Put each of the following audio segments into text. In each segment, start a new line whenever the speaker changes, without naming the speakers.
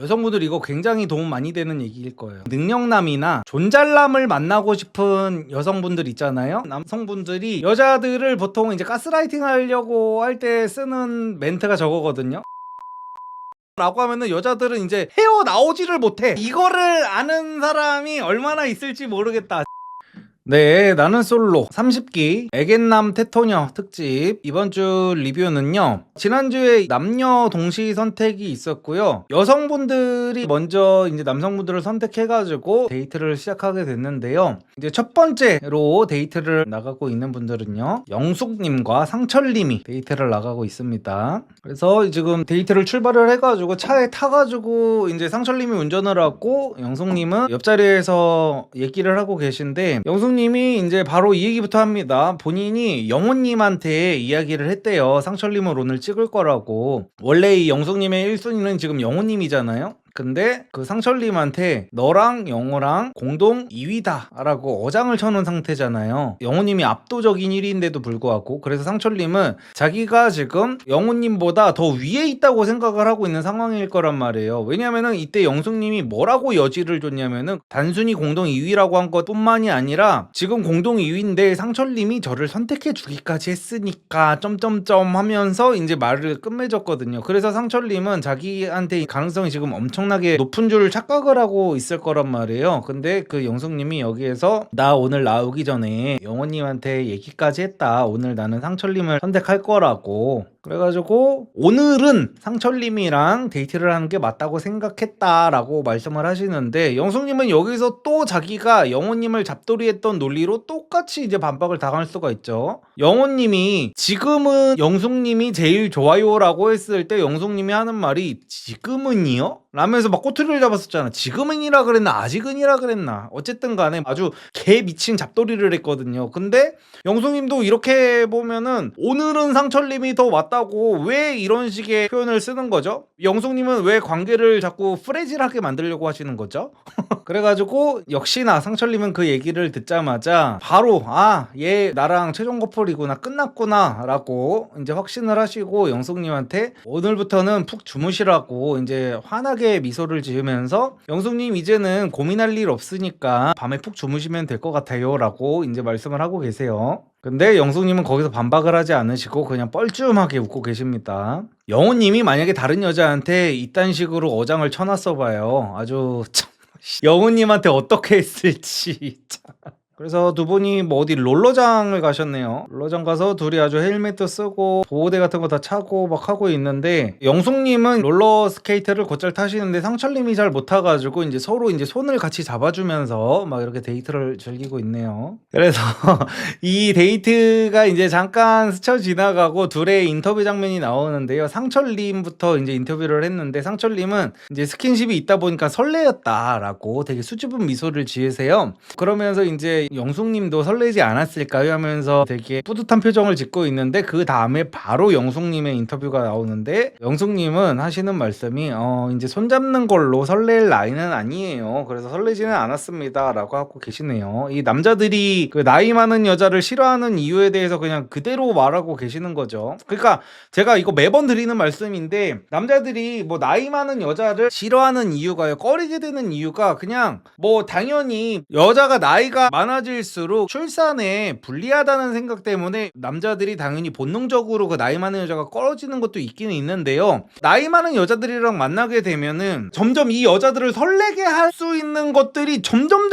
여성분들 이거 굉장히 도움 많이 되는 얘기일 거예요. 능력남이나 존잘남을 만나고 싶은 여성분들 있잖아요. 남성분들이 여자들을 보통 이제 가스라이팅 하려고 할 때 쓰는 멘트가 저거거든요. 라고 하면은 여자들은 이제 헤어나오지를 못해. 이거를 아는 사람이 얼마나 있을지 모르겠다. 네, 나는 솔로 30기 애견남 테토녀 특집 이번 주 리뷰는요, 지난주에 남녀 동시 선택이 있었고요, 여성분들이 먼저 이제 남성분들을 선택해가지고 데이트를 시작하게 됐는데요. 이제 첫 번째로 데이트를 나가고 있는 분들은요, 영숙님과 상철님이 데이트를 나가고 있습니다. 그래서 지금 데이트를 출발을 해가지고 차에 타가지고 이제 상철님이 운전을 하고 영숙님은 옆자리에서 얘기를 하고 계신데, 영숙님이 이제 바로 이 얘기부터 합니다. 본인이 영호님한테 이야기를 했대요. 상철님을 오늘 찍을 거라고. 원래 이 영숙님의 1순위는 지금 영호님이잖아요. 근데 그 상철님한테 너랑 영호랑 공동 2위다 라고 어장을 쳐놓은 상태잖아요. 영호님이 압도적인 1위인데도 불구하고. 그래서 상철님은 자기가 지금 영호님보다 더 위에 있다고 생각을 하고 있는 상황일 거란 말이에요. 왜냐면은 이때 영숙님이 뭐라고 여지를 줬냐면은 단순히 공동 2위라고 한 것뿐만이 아니라 지금 공동 2위인데 상철님이 저를 선택해 주기까지 했으니까 점점점 하면서 이제 말을 끝맺었거든요. 그래서 상철님은 자기한테 가능성이 지금 엄청나게 높은 줄 착각을 하고 있을 거란 말이에요. 근데 그 영숙님이 여기에서 나 오늘 나오기 전에 영호님한테 얘기까지 했다. 오늘 나는 상철님을 선택할 거라고. 그래가지고 오늘은 상철님이랑 데이트를 하는 게 맞다고 생각했다라고 말씀을 하시는데, 영숙님은 여기서 또 자기가 영호님을 잡돌이했던 논리로 똑같이 이제 반박을 당할 수가 있죠. 영호님이 지금은 영숙님이 제일 좋아요라고 했을 때 영숙님이 하는 말이 지금은이요? 라면서 막 꼬투리를 잡았었잖아. 지금은이라 그랬나 아직은이라 그랬나, 어쨌든 간에 아주 개 미친 잡돌이를 했거든요. 근데 영숙님도 이렇게 보면은 오늘은 상철님이 더 맞다고 왜 이런 식의 표현을 쓰는 거죠? 영숙님은 왜 관계를 자꾸 프레질하게 만들려고 하시는 거죠? 그래가지고 역시나 상철님은 그 얘기를 듣자마자 바로 얘 나랑 최종 커플이구나, 끝났구나 라고 이제 확신을 하시고 영숙님한테 오늘부터는 푹 주무시라고 이제 환하게 미소를 지으면서, 영숙님 이제는 고민할 일 없으니까 밤에 푹 주무시면 될 것 같아요 라고 이제 말씀을 하고 계세요. 근데 영숙님은 거기서 반박을 하지 않으시고 그냥 뻘쭘하게 웃고 계십니다. 영호님이 만약에 다른 여자한테 이딴 식으로 어장을 쳐놨어 봐요. 아주 참 영호님한테 어떻게 했을지 참. 그래서 두 분이 뭐 어디 롤러장을 가셨네요. 롤러장 가서 둘이 아주 헬멧도 쓰고 보호대 같은 거 다 차고 막 하고 있는데, 영숙님은 롤러 스케이트를 곧잘 타시는데 상철님이 잘 못 타가지고 이제 서로 이제 손을 같이 잡아주면서 막 이렇게 데이트를 즐기고 있네요. 그래서 이 데이트가 이제 잠깐 스쳐 지나가고 둘의 인터뷰 장면이 나오는데요. 상철님부터 이제 인터뷰를 했는데, 상철님은 이제 스킨십이 있다 보니까 설레었다라고 되게 수줍은 미소를 지으세요. 그러면서 이제 영숙님도 설레지 않았을까요? 하면서 되게 뿌듯한 표정을 짓고 있는데, 그 다음에 바로 영숙님의 인터뷰가 나오는데, 영숙님은 하시는 말씀이 이제 손잡는 걸로 설렐 나이는 아니에요. 그래서 설레지는 않았습니다 라고 하고 계시네요. 이 남자들이 그 나이 많은 여자를 싫어하는 이유에 대해서 그냥 그대로 말하고 계시는 거죠. 그러니까 제가 이거 매번 드리는 말씀인데, 남자들이 뭐 나이 많은 여자를 싫어하는 이유가요, 꺼리게 되는 이유가 그냥 뭐 당연히 여자가 나이가 많아질수록 출산에 불리하다는 생각 때문에 남자들이 당연히 본능적으로 그 나이 많은 여자가 꺼려지는 것도 있기는 있는데요, 나이 많은 여자들이랑 만나게 되면은 점점 이 여자들을 설레게 할 수 있는 것들이 점점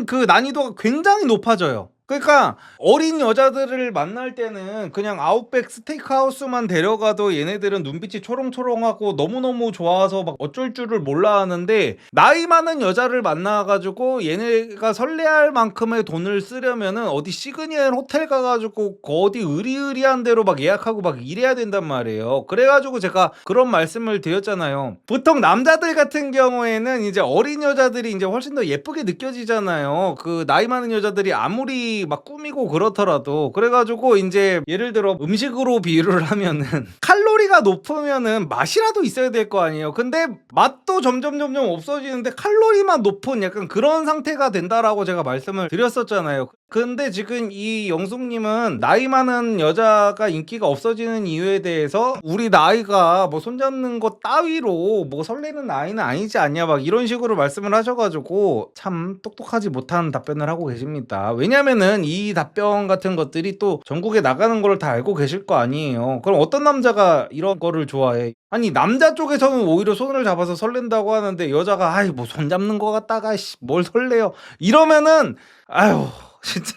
그 난이도가 굉장히 높아져요. 그러니까 어린 여자들을 만날 때는 그냥 아웃백 스테이크하우스만 데려가도 얘네들은 눈빛이 초롱초롱하고 너무너무 좋아서 막 어쩔 줄을 몰라 하는데, 나이 많은 여자를 만나가지고 얘네가 설레할 만큼의 돈을 쓰려면은 어디 시그니엘 호텔 가가지고 어디 의리의리한 데로 막 예약하고 막 이래야 된단 말이에요. 그래가지고 제가 그런 말씀을 드렸잖아요. 보통 남자들 같은 경우에는 이제 어린 여자들이 이제 훨씬 더 예쁘게 느껴지잖아요. 그 나이 많은 여자들이 아무리 막 꾸미고 그렇더라도. 그래가지고 이제 예를 들어 음식으로 비유를 하면은 칼로리가 높으면은 맛이라도 있어야 될 거 아니에요. 근데 맛도 점점 없어지는데 칼로리만 높은 약간 그런 상태가 된다라고 제가 말씀을 드렸었잖아요. 근데 지금 이 영숙님은 나이 많은 여자가 인기가 없어지는 이유에 대해서 우리 나이가 뭐 손잡는 것 따위로 뭐 설레는 나이는 아니지 않냐 막 이런 식으로 말씀을 하셔가지고 참 똑똑하지 못한 답변을 하고 계십니다. 왜냐면은 이 답변 같은 것들이 또 전국에 나가는 걸 다 알고 계실 거 아니에요. 그럼 어떤 남자가 이런 거를 좋아해? 아니 남자 쪽에서는 오히려 손을 잡아서 설렌다고 하는데 여자가 아이 뭐 손 잡는 거 같다가 뭘 설레요 이러면은 아유 진짜.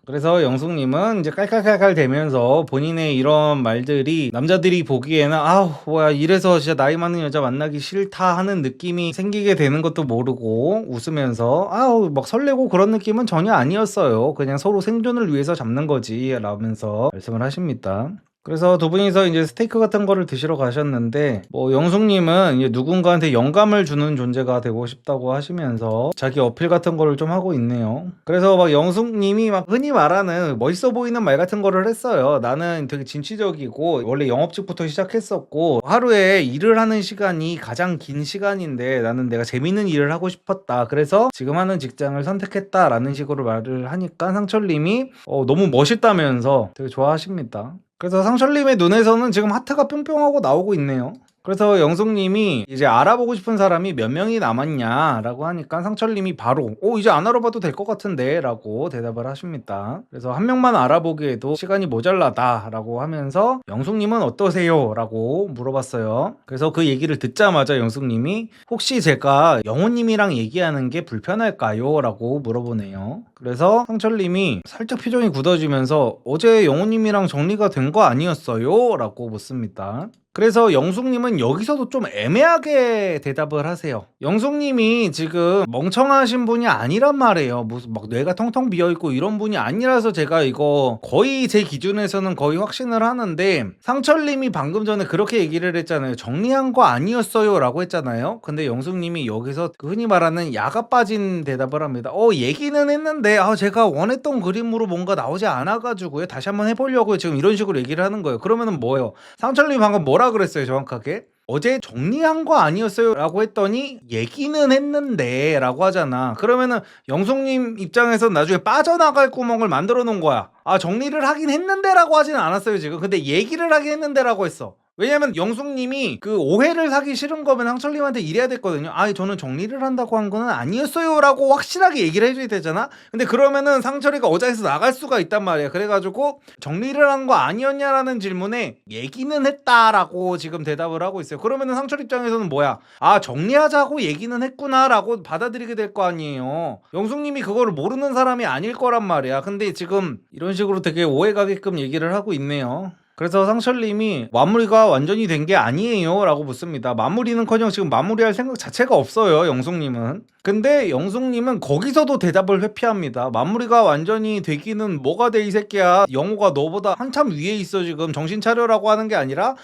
그래서 영숙님은 이제 깔깔깔깔 대면서 본인의 이런 말들이 남자들이 보기에는 아우 뭐야 이래서 진짜 나이 많은 여자 만나기 싫다 하는 느낌이 생기게 되는 것도 모르고 웃으면서 아우 막 설레고 그런 느낌은 전혀 아니었어요. 그냥 서로 생존을 위해서 잡는 거지 라면서 말씀을 하십니다. 그래서 두 분이서 이제 스테이크 같은 거를 드시러 가셨는데 뭐 영숙님은 이제 누군가한테 영감을 주는 존재가 되고 싶다고 하시면서 자기 어필 같은 거를 좀 하고 있네요. 그래서 막 영숙님이 막 흔히 말하는 멋있어 보이는 말 같은 거를 했어요. 나는 되게 진취적이고 원래 영업직부터 시작했었고 하루에 일을 하는 시간이 가장 긴 시간인데 나는 내가 재밌는 일을 하고 싶었다. 그래서 지금 하는 직장을 선택했다라는 식으로 말을 하니까 상철님이 너무 멋있다면서 되게 좋아하십니다. 그래서 상철님의 눈에서는 지금 하트가 뿅뿅하고 나오고 있네요. 그래서 영숙님이 이제 알아보고 싶은 사람이 몇 명이 남았냐라고 하니까 상철님이 바로 이제 안 알아봐도 될 것 같은데 라고 대답을 하십니다. 그래서 한 명만 알아보기에도 시간이 모자라다 라고 하면서 영숙님은 어떠세요? 라고 물어봤어요. 그래서 그 얘기를 듣자마자 영숙님이 혹시 제가 영호님이랑 얘기하는 게 불편할까요? 라고 물어보네요. 그래서 상철님이 살짝 표정이 굳어지면서 어제 영호님이랑 정리가 된 거 아니었어요? 라고 묻습니다. 그래서 영숙님은 여기서도 좀 애매하게 대답을 하세요. 영숙님이 지금 멍청하신 분이 아니란 말이에요. 무슨 막 뇌가 텅텅 비어있고 이런 분이 아니라서 제가 이거 거의 제 기준에서는 거의 확신을 하는데 상철님이 방금 전에 그렇게 얘기를 했잖아요. 정리한 거 아니었어요 라고 했잖아요. 근데 영숙님이 여기서 흔히 말하는 야가 빠진 대답을 합니다. 얘기는 했는데 제가 원했던 그림으로 뭔가 나오지 않아가지고요. 다시 한번 해보려고요. 지금 이런 식으로 얘기를 하는 거예요. 그러면은 뭐예요? 상철님이 방금 뭐라 그랬어요 정확하게? 어제 정리한 거 아니었어요 라고 했더니 얘기는 했는데 라고 하잖아. 그러면은 영숙님 입장에서 나중에 빠져나갈 구멍을 만들어 놓은 거야. 정리를 하긴 했는데 라고 하지는 않았어요 지금. 근데 얘기를 하긴 했는데 라고 했어. 왜냐면 영숙님이 그 오해를 사기 싫은 거면 상철님한테 이래야 됐거든요. 저는 정리를 한다고 한 거는 아니었어요 라고 확실하게 얘기를 해줘야 되잖아. 근데 그러면은 상철이가 어장에서 나갈 수가 있단 말이야. 그래가지고 정리를 한 거 아니었냐라는 질문에 얘기는 했다라고 지금 대답을 하고 있어요. 그러면은 상철 입장에서는 뭐야, 정리하자고 얘기는 했구나 라고 받아들이게 될 거 아니에요. 영숙님이 그거를 모르는 사람이 아닐 거란 말이야. 근데 지금 이런 식으로 되게 오해 가게끔 얘기를 하고 있네요. 그래서 상철님이 마무리가 완전히 된 게 아니에요 라고 묻습니다. 마무리는커녕 지금 마무리할 생각 자체가 없어요 영숙님은. 근데 영숙님은 거기서도 대답을 회피합니다. 마무리가 완전히 되기는 뭐가 돼 이 새끼야. 영호가 너보다 한참 위에 있어 지금. 정신 차려라고 하는 게 아니라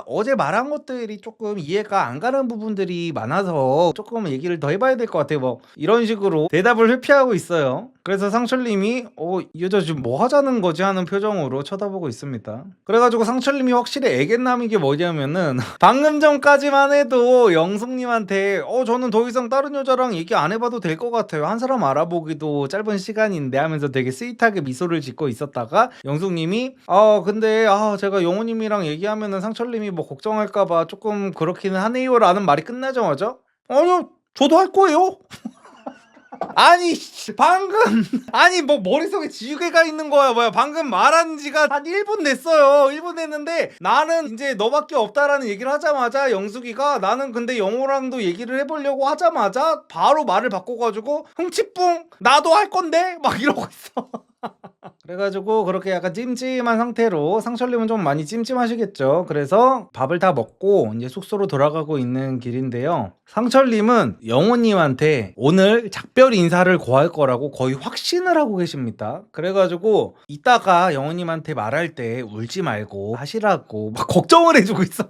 어제 말한 것들이 조금 이해가 안 가는 부분들이 많아서 조금 얘기를 더 해봐야 될 것 같아요. 뭐 이런 식으로 대답을 회피하고 있어요. 그래서 상철님이 이 여자 지금 뭐 하자는 거지 하는 표정으로 쳐다보고 있습니다. 그래가지고 상철님이 확실히 애견남인 게 뭐냐면은 방금 전까지만 해도 영숙님한테 저는 더 이상 다른 여자랑 얘기 안 해봐도 될 것 같아요. 한 사람 알아보기도 짧은 시간인데 하면서 되게 스윗하게 미소를 짓고 있었다가 영숙님이 근데 제가 영호님이랑 얘기하면은 상철님이 뭐 걱정할까봐 조금 그렇기는 하네요 라는 말이 끝나자마자 아니요 저도 할 거예요. 아니 방금 뭐 머릿속에 지우개가 있는 거야 뭐야. 방금 말한 지가 한 1분 됐어요. 1분 됐는데 나는 이제 너밖에 없다라는 얘기를 하자마자 영숙이가 나는 근데 영호랑도 얘기를 해보려고 하자마자 바로 말을 바꿔가지고 흥치뿡 나도 할 건데 막 이러고 있어. 그래가지고 그렇게 약간 찜찜한 상태로 상철님은 좀 많이 찜찜하시겠죠. 그래서 밥을 다 먹고 이제 숙소로 돌아가고 있는 길인데요. 상철님은 영호님한테 오늘 작별 인사를 고할 거라고 거의 확신을 하고 계십니다. 그래가지고 이따가 영호님한테 말할 때 울지 말고 하시라고 막 걱정을 해주고 있어.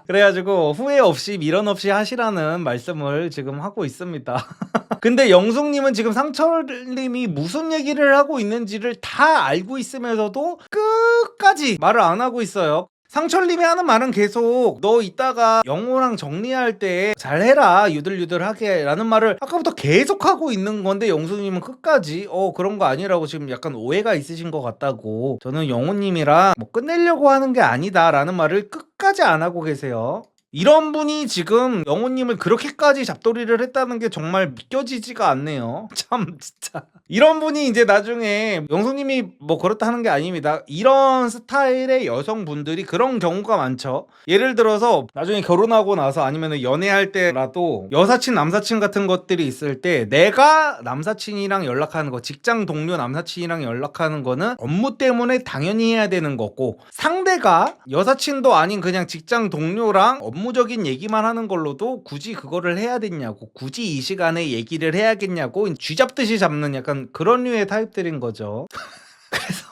그래가지고 후회 없이 미련 없이 하시라는 말씀을 지금 하고 있습니다. 근데 영숙님은 지금 상철님이 무슨 얘기를 하고 있는지를 다 알고 있으면서도 끝까지 말을 안 하고 있어요. 상철님이 하는 말은 계속 너 이따가 영호랑 정리할 때 잘해라 유들유들하게 라는 말을 아까부터 계속 하고 있는 건데 영수님은 끝까지 그런 거 아니라고 지금 약간 오해가 있으신 것 같다고. 저는 영호님이랑 뭐 끝내려고 하는 게 아니다 라는 말을 끝까지 안 하고 계세요. 이런 분이 지금 영호님을 그렇게까지 잡돌이를 했다는 게 정말 믿겨지지가 않네요. 참 진짜 이런 분이 이제 나중에 영수님이 뭐 그렇다 하는 게 아닙니다. 이런 스타일의 여성분들이 그런 경우가 많죠. 예를 들어서 나중에 결혼하고 나서 아니면 연애할 때라도 여사친 남사친 같은 것들이 있을 때 내가 남사친이랑 연락하는 거, 직장 동료 남사친이랑 연락하는 거는 업무 때문에 당연히 해야 되는 거고, 상대가 여사친도 아닌 그냥 직장 동료랑 업무적인 얘기만 하는 걸로도 굳이 그거를 해야 되냐고, 굳이 이 시간에 얘기를 해야겠냐고 쥐잡듯이 잡는 약간 그런 류의 타입들인 거죠. 그래서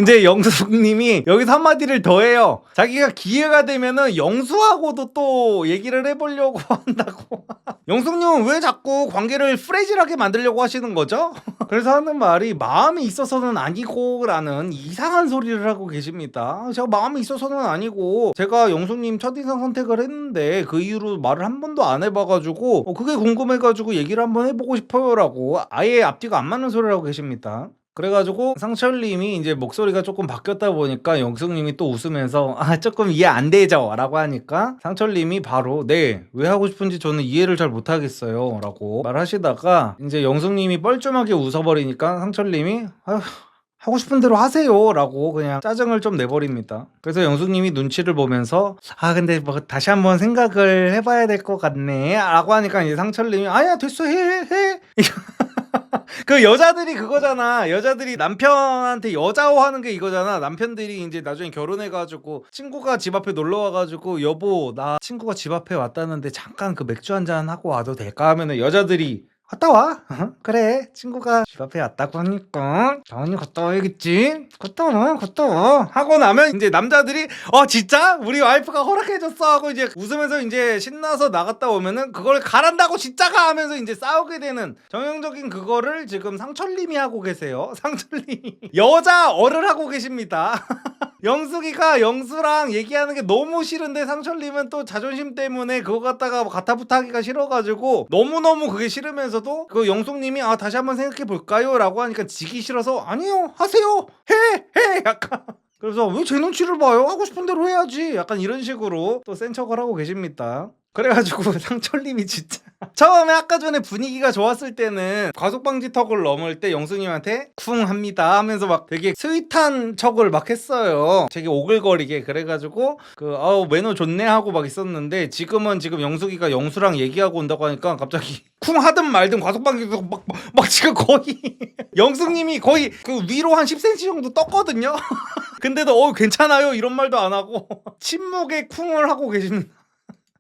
이제 영숙님이 여기서 한마디를 더 해요. 자기가 기회가 되면은 영수하고도 또 얘기를 해보려고 한다고. 영숙님은 왜 자꾸 관계를 프레질하게 만들려고 하시는 거죠? 그래서 하는 말이 마음이 있어서는 아니고 라는 이상한 소리를 하고 계십니다. 제가 마음이 있어서는 아니고 제가 영숙님 첫인상 선택을 했는데 그 이후로 말을 한 번도 안 해봐가지고 그게 궁금해가지고 얘기를 한번 해보고 싶어요 라고 아예 앞뒤가 안 맞는 소리를 하고 계십니다. 그래가지고 상철님이 이제 목소리가 조금 바뀌었다 보니까 영숙님이 또 웃으면서 조금 이해 안 되죠? 라고 하니까 상철님이 바로 네, 왜 하고 싶은지 저는 이해를 잘 못하겠어요 라고 말하시다가 이제 영숙님이 뻘쭘하게 웃어버리니까 상철님이 하고 싶은 대로 하세요 라고 그냥 짜증을 좀 내버립니다. 그래서 영숙님이 눈치를 보면서 근데 뭐 다시 한번 생각을 해봐야 될 것 같네 라고 하니까 이제 상철님이 아야 됐어 해 그 여자들이 그거잖아. 여자들이 남편한테 여자호 하는 게 이거잖아. 남편들이 이제 나중에 결혼해가지고 친구가 집 앞에 놀러 와가지고 여보 나 친구가 집 앞에 왔다는데 잠깐 그 맥주 한잔 하고 와도 될까 하면은 여자들이 갔다 와. 그래 친구가 집 앞에 왔다고 하니까 당연히 갔다 와야겠지. 갔다 와 하고 나면 이제 남자들이 진짜 우리 와이프가 허락해줬어 하고 이제 웃으면서 이제 신나서 나갔다 오면은 그걸 가란다고 진짜가 하면서 이제 싸우게 되는 정형적인 그거를 지금 상철님이 하고 계세요. 상철님이 여자 어를 하고 계십니다. 영숙이가 영수랑 얘기하는 게 너무 싫은데 상철님은 또 자존심 때문에 그거 갖다가 가타부타 하기가 싫어가지고 너무너무 그게 싫으면서도 그 영숙님이 다시 한번 생각해 볼까요? 라고 하니까 지기 싫어서 아니요 하세요 해 약간 그래서 왜 제 눈치를 봐요? 하고 싶은 대로 해야지 약간 이런 식으로 또 센 척을 하고 계십니다. 그래가지고 상철님이 진짜 처음에 아까 전에 분위기가 좋았을 때는 과속방지 턱을 넘을 때 영수님한테 쿵 합니다 하면서 막 되게 스윗한 척을 막 했어요. 되게 오글거리게. 그래가지고 매너 좋네 하고 막 있었는데 지금 영숙이가 영수랑 얘기하고 온다고 하니까 갑자기 쿵 하든 말든 과속방지 턱 막 지금 거의 영숙님이 거의 그 위로 한 10cm 정도 떴거든요. 근데도 괜찮아요 이런 말도 안 하고 침묵에 쿵을 하고 계십니다.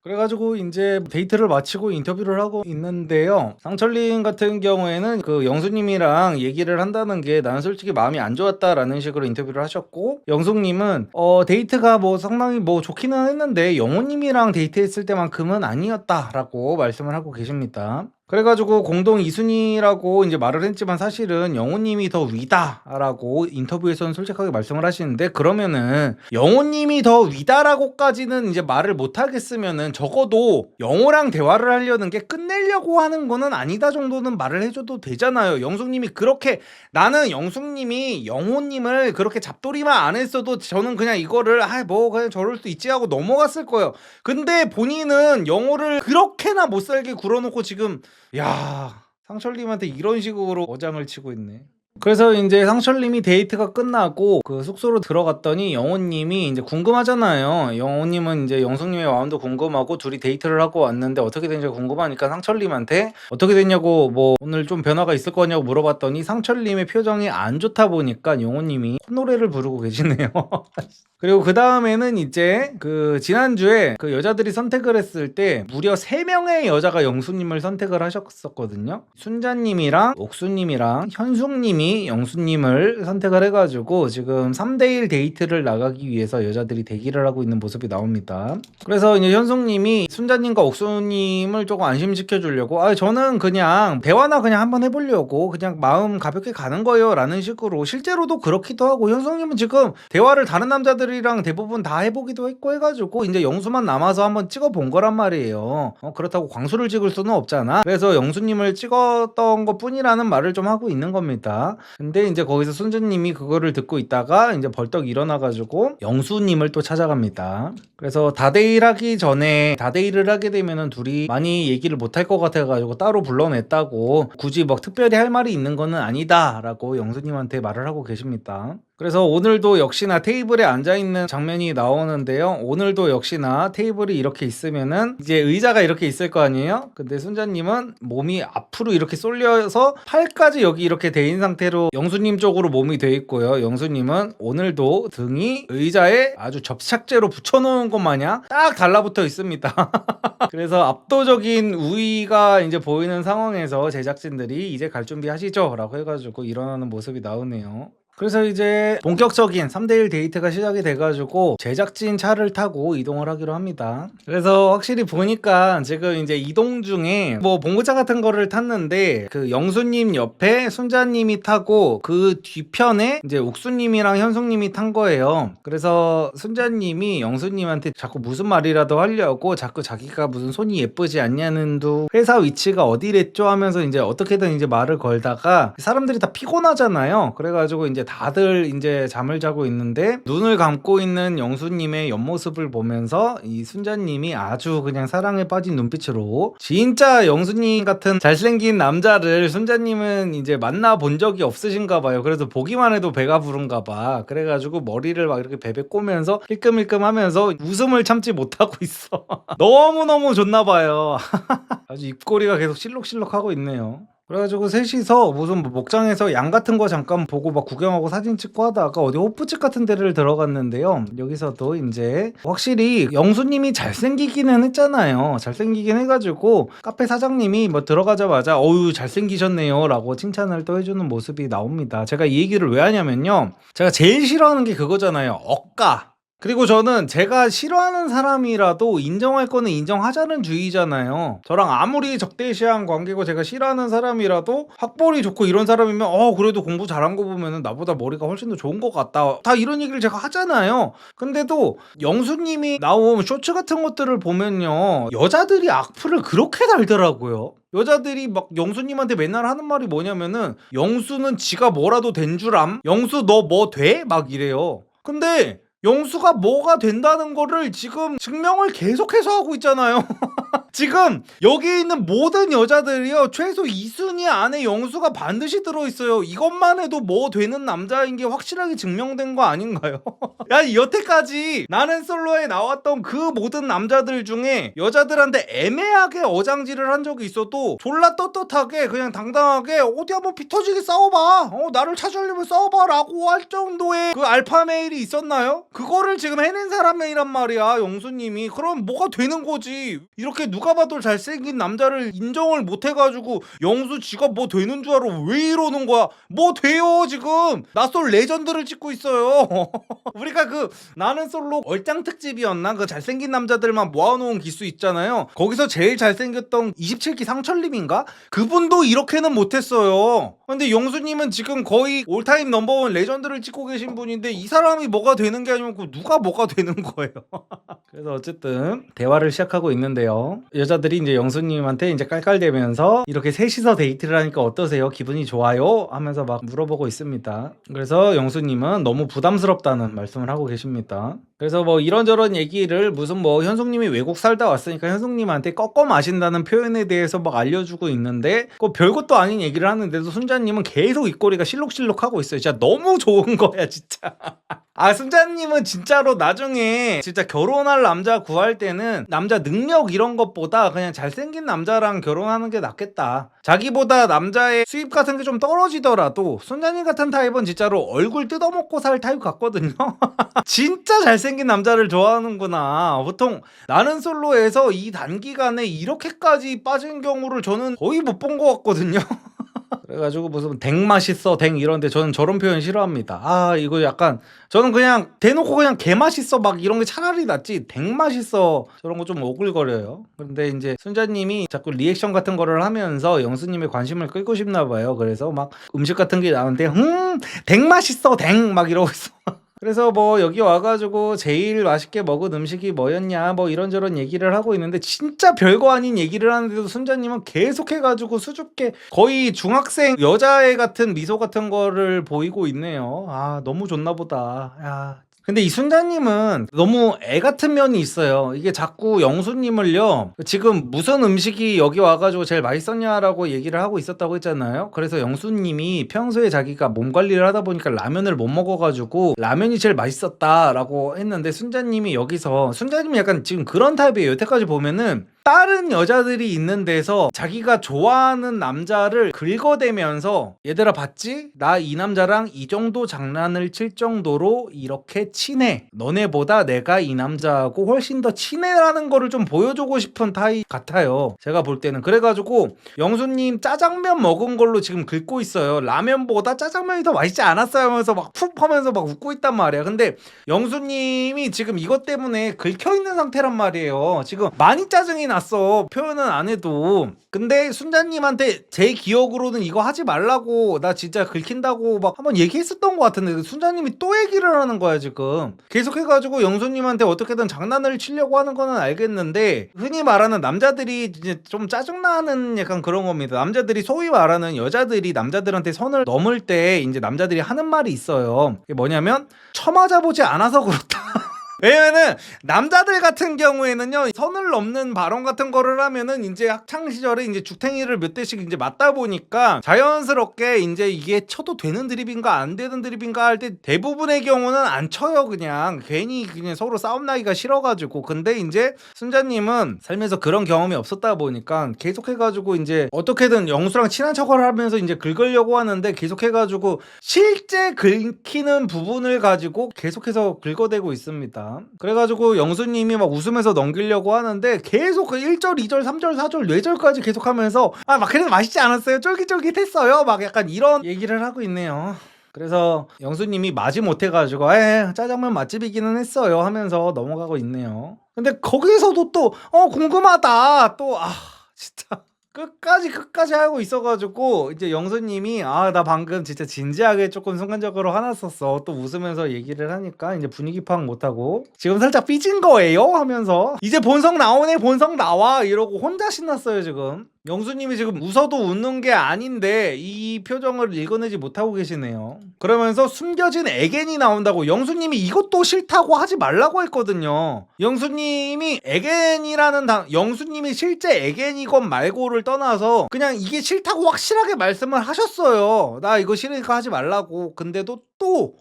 그래가지고 이제 데이트를 마치고 인터뷰를 하고 있는데요. 상철님 같은 경우에는 그 영수님이랑 얘기를 한다는 게 나는 솔직히 마음이 안 좋았다라는 식으로 인터뷰를 하셨고, 영숙님은 데이트가 뭐 상당히 뭐 좋기는 했는데 영호님이랑 데이트했을 때만큼은 아니었다라고 말씀을 하고 계십니다. 그래가지고 공동 2순위라고 이제 말을 했지만 사실은 영호님이 더 위다라고 인터뷰에서는 솔직하게 말씀을 하시는데, 그러면은 영호님이 더 위다라고까지는 이제 말을 못 하겠으면은 적어도 영호랑 대화를 하려는 게 끝내려고 하는 거는 아니다 정도는 말을 해줘도 되잖아요. 영숙님이 그렇게, 나는 영숙님이 영호님을 그렇게 잡돌이만 안 했어도 저는 그냥 이거를 뭐 그냥 저럴 수 있지 하고 넘어갔을 거예요. 근데 본인은 영호를 그렇게나 못 살게 굴어놓고 지금 상철님한테 이런 식으로 어장을 치고 있네. 그래서 이제 상철님이 데이트가 끝나고 그 숙소로 들어갔더니 영호님이 이제 궁금하잖아요. 영호님은 이제 영숙님의 마음도 궁금하고 둘이 데이트를 하고 왔는데 어떻게 됐는지 궁금하니까 상철님한테 어떻게 됐냐고, 뭐 오늘 좀 변화가 있을 거냐고 물어봤더니 상철님의 표정이 안 좋다 보니까 영호님이 콧노래를 부르고 계시네요. 그리고 그 다음에는 이제 그 지난주에 그 여자들이 선택을 했을 때 무려 3명의 여자가 영수님을 선택을 하셨었거든요. 순자님이랑 옥수님이랑 현숙님이 영수님을 선택을 해가지고 지금 3대1 데이트를 나가기 위해서 여자들이 대기를 하고 있는 모습이 나옵니다. 그래서 이제 현숙님이 순자님과 옥수님을 조금 안심시켜 주려고 저는 그냥 대화나 그냥 한번 해보려고 그냥 마음 가볍게 가는 거예요 라는 식으로, 실제로도 그렇기도 하고, 현숙님은 지금 대화를 다른 남자들이 여자분들이랑 대부분 다 해보기도 했고 해가지고 이제 영수만 남아서 한번 찍어본 거란 말이에요. 그렇다고 광수를 찍을 수는 없잖아. 그래서 영수님을 찍었던 것 뿐이라는 말을 좀 하고 있는 겁니다. 근데 이제 거기서 순자님이 그거를 듣고 있다가 이제 벌떡 일어나가지고 영수님을 또 찾아갑니다. 그래서 다데일 하기 전에 다데일을 하게 되면은 둘이 많이 얘기를 못할 것 같아가지고 따로 불러냈다고, 굳이 뭐 특별히 할 말이 있는 거는 아니다 라고 영수님한테 말을 하고 계십니다. 그래서 오늘도 역시나 테이블에 앉아있는 장면이 나오는데요. 오늘도 역시나 테이블이 이렇게 있으면은 이제 의자가 이렇게 있을 거 아니에요? 근데 순자님은 몸이 앞으로 이렇게 쏠려서 팔까지 여기 이렇게 돼 있는 상태로 영수님 쪽으로 몸이 돼 있고요. 영수님은 오늘도 등이 의자에 아주 접착제로 붙여놓은 것 마냥 딱 달라붙어 있습니다. 그래서 압도적인 우위가 이제 보이는 상황에서 제작진들이 이제 갈 준비 하시죠 라고 해가지고 일어나는 모습이 나오네요. 그래서 이제 본격적인 3대1 데이트가 시작이 돼가지고 제작진 차를 타고 이동을 하기로 합니다. 그래서 확실히 보니까 지금 이제 이동 중에 뭐 봉고차 같은 거를 탔는데 그 영수님 옆에 순자님이 타고 그 뒤편에 이제 옥수님이랑 현숙님이 탄 거예요. 그래서 순자님이 영수님한테 자꾸 무슨 말이라도 하려고 자꾸 자기가 무슨 손이 예쁘지 않냐는 둥 회사 위치가 어디랬죠 하면서 이제 어떻게든 이제 말을 걸다가 사람들이 다 피곤하잖아요. 그래가지고 이제 다들 이제 잠을 자고 있는데 눈을 감고 있는 영수님의 옆모습을 보면서 이 순자님이 아주 그냥 사랑에 빠진 눈빛으로, 진짜 영수님 같은 잘생긴 남자를 순자님은 이제 만나본 적이 없으신가 봐요. 그래서 보기만 해도 배가 부른가 봐. 그래가지고 머리를 막 이렇게 베베 꼬면서 힐끔힐끔 하면서 웃음을 참지 못하고 있어. 너무너무 좋나 봐요. 아주 입꼬리가 계속 실룩실룩 하고 있네요. 그래가지고 셋이서 무슨 뭐 목장에서 양 같은 거 잠깐 보고 막 구경하고 사진 찍고 하다가 어디 호프집 같은 데를 들어갔는데요. 여기서도 이제 확실히 영수님이 잘생기기는 했잖아요. 잘생기긴 해가지고 카페 사장님이 뭐 들어가자마자 어유 잘생기셨네요 라고 칭찬을 또 해주는 모습이 나옵니다. 제가 이 얘기를 왜 하냐면요, 제가 제일 싫어하는 게 그거잖아요. 억까. 그리고 저는 제가 싫어하는 사람이라도 인정할 거는 인정하자는 주의잖아요. 저랑 아무리 적대시한 관계고 제가 싫어하는 사람이라도 학벌이 좋고 이런 사람이면 그래도 공부 잘한 거 보면은 나보다 머리가 훨씬 더 좋은 것 같다, 다 이런 얘기를 제가 하잖아요. 근데도 영수님이 나온 쇼츠 같은 것들을 보면요, 여자들이 악플을 그렇게 달더라고요. 여자들이 막 영수님한테 맨날 하는 말이 뭐냐면은 영수는 지가 뭐라도 된 줄 암? 영수 너 뭐 돼? 막 이래요. 근데 영수가 뭐가 된다는 거를 지금 증명을 계속해서 하고 있잖아요. 지금 여기 있는 모든 여자들이요, 최소 2순위 안에 영수가 반드시 들어있어요. 이것만 해도 뭐 되는 남자인 게 확실하게 증명된 거 아닌가요? 야, 여태까지 나는 솔로에 나왔던 그 모든 남자들 중에 여자들한테 애매하게 어장질을 한 적이 있어도 졸라 떳떳하게 그냥 당당하게 어디 한번 피 터지게 싸워봐, 나를 찾으려면 싸워봐 라고 할 정도의 그 알파메일이 있었나요? 그거를 지금 해낸 사람이란 말이야, 영수님이. 그럼 뭐가 되는 거지. 이렇게 누가 봐도 잘생긴 남자를 인정을 못 해가지고 영수 지가 뭐 되는 줄 알아 왜 이러는 거야. 뭐 돼요. 지금 나솔 레전드를 찍고 있어요. 우리가 그 나는 솔로 얼짱 특집이었나, 그 잘생긴 남자들만 모아놓은 기수 있잖아요. 거기서 제일 잘생겼던 27기 상철님인가, 그분도 이렇게는 못했어요. 근데 영수님은 지금 거의 올타임 넘버원 레전드를 찍고 계신 분인데 이 사람이 뭐가 되는 게 아니고 누가 뭐가 되는 거예요. 그래서 어쨌든 대화를 시작하고 있는데요, 여자들이 이제 영수님한테 이제 깔깔대면서 이렇게 셋이서 데이트를 하니까 어떠세요? 기분이 좋아요? 하면서 막 물어보고 있습니다. 그래서 영수님은 너무 부담스럽다는 말씀을 하고 계십니다. 그래서 뭐 이런저런 얘기를 무슨 뭐 현숙님이 외국 살다 왔으니까 현숙님한테 꺾어 마신다는 표현에 대해서 막 알려주고 있는데 그 별것도 아닌 얘기를 하는데도 순자님은 계속 입꼬리가 실룩실룩 하고 있어요. 진짜 너무 좋은 거야 진짜. 아, 순자님은 진짜로 나중에 진짜 결혼할 남자 구할 때는 남자 능력 이런 것보다 그냥 잘생긴 남자랑 결혼하는 게 낫겠다. 자기보다 남자의 수입 같은 게 좀 떨어지더라도 순자님 같은 타입은 진짜로 얼굴 뜯어먹고 살 타입 같거든요. 진짜 잘생긴 남자를 좋아하는구나. 보통 나는 솔로에서 이 단기간에 이렇게까지 빠진 경우를 저는 거의 못 본 것 같거든요. 그래가지고 무슨 댕 맛있어 댕 이런데 저는 저런 표현 싫어합니다. 아, 이거 약간 저는 그냥 대놓고 그냥 개 맛있어 막 이런 게 차라리 낫지, 댕 맛있어 저런 거 좀 오글거려요. 근데 이제 순자님이 자꾸 리액션 같은 거를 하면서 영수님의 관심을 끌고 싶나 봐요. 그래서 막 음식 같은 게 나오는데 댕 맛있어 댕 막 이러고 있어. 그래서 뭐 여기 와가지고 제일 맛있게 먹은 음식이 뭐였냐 뭐 이런저런 얘기를 하고 있는데 진짜 별거 아닌 얘기를 하는데도 순자님은 계속해가지고 수줍게 거의 중학생 여자애 같은 미소 같은 거를 보이고 있네요. 아 너무 좋나 보다. 야. 근데 이 순자님은 너무 애 같은 면이 있어요. 이게 자꾸 영수님을요, 지금 무슨 음식이 여기 와가지고 제일 맛있었냐라고 얘기를 하고 있었다고 했잖아요. 그래서 영수님이 평소에 자기가 몸 관리를 하다 보니까 라면을 못 먹어가지고 라면이 제일 맛있었다라고 했는데, 순자님이 여기서, 순자님이 약간 지금 그런 타입이에요. 여태까지 보면은 다른 여자들이 있는 데서 자기가 좋아하는 남자를 긁어대면서 얘들아 봤지? 나 이 남자랑 이 정도 장난을 칠 정도로 이렇게 친해. 너네보다 내가 이 남자하고 훨씬 더 친해라는 거를 좀 보여주고 싶은 타입 같아요. 제가 볼 때는. 그래가지고 영수님 짜장면 먹은 걸로 지금 긁고 있어요. 라면보다 짜장면이 더 맛있지 않았어요 하면서 막 푹 하면서 막 웃고 있단 말이야. 근데 영수님이 지금 이것 때문에 긁혀있는 상태란 말이에요. 지금 많이 짜증이 났어. 표현은 안 해도. 근데 순자님한테 제 기억으로는 이거 하지 말라고, 나 진짜 긁힌다고 막 한번 얘기했었던 것 같은데 순자님이 또 얘기를 하는 거야 지금. 계속 해가지고 영수님한테 어떻게든 장난을 치려고 하는 거는 알겠는데, 흔히 말하는 남자들이 이제 좀 짜증나는 약간 그런 겁니다. 남자들이 소위 말하는 여자들이 남자들한테 선을 넘을 때 이제 남자들이 하는 말이 있어요. 그게 뭐냐면 처맞아보지 않아서 그렇다. 왜냐면은 남자들 같은 경우에는요, 선을 넘는 발언 같은 거를 하면은 이제 학창 시절에 이제 죽탱이를 몇 대씩 이제 맞다 보니까 자연스럽게 이제 이게 쳐도 되는 드립인가 안 되는 드립인가 할 때 대부분의 경우는 안 쳐요. 그냥 괜히 그냥 서로 싸움 나기가 싫어가지고. 근데 이제 순자님은 살면서 그런 경험이 없었다 보니까 계속해가지고 이제 어떻게든 영수랑 친한 척을 하면서 이제 긁으려고 하는데, 계속해가지고 실제 긁히는 부분을 가지고 계속해서 긁어대고 있습니다. 그래가지고 영수님이 막 웃으면서 넘기려고 하는데 계속 그 1절, 2절, 3절, 4절, 4절까지 계속 하면서 아 막 그래도 맛있지 않았어요? 쫄깃쫄깃했어요? 막 약간 이런 얘기를 하고 있네요. 그래서 영수님이 마지 못해가지고 짜장면 맛집이기는 했어요 하면서 넘어가고 있네요. 근데 거기서도 또 궁금하다 또 진짜 끝까지 하고 있어가지고 이제 영수님이 나 방금 진짜 진지하게 조금 순간적으로 화났었어 또 웃으면서 얘기를 하니까 이제 분위기 파악 못하고 지금 살짝 삐진 거예요 하면서 이제 본성 나오네, 본성 나와 이러고 혼자 신났어요 지금. 영수님이 지금 웃어도 웃는 게 아닌데 이 표정을 읽어내지 못하고 계시네요. 그러면서 숨겨진 애겐이 나온다고. 영수님이 이것도 싫다고 하지 말라고 했거든요. 영수님이 애겐이라는 영수님이 실제 애겐이건 말고를 떠나서 그냥 이게 싫다고 확실하게 말씀을 하셨어요. 나 이거 싫으니까 하지 말라고. 근데도 또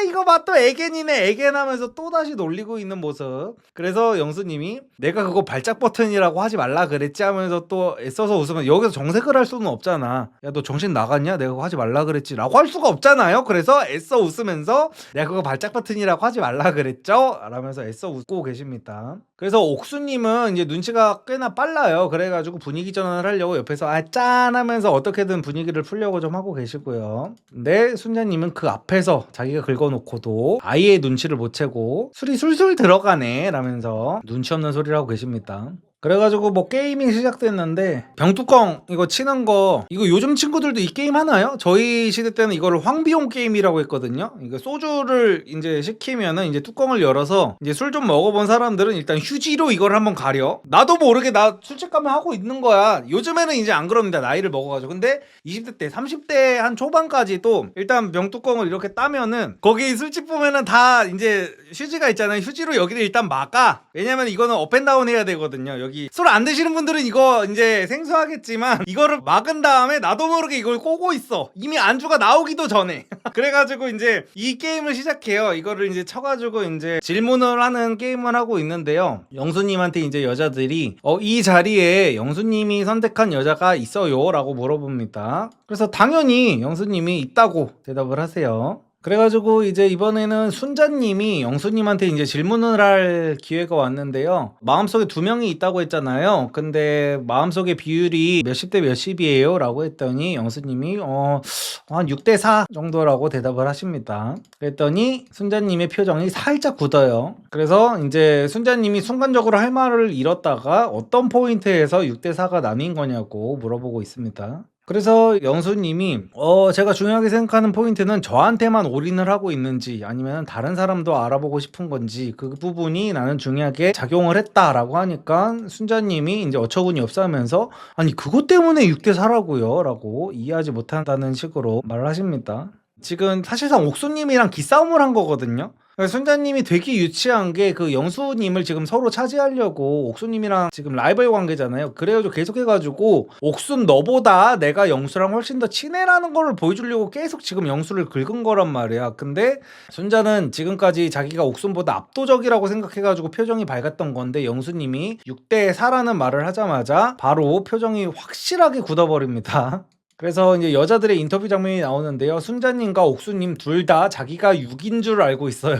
이거 봐, 또 애겐이네 애겐 하면서 또 다시 놀리고 있는 모습. 그래서 영수님이 내가 그거 발작 버튼이라고 하지 말라 그랬지 하면서 또 애써서 웃으면, 여기서 정색을 할 수는 없잖아. 야 너 정신 나갔냐? 내가 그거 하지 말라 그랬지 라고 할 수가 없잖아요. 그래서 애써 웃으면서 내가 그거 발작 버튼이라고 하지 말라 그랬죠? 라면서 애써 웃고 계십니다. 그래서 옥수님은 이제 눈치가 꽤나 빨라요. 그래가지고 분위기 전환을 하려고 옆에서 짠 하면서 어떻게든 분위기를 풀려고 좀 하고 계시고요. 근데 순자님은 그 앞에서 자기가 긁어놓고도 아예 눈치를 못 채고 술이 술술 들어가네 라면서 눈치 없는 소리를 하고 계십니다. 그래가지고 뭐 게임이 시작됐는데, 병뚜껑 이거 치는 거, 이거 요즘 친구들도 이 게임 하나요? 저희 시대 때는 이거를 황비용 게임이라고 했거든요. 이거 소주를 이제 시키면은 이제 뚜껑을 열어서 이제 술 좀 먹어본 사람들은 일단 휴지로 이걸 한번 가려. 나도 모르게 나 술집 가면 하고 있는 거야. 요즘에는 이제 안 그럽니다. 나이를 먹어가지고. 근데 20대 때 30대 한 초반까지도 일단 병뚜껑을 이렇게 따면은 거기 술집 보면은 다 이제 휴지가 있잖아요. 휴지로 여기를 일단 막아. 왜냐면 이거는 업앤다운 해야 되거든요. 여기 술 안 드시는 분들은 이거 이제 생소하겠지만 이거를 막은 다음에 나도 모르게 이걸 꼬고 있어. 이미 안주가 나오기도 전에. 그래가지고 이제 이 게임을 시작해요. 이거를 이제 쳐가지고 이제 질문을 하는 게임을 하고 있는데요. 영수님한테 이제 여자들이 이 자리에 영수님이 선택한 여자가 있어요? 라고 물어봅니다. 그래서 당연히 영수님이 있다고 대답을 하세요. 그래가지고 이제 이번에는 순자님이 영수님한테 이제 질문을 할 기회가 왔는데요. 마음속에 2명이 있다고 했잖아요. 근데 마음속의 비율이 몇십 대 몇십이에요? 라고 했더니 영수님이 한 6대 4 정도라고 대답을 하십니다. 그랬더니 순자님의 표정이 살짝 굳어요. 그래서 이제 순자님이 순간적으로 할 말을 잃었다가 어떤 포인트에서 6대 4가 나뉜 거냐고 물어보고 있습니다. 그래서 영수님이 제가 중요하게 생각하는 포인트는 저한테만 올인을 하고 있는지 아니면 다른 사람도 알아보고 싶은 건지 그 부분이 나는 중요하게 작용을 했다라고 하니까 순자님이 이제 어처구니 없어 하면서 아니 그것 때문에 6대 4라고요 라고 이해하지 못한다는 식으로 말을 하십니다. 지금 사실상 옥수님이랑 기싸움을 한 거거든요. 순자님이 되게 유치한 게 그 영수님을 지금 서로 차지하려고 옥수님이랑 지금 라이벌 관계잖아요. 그래가지고 계속해가지고 옥순 너보다 내가 영수랑 훨씬 더 친해라는 거를 보여주려고 계속 지금 영수를 긁은 거란 말이야. 근데 순자는 지금까지 자기가 옥순보다 압도적이라고 생각해가지고 표정이 밝았던 건데 영수님이 6대 4라는 말을 하자마자 바로 표정이 확실하게 굳어버립니다. 그래서 이제 여자들의 인터뷰 장면이 나오는데요. 순자님과 옥수님 둘 다 자기가 6인 줄 알고 있어요.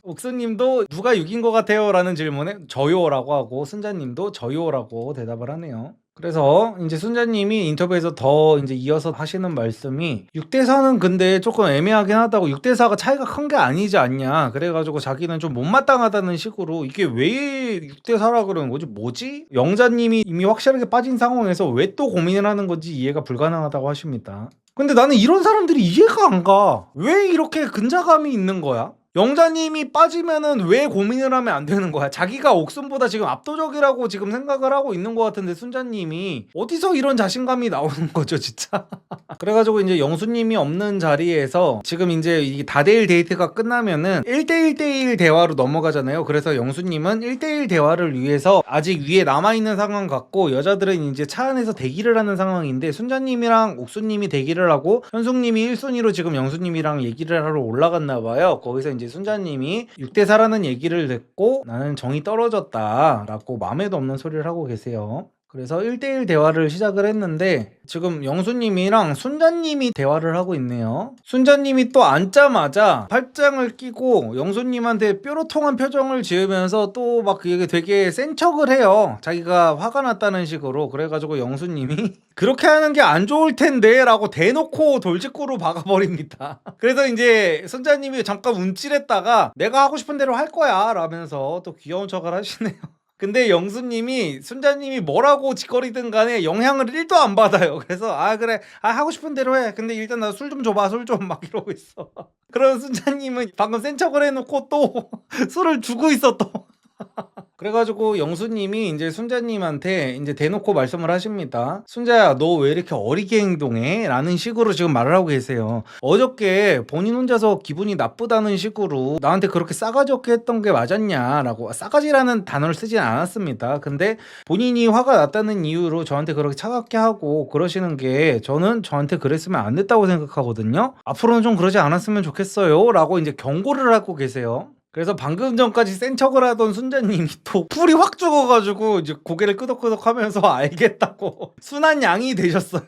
옥수님도 누가 6인 것 같아요? 라는 질문에 저요라고 하고 순자님도 저요라고 대답을 하네요. 그래서 이제 순자님이 인터뷰에서 더 이제 이어서 하시는 말씀이 6대 4는 근데 조금 애매하긴 하다고 6대 4가 차이가 큰 게 아니지 않냐 그래가지고 자기는 좀 못마땅하다는 식으로 이게 왜 6대 4라 그러는 거지 뭐지? 영자님이 이미 확실하게 빠진 상황에서 왜 또 고민을 하는 건지 이해가 불가능하다고 하십니다. 근데 나는 이런 사람들이 이해가 안 가. 왜 이렇게 근자감이 있는 거야? 영자님이 빠지면은 왜 고민을 하면 안 되는 거야? 자기가 옥순보다 지금 압도적이라고 지금 생각을 하고 있는 것 같은데 순자님이 어디서 이런 자신감이 나오는 거죠 진짜. 그래가지고 이제 영수님이 없는 자리에서 지금 이제 이 다대일 데이트가 끝나면은 1대1대1 대화로 넘어가잖아요. 그래서 영수님은 1대1 대화를 위해서 아직 위에 남아있는 상황 같고 여자들은 이제 차 안에서 대기를 하는 상황인데 순자님이랑 옥수님이 대기를 하고 현숙님이 1순위로 지금 영수님이랑 얘기를 하러 올라갔나 봐요. 거기서 이제 순자님이 6대 4라는 얘기를 듣고 나는 정이 떨어졌다 라고 마음에도 없는 소리를 하고 계세요. 그래서 1대1 대화를 시작을 했는데 지금 영수님이랑 순자님이 대화를 하고 있네요. 순자님이 또 앉자마자 팔짱을 끼고 영수님한테 뾰로통한 표정을 지으면서 또 막 이게 되게 센 척을 해요. 자기가 화가 났다는 식으로. 그래가지고 영수님이 그렇게 하는 게 안 좋을 텐데 라고 대놓고 돌직구로 박아버립니다. 그래서 이제 순자님이 잠깐 움찔했다가 내가 하고 싶은 대로 할 거야 라면서 또 귀여운 척을 하시네요. 근데 영수님이 순자님이 뭐라고 짓거리든 간에 영향을 1도 안 받아요. 그래서 그래 하고 싶은 대로 해. 근데 일단 나 술 좀 줘봐 술 좀 막 이러고 있어. 그럼 순자님은 방금 센 척을 해놓고 또 술을 주고 있어 또. 그래가지고 영수님이 이제 순자님한테 이제 대놓고 말씀을 하십니다. 순자야, 너 왜 이렇게 어리게 행동해? 라는 식으로 지금 말을 하고 계세요. 어저께 본인 혼자서 기분이 나쁘다는 식으로 나한테 그렇게 싸가지 없게 했던 게 맞았냐? 라고 싸가지라는 단어를 쓰진 않았습니다. 근데 본인이 화가 났다는 이유로 저한테 그렇게 차갑게 하고 그러시는 게 저는 저한테 그랬으면 안 됐다고 생각하거든요. 앞으로는 좀 그러지 않았으면 좋겠어요. 라고 이제 경고를 하고 계세요. 그래서 방금 전까지 센 척을 하던 순자님이 또 풀이 확 죽어가지고 이제 고개를 끄덕끄덕 하면서 알겠다고 순한 양이 되셨어요.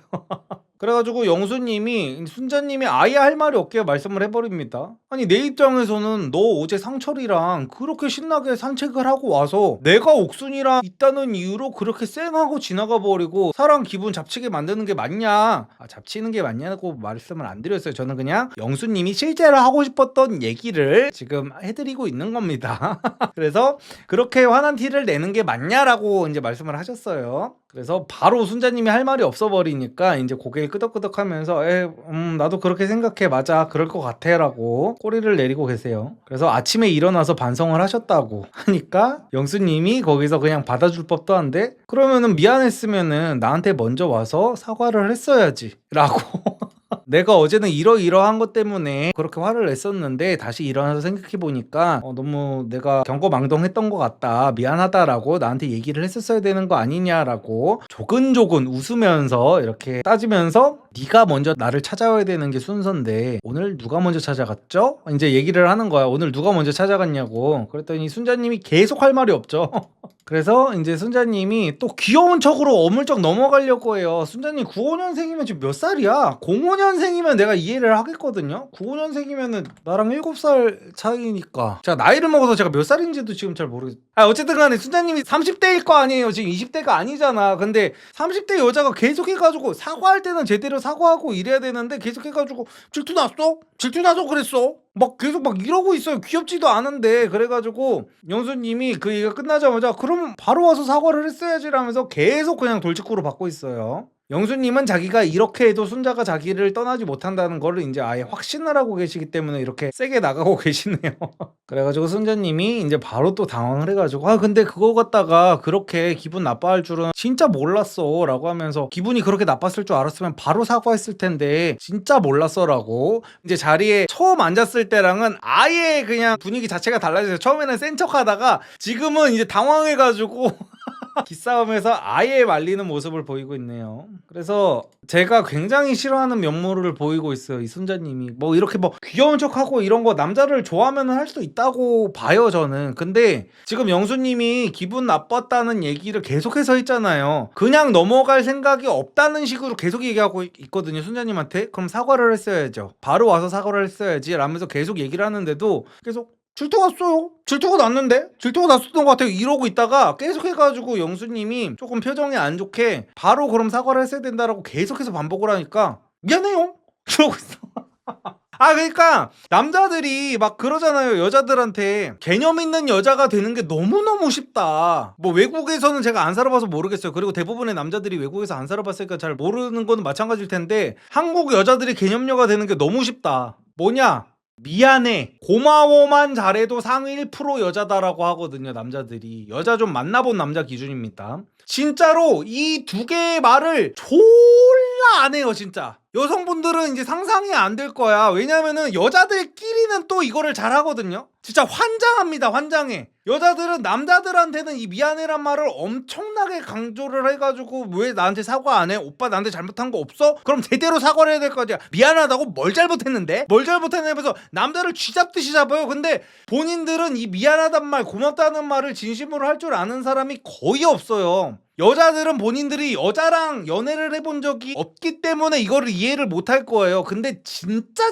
그래가지고 영수님이 순자님이 아예 할 말이 없게 말씀을 해버립니다. 아니 내 입장에서는 너 어제 상철이랑 그렇게 신나게 산책을 하고 와서 내가 옥순이랑 있다는 이유로 그렇게 쌩하고 지나가 버리고 사람 기분 잡치게 만드는 게 맞냐? 잡치는 게 맞냐고 말씀을 안 드렸어요. 저는 그냥 영수님이 실제로 하고 싶었던 얘기를 지금 해드리고 있는 겁니다. 그래서 그렇게 화난 티를 내는 게 맞냐라고 이제 말씀을 하셨어요. 그래서 바로 순자님이 할 말이 없어 버리니까 이제 고개를 끄덕끄덕 하면서 나도 그렇게 생각해 맞아 그럴 것 같아 라고 꼬리를 내리고 계세요. 그래서 아침에 일어나서 반성을 하셨다고 하니까 영수님이 거기서 그냥 받아줄 법도 한데 그러면은 미안했으면은 나한테 먼저 와서 사과를 했어야지 라고 내가 어제는 이러이러한 것 때문에 그렇게 화를 냈었는데 다시 일어나서 생각해보니까 너무 내가 경거망동했던 것 같다 미안하다라고 나한테 얘기를 했었어야 되는 거 아니냐라고 조근조근 웃으면서 이렇게 따지면서 네가 먼저 나를 찾아와야 되는 게 순서인데 오늘 누가 먼저 찾아갔죠? 이제 얘기를 하는 거야. 오늘 누가 먼저 찾아갔냐고. 그랬더니 순자님이 계속 할 말이 없죠. 그래서 이제 순자님이 또 귀여운 척으로 어물쩍 넘어가려고 해요. 순자님 95년생이면 지금 몇 살이야? 05년생이면 내가 이해를 하겠거든요. 95년생이면은 나랑 7살 차이니까 제가 나이를 먹어서 제가 몇 살인지도 지금 잘 모르겠어요. 어쨌든 간에 순자님이 30대일 거 아니에요. 지금 20대가 아니잖아. 근데 30대 여자가 계속해가지고 사과할 때는 제대로 사과하고 이래야 되는데 계속해가지고 질투났어? 질투나서 그랬어? 막 계속 막 이러고 있어요. 귀엽지도 않은데. 그래가지고 영수님이 그 얘기가 끝나자마자 그럼 바로 와서 사과를 했어야지 라면서 계속 그냥 돌직구로 받고 있어요. 영수님은 자기가 이렇게 해도 순자가 자기를 떠나지 못한다는 거를 이제 아예 확신을 하고 계시기 때문에 이렇게 세게 나가고 계시네요. 그래가지고 순자님이 이제 바로 또 당황을 해가지고 아 근데 그거 갖다가 그렇게 기분 나빠할 줄은 진짜 몰랐어 라고 하면서 기분이 그렇게 나빴을 줄 알았으면 바로 사과했을 텐데 진짜 몰랐어 라고 이제 자리에 처음 앉았을 때랑은 아예 그냥 분위기 자체가 달라져서 처음에는 센 척 하다가 지금은 이제 당황해가지고 기싸움에서 아예 말리는 모습을 보이고 있네요. 그래서 제가 굉장히 싫어하는 면모를 보이고 있어요. 이 순자님이 뭐 이렇게 뭐 귀여운 척하고 이런 거 남자를 좋아하면 할 수도 있다고 봐요 저는. 근데 지금 영수님이 기분 나빴다는 얘기를 계속해서 했잖아요. 그냥 넘어갈 생각이 없다는 식으로 계속 얘기하고 있거든요 순자님한테. 그럼 사과를 했어야죠. 바로 와서 사과를 했어야지 라면서 계속 얘기를 하는데도 계속 질투가 났어요. 질투가 났는데? 질투가 났었던 것 같아요. 이러고 있다가 계속 해가지고 영수님이 조금 표정이 안 좋게 바로 그럼 사과를 했어야 된다라고 계속해서 반복을 하니까 미안해요. 그러고 있어. 아 그러니까 남자들이 막 그러잖아요. 여자들한테 개념 있는 여자가 되는 게 너무너무 쉽다. 뭐 외국에서는 제가 안 살아봐서 모르겠어요. 그리고 대부분의 남자들이 외국에서 안 살아봤으니까 잘 모르는 거는 마찬가지일 텐데 한국 여자들이 개념녀가 되는 게 너무 쉽다. 뭐냐? 미안해 고마워만 잘해도 상위 1% 여자다라고 하거든요. 남자들이 여자 좀 만나본 남자 기준입니다. 진짜로 이 두 개의 말을 졸라 안 해요 진짜. 여성분들은 이제 상상이 안 될 거야. 왜냐면은 여자들끼리는 또 이거를 잘 하거든요. 진짜 환장합니다. 환장해. 여자들은 남자들한테는 이 미안해란 말을 엄청나게 강조를 해가지고 왜 나한테 사과 안 해? 오빠 나한테 잘못한 거 없어? 그럼 제대로 사과를 해야 될 거 아니야. 미안하다고 뭘 잘못했는데? 뭘 잘못했냐면서 남자를 쥐잡듯이 잡아요. 근데 본인들은 이 미안하단 말 고맙다는 말을 진심으로 할 줄 아는 사람이 거의 없어요. 여자들은 본인들이 여자랑 연애를 해본 적이 없기 때문에 이거를 이해를 못할 거예요. 근데 진짜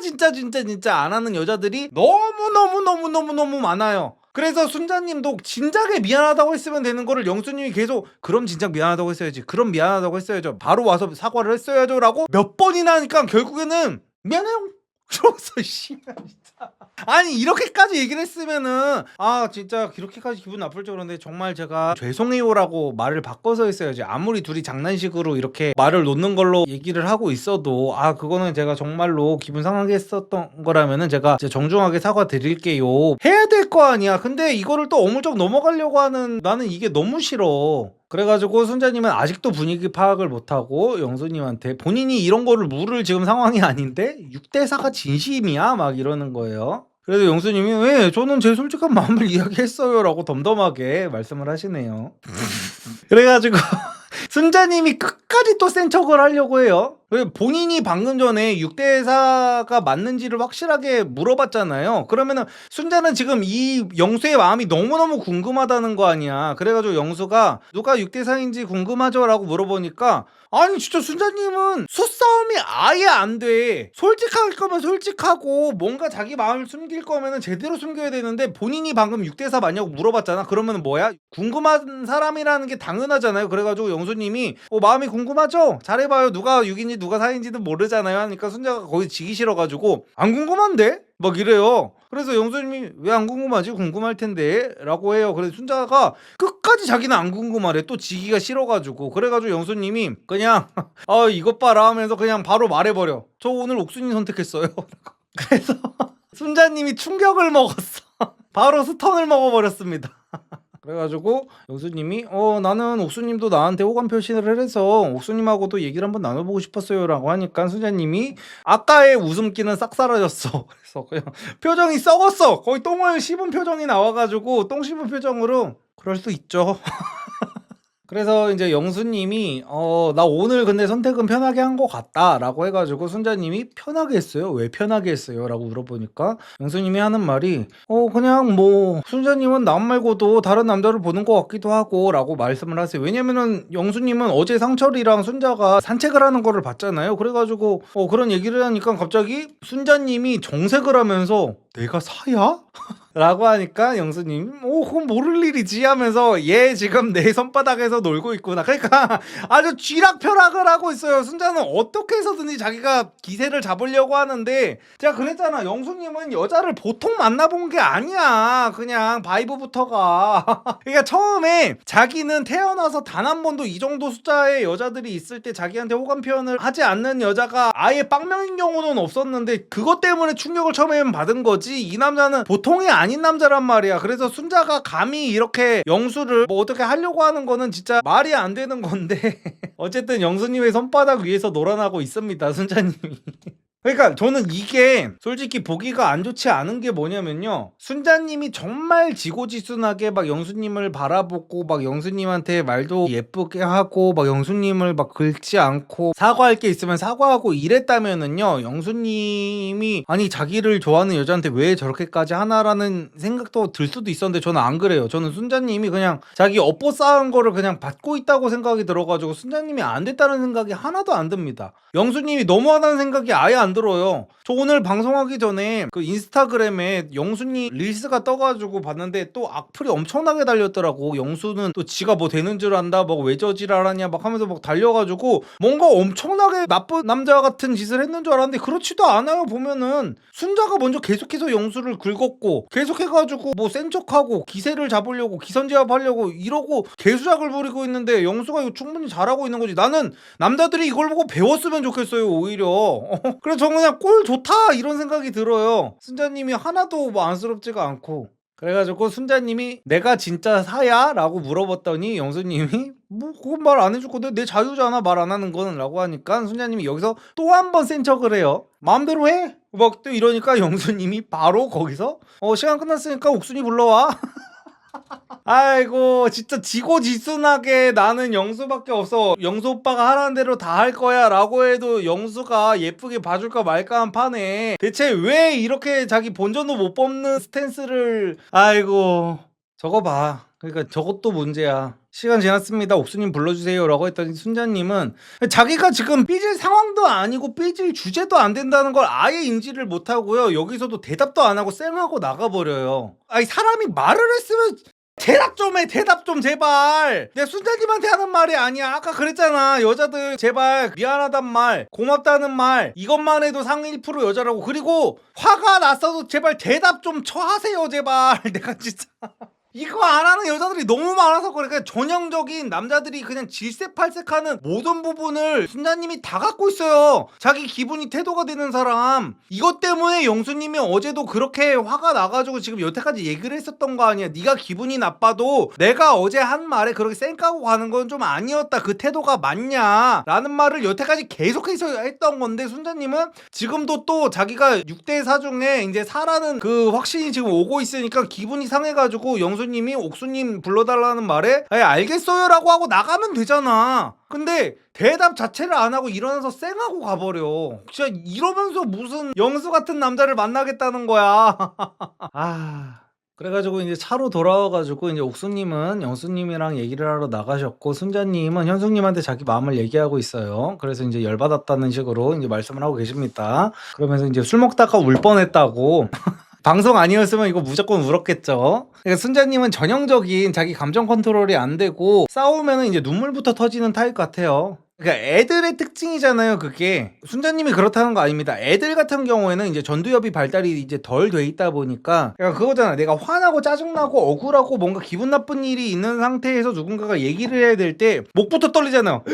안 하는 여자들이 너무 많아요. 그래서 순자님도 진작에 미안하다고 했으면 되는 거를 영수님이 계속 그럼 진작 미안하다고 했어야지, 그럼 미안하다고 했어야죠, 바로 와서 사과를 했어야죠 라고 몇 번이나 하니까 결국에는 미안해요 그러면서 씨발 진짜 아니 이렇게까지 얘기를 했으면은 아 진짜 이렇게까지 기분 나쁠 줄 알았는데 정말 제가 죄송해요라고 말을 바꿔서 했어야지. 아무리 둘이 장난식으로 이렇게 말을 놓는 걸로 얘기를 하고 있어도 아 그거는 제가 정말로 기분 상하게 했었던 거라면은 제가 진짜 정중하게 사과드릴게요 해야 될 거 아니야. 근데 이거를 또 어물쩍 넘어가려고 하는 나는 이게 너무 싫어. 그래가지고 순자님은 아직도 분위기 파악을 못하고 영수님한테 본인이 이런 거를 물을 지금 상황이 아닌데 6대4가 진심이야? 막 이러는 거예요. 그래서 영수님이 왜 저는 제 솔직한 마음을 이야기했어요 라고 덤덤하게 말씀을 하시네요. 그래가지고 순자님이 끝까지 또 센 척을 하려고 해요. 본인이 방금 전에 6대4가 맞는지를 확실하게 물어봤잖아요. 그러면은 순자는 지금 이 영수의 마음이 너무너무 궁금하다는 거 아니야. 그래가지고 영수가 누가 6대4인지 궁금하죠? 라고 물어보니까 아니 진짜 순자님은 수싸움이 아예 안 돼. 솔직할 거면 솔직하고 뭔가 자기 마음을 숨길 거면은 제대로 숨겨야 되는데 본인이 방금 6대4 맞냐고 물어봤잖아. 그러면 뭐야? 궁금한 사람이라는 게 당연하잖아요. 그래가지고 영수님이 마음이 궁금하죠? 잘해봐요. 누가 6인지 누가 4인지는 모르잖아요 하니까 순자가 거기 지기 싫어가지고 안 궁금한데? 막 이래요. 그래서 영수님이 왜 안 궁금하지? 궁금할 텐데 라고 해요. 그래서 순자가 끝까지 자기는 안 궁금하래. 또 지기가 싫어가지고. 그래가지고 영수님이 그냥 이것 봐라 하면서 그냥 바로 말해버려. 저 오늘 옥순이 선택했어요. 그래서 순자님이 충격을 먹었어. 바로 스턴을 먹어버렸습니다. 그래가지고 영수님이 나는 옥수님도 나한테 호감 표시를 해서 옥수님하고도 얘기를 한번 나눠보고 싶었어요 라고 하니까 순자님이 아까의 웃음기는 싹 사라졌어. 그래서 그냥 표정이 썩었어. 거의 똥을 씹은 표정이 나와가지고 똥 씹은 표정으로 그럴 수 있죠. 그래서 이제 영수님이 나 오늘 근데 선택은 편하게 한 것 같다 라고 해가지고 순자님이 편하게 했어요? 왜 편하게 했어요? 라고 물어보니까 영수님이 하는 말이 그냥 뭐 순자님은 남 말고도 다른 남자를 보는 것 같기도 하고 라고 말씀을 하세요. 왜냐면은 영수님은 어제 상철이랑 순자가 산책을 하는 거를 봤잖아요. 그래가지고 그런 얘기를 하니까 갑자기 순자님이 정색을 하면서 내가 사야? 라고 하니까 영수님 그건 모를 일이지 하면서 얘 지금 내 손바닥에서 놀고 있구나. 그러니까 아주 쥐락펴락을 하고 있어요. 순자는 어떻게 해서든지 자기가 기세를 잡으려고 하는데 제가 그랬잖아. 영수님은 여자를 보통 만나본 게 아니야. 그냥 바이브부터가 그러니까 처음에 자기는 태어나서 단 한 번도 이 정도 숫자의 여자들이 있을 때 자기한테 호감 표현을 하지 않는 여자가 아예 빵명인 경우는 없었는데 그것 때문에 충격을 처음에 받은 거지. 이 남자는 보통이 아닌 남자란 말이야. 그래서 순자가 감히 이렇게 영수를 뭐 어떻게 하려고 하는 거는 진짜 말이 안 되는 건데 어쨌든 영수님의 손바닥 위에서 놀아나고 있습니다, 순자님이. 그러니까 저는 이게 솔직히 보기가 안 좋지 않은 게 뭐냐면요, 순자님이 정말 지고지순하게 막 영수님을 바라보고 막 영수님한테 말도 예쁘게 하고 막 영수님을 막 긁지 않고 사과할 게 있으면 사과하고 이랬다면은요, 영수님이 아니 자기를 좋아하는 여자한테 왜 저렇게까지 하나라는 생각도 들 수도 있었는데 저는 안 그래요. 저는 순자님이 그냥 자기 업보 쌓은 거를 그냥 받고 있다고 생각이 들어가지고 순자님이 안 됐다는 생각이 하나도 안 듭니다. 영수님이 너무하다는 생각이 아예 안 들어요. 저 오늘 방송하기 전에 그 인스타그램에 영수님 릴스가 떠가지고 봤는데 또 악플이 엄청나게 달렸더라고. 영수는 또 지가 뭐 되는 줄 안다, 뭐 왜 저지랄하냐 막 하면서 막 달려가지고 뭔가 엄청나게 나쁜 남자 같은 짓을 했는 줄 알았는데 그렇지도 않아요. 보면은 순자가 먼저 계속해서 영수를 긁었고 계속해가지고 뭐 센 척하고 기세를 잡으려고 기선제압하려고 이러고 개수작을 부리고 있는데 영수가 이거 충분히 잘하고 있는 거지. 나는 남자들이 이걸 보고 배웠으면 좋겠어요, 오히려. 그래서 저는 그냥 꼴 좋다 이런 생각이 들어요. 순자님이 하나도 뭐 안쓰럽지가 않고. 그래가지고 순자님이 내가 진짜 사야? 라고 물어봤더니 영수님이 뭐 그건 말 안 해줄 건데 내 자유잖아 말 안 하는 거는 라고 하니까 순자님이 여기서 또 한 번 센 척을 해요. 마음대로 해? 막 또 이러니까 영수님이 바로 거기서 시간 끝났으니까 옥순이 불러와. 아이고 진짜 지고지순하게 나는 영수밖에 없어, 영수 오빠가 하라는 대로 다 할 거야 라고 해도 영수가 예쁘게 봐줄까 말까 한 판에 대체 왜 이렇게 자기 본전도 못 뽑는 스탠스를. 아이고 저거 봐. 그러니까 저것도 문제야. 시간 지났습니다, 옥수님 불러주세요 라고 했더니 순자님은 자기가 지금 삐질 상황도 아니고 삐질 주제도 안 된다는 걸 아예 인지를 못하고요, 여기서도 대답도 안 하고 쌩하고 나가버려요. 아니 사람이 말을 했으면 대답 좀 해, 대답 좀 제발. 내가 순자님한테 하는 말이 아니야. 아까 그랬잖아, 여자들 제발 미안하단 말, 고맙다는 말 이것만 해도 상위 1% 여자라고. 그리고 화가 났어도 제발 대답 좀 하세요 제발. 내가 진짜 이거 안 하는 여자들이 너무 많아서 그래. 그냥 전형적인 남자들이 그냥 질색팔색하는 모든 부분을 순자님이 다 갖고 있어요. 자기 기분이 태도가 되는 사람. 이것 때문에 영수님이 어제도 그렇게 화가 나가지고 지금 여태까지 얘기를 했었던 거 아니야. 네가 기분이 나빠도 내가 어제 한 말에 그렇게 쌩까고 가는 건 좀 아니었다, 그 태도가 맞냐 라는 말을 여태까지 계속해서 했던 건데, 순자님은 지금도 또 자기가 6대4 중에 이제 4라는 그 확신이 지금 오고 있으니까 기분이 상해가지고 영수님이 옥수님 불러달라는 말에 알겠어요 라고 하고 나가면 되잖아. 근데 대답 자체를 안 하고 일어나서 쌩하고 가버려. 진짜 이러면서 무슨 영수 같은 남자를 만나겠다는 거야. 그래가지고 이제 차로 돌아와가지고 이제 옥수님은 영수님이랑 얘기를 하러 나가셨고 순자님은 현숙님한테 자기 마음을 얘기하고 있어요. 그래서 이제 열받았다는 식으로 이제 말씀을 하고 계십니다. 그러면서 이제 술 먹다가 울 뻔했다고. 방송 아니었으면 이거 무조건 울었겠죠. 그러니까 순자님은 전형적인 자기 감정 컨트롤이 안 되고 싸우면은 이제 눈물부터 터지는 타입 같아요. 그러니까 애들의 특징이잖아요, 그게. 순자님이 그렇다는 거 아닙니다. 애들 같은 경우에는 이제 전두엽이 발달이 이제 덜 돼 있다 보니까, 그러니까 그거잖아. 내가 화나고 짜증나고 억울하고 뭔가 기분 나쁜 일이 있는 상태에서 누군가가 얘기를 해야 될 때 목부터 떨리잖아요.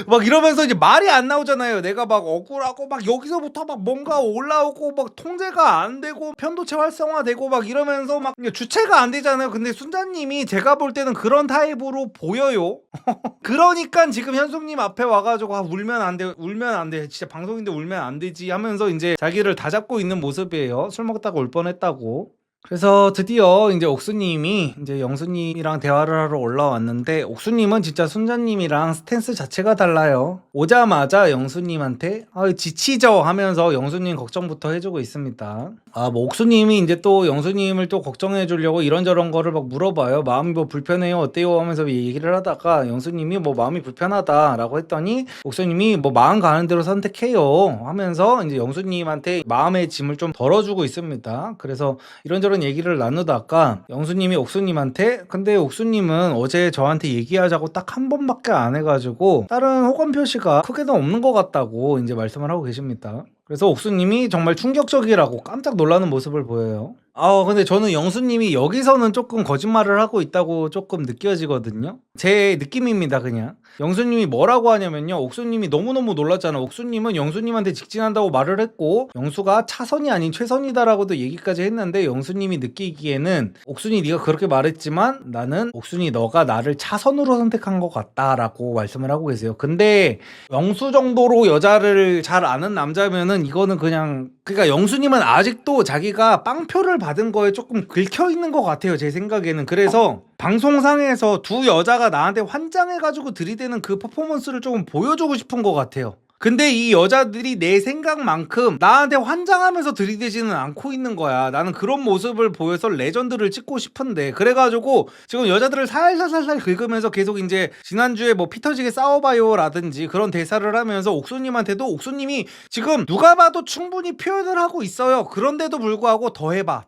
막 이러면서 이제 말이 안 나오잖아요. 내가 막 억울하고 막 여기서부터 막 뭔가 올라오고 막 통제가 안 되고 편도체 활성화되고 막 이러면서 막 주체가 안 되잖아요. 근데 순자님이 제가 볼 때는 그런 타입으로 보여요. 그러니까 지금 현숙님 앞에 와가지고 울면 안 돼, 울면 안 돼, 진짜 방송인데 울면 안 되지 하면서 이제 자기를 다잡고 있는 모습이에요. 술 먹다가 울 뻔했다고. 그래서 드디어 이제 옥수님이 이제 영수님이랑 대화를 하러 올라왔는데, 옥수님은 진짜 순자님이랑 스탠스 자체가 달라요. 오자마자 영수님한테 지치죠 하면서 영수님 걱정부터 해주고 있습니다. 뭐 옥수님이 이제 또 영수님을 또 걱정해 주려고 이런저런 거를 막 물어봐요. 마음이 뭐 불편해요? 어때요? 하면서 얘기를 하다가 영수님이 뭐 마음이 불편하다라고 했더니 옥수님이 뭐 마음 가는 대로 선택해요 하면서 이제 영수님한테 마음의 짐을 좀 덜어주고 있습니다. 그래서 이런저런 얘기를 나누다가 영수님이 옥수님한테 근데 옥수님은 어제 저한테 얘기하자고 딱 한 번밖에 안 해가지고 다른 호감 표시가 크게는 없는 것 같다고 이제 말씀을 하고 계십니다. 그래서 옥수님이 정말 충격적이라고 깜짝 놀라는 모습을 보여요. 근데 저는 영수님이 여기서는 조금 거짓말을 하고 있다고 조금 느껴지거든요. 제 느낌입니다, 그냥. 영수님이 뭐라고 하냐면요. 옥수님이 너무너무 놀랐잖아. 옥수님은 영수님한테 직진한다고 말을 했고 영수가 차선이 아닌 최선이다라고도 얘기까지 했는데 영수님이 느끼기에는 옥순이 네가 그렇게 말했지만 나는 옥순이 너가 나를 차선으로 선택한 것 같다라고 말씀을 하고 계세요. 근데 영수 정도로 여자를 잘 아는 남자면은 이거는 그러니까 영수님은 아직도 자기가 빵표를 받은 거에 조금 긁혀 있는 것 같아요, 제 생각에는. 그래서 방송상에서 두 여자가 나한테 환장해가지고 들이대는 그 퍼포먼스를 조금 보여주고 싶은 것 같아요. 근데 이 여자들이 내 생각만큼 나한테 환장하면서 들이대지는 않고 있는 거야. 나는 그런 모습을 보여서 레전드를 찍고 싶은데 그래가지고 지금 여자들을 살살살살 긁으면서 계속 이제 지난주에 뭐 피터지게 싸워봐요 라든지 그런 대사를 하면서 옥수님한테도 옥수님이 지금 누가 봐도 충분히 표현을 하고 있어요. 그런데도 불구하고 더 해봐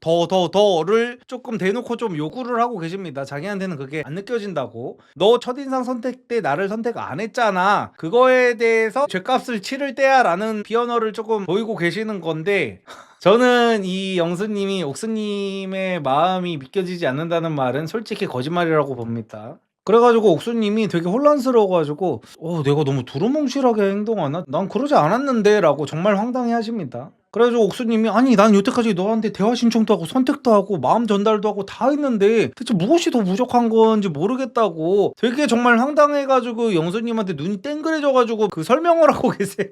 더를 조금 대놓고 좀 요구를 하고 계십니다. 자기한테는 그게 안 느껴진다고. 너 첫인상 선택 때 나를 선택 안 했잖아. 그거에 대해서 죗값을 치를 때야 라는 비언어를 조금 보이고 계시는 건데 저는 이 영수님이 옥수님의 마음이 믿겨지지 않는다는 말은 솔직히 거짓말이라고 봅니다. 그래가지고 옥수님이 되게 혼란스러워가지고 내가 너무 두루뭉실하게 행동하나? 난 그러지 않았는데 라고 정말 황당해 하십니다. 그래가지고 옥수님이 아니 난 여태까지 너한테 대화 신청도 하고 선택도 하고 마음 전달도 하고 다 했는데 대체 무엇이 더 부족한 건지 모르겠다고 되게 정말 황당해가지고 영수님한테 눈이 땡그레져가지고 그 설명을 하고 계세요.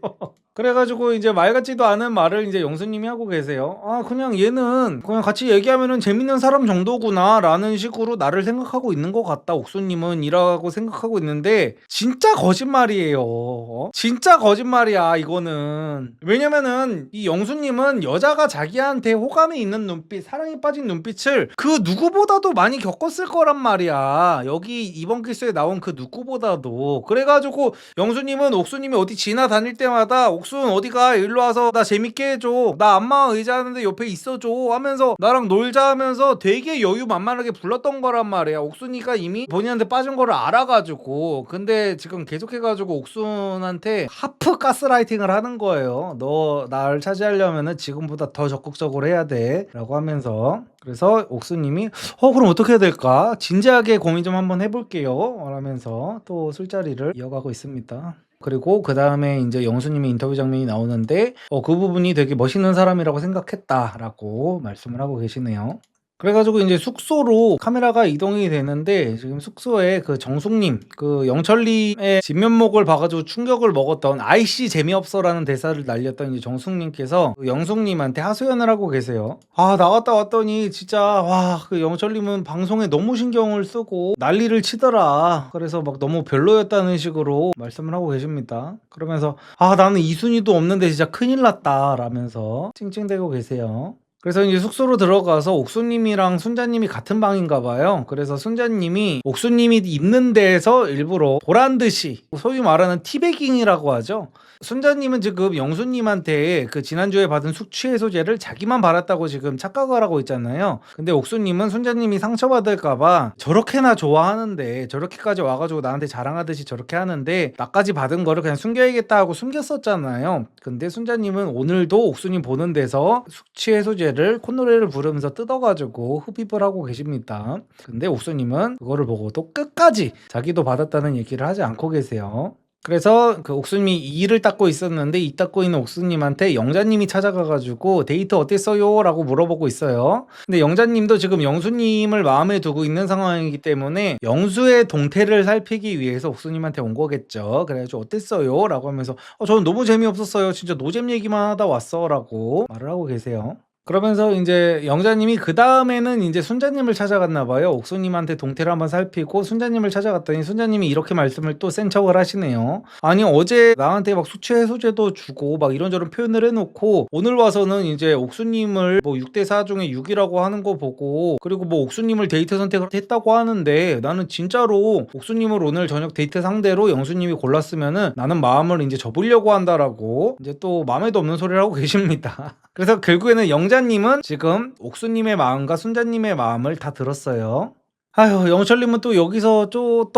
그래가지고 이제 말 같지도 않은 말을 이제 영수님이 하고 계세요. 그냥 얘는 그냥 같이 얘기하면은 재밌는 사람 정도구나 라는 식으로 나를 생각하고 있는 것 같다 옥수님은 이라고 생각하고 있는데 진짜 거짓말이에요. 진짜 거짓말이야 이거는. 왜냐면은 이 영수님은 여자가 자기한테 호감이 있는 눈빛, 사랑에 빠진 눈빛을 그 누구보다도 많이 겪었을 거란 말이야. 여기 이번 기수에 나온 그 누구보다도. 그래가지고 영수님은 옥수님이 어디 지나다닐 때마다 옥순 어디가 일로 와서 나 재밌게 해줘, 나 안마 의자 하는데 옆에 있어줘 하면서 나랑 놀자 하면서 되게 여유만만하게 불렀던 거란 말이야. 옥순이가 이미 본인한테 빠진 거를 알아가지고. 근데 지금 계속해가지고 옥순한테 하프 가스라이팅을 하는 거예요. 너 나를 차지하려면은 지금보다 더 적극적으로 해야 돼 라고 하면서. 그래서 옥수님이 그럼 어떻게 해야 될까 진지하게 고민 좀 한번 해볼게요 라면서 또 술자리를 이어가고 있습니다. 그리고 그 다음에 이제 영수님의 인터뷰 장면이 나오는데 그 부분이 되게 멋있는 사람이라고 생각했다라고 말씀을 하고 계시네요. 그래가지고 이제 숙소로 카메라가 이동이 되는데 지금 숙소에 그 정숙님, 그 영철님의 진면목을 봐가지고 충격을 먹었던 아이씨 재미없어라는 대사를 날렸던 이제 정숙님께서 그 영숙님한테 하소연을 하고 계세요. 나갔다 왔더니 진짜 그 영철님은 방송에 너무 신경을 쓰고 난리를 치더라. 그래서 막 너무 별로였다는 식으로 말씀을 하고 계십니다. 그러면서 나는 이순이도 없는데 진짜 큰일 났다 라면서 찡찡대고 계세요. 그래서 이제 숙소로 들어가서 옥수님이랑 순자님이 같은 방인가 봐요. 그래서 순자님이 옥수님이 있는 데에서 일부러 보란듯이 소위 말하는 티베깅이라고 하죠. 순자님은 지금 영수님한테 그 지난주에 받은 숙취해소제를 자기만 받았다고 지금 착각을 하고 있잖아요. 근데 옥수님은 순자님이 상처받을까봐 저렇게나 좋아하는데 저렇게까지 와가지고 나한테 자랑하듯이 저렇게 하는데 나까지 받은 거를 그냥 숨겨야겠다 하고 숨겼었잖아요. 근데 순자님은 오늘도 옥수님 보는 데서 숙취해소제를 콧노래를 부르면서 뜯어가지고 흡입을 하고 계십니다. 근데 옥수님은 그거를 보고도 끝까지 자기도 받았다는 얘기를 하지 않고 계세요. 그래서 그 옥수님이 이를 닦고 있었는데 이 닦고 있는 옥수님한테 영자님이 찾아가가지고 데이트 어땠어요? 라고 물어보고 있어요. 근데 영자님도 지금 영수님을 마음에 두고 있는 상황이기 때문에 영수의 동태를 살피기 위해서 옥수님한테 온 거겠죠. 그래가지고 어땠어요? 라고 하면서 저는 너무 재미없었어요. 진짜 노잼 얘기만 하다 왔어 라고 말을 하고 계세요. 그러면서 이제 영자님이 그 다음에는 이제 순자님을 찾아갔나 봐요. 옥수님한테 동태를 한번 살피고 순자님을 찾아갔더니 순자님이 이렇게 말씀을 또 센 척을 하시네요. 아니 어제 나한테 막 수치 해소제도 주고 막 이런저런 표현을 해놓고 오늘 와서는 이제 옥수님을 뭐 6대 4 중에 6이라고 하는 거 보고 그리고 뭐 옥수님을 데이트 선택을 했다고 하는데 나는 진짜로 옥수님을 오늘 저녁 데이트 상대로 영수님이 골랐으면은 나는 마음을 이제 접으려고 한다라고 이제 또 마음에도 없는 소리를 하고 계십니다. 그래서 결국에는 영자님은 지금 옥수님의 마음과 순자님의 마음을 다 들었어요. 아유, 영철님은 또 여기서 또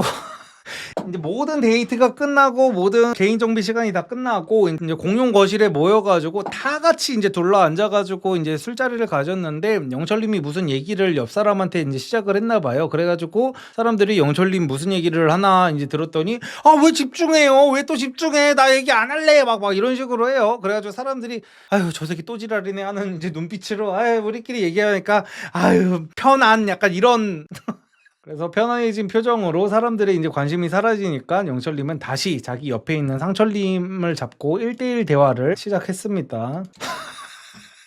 이제 모든 데이트가 끝나고 모든 개인 정비 시간이 다 끝나고 이제 공용 거실에 모여가지고 다 같이 이제 둘러 앉아가지고 이제 술자리를 가졌는데 영철님이 무슨 얘기를 옆 사람한테 이제 시작을 했나 봐요. 그래가지고 사람들이 영철님 무슨 얘기를 하나 이제 들었더니 아 왜 집중해요? 왜 또 집중해? 나 얘기 안 할래? 막 이런 식으로 해요. 그래가지고 사람들이 아유 저 새끼 또 지랄이네 하는 이제 눈빛으로 아유 우리끼리 얘기하니까 아유 편안 약간 이런 그래서 편안해진 표정으로 사람들의 이제 관심이 사라지니까 영철님은 다시 자기 옆에 있는 상철님을 잡고 1대1 대화를 시작했습니다.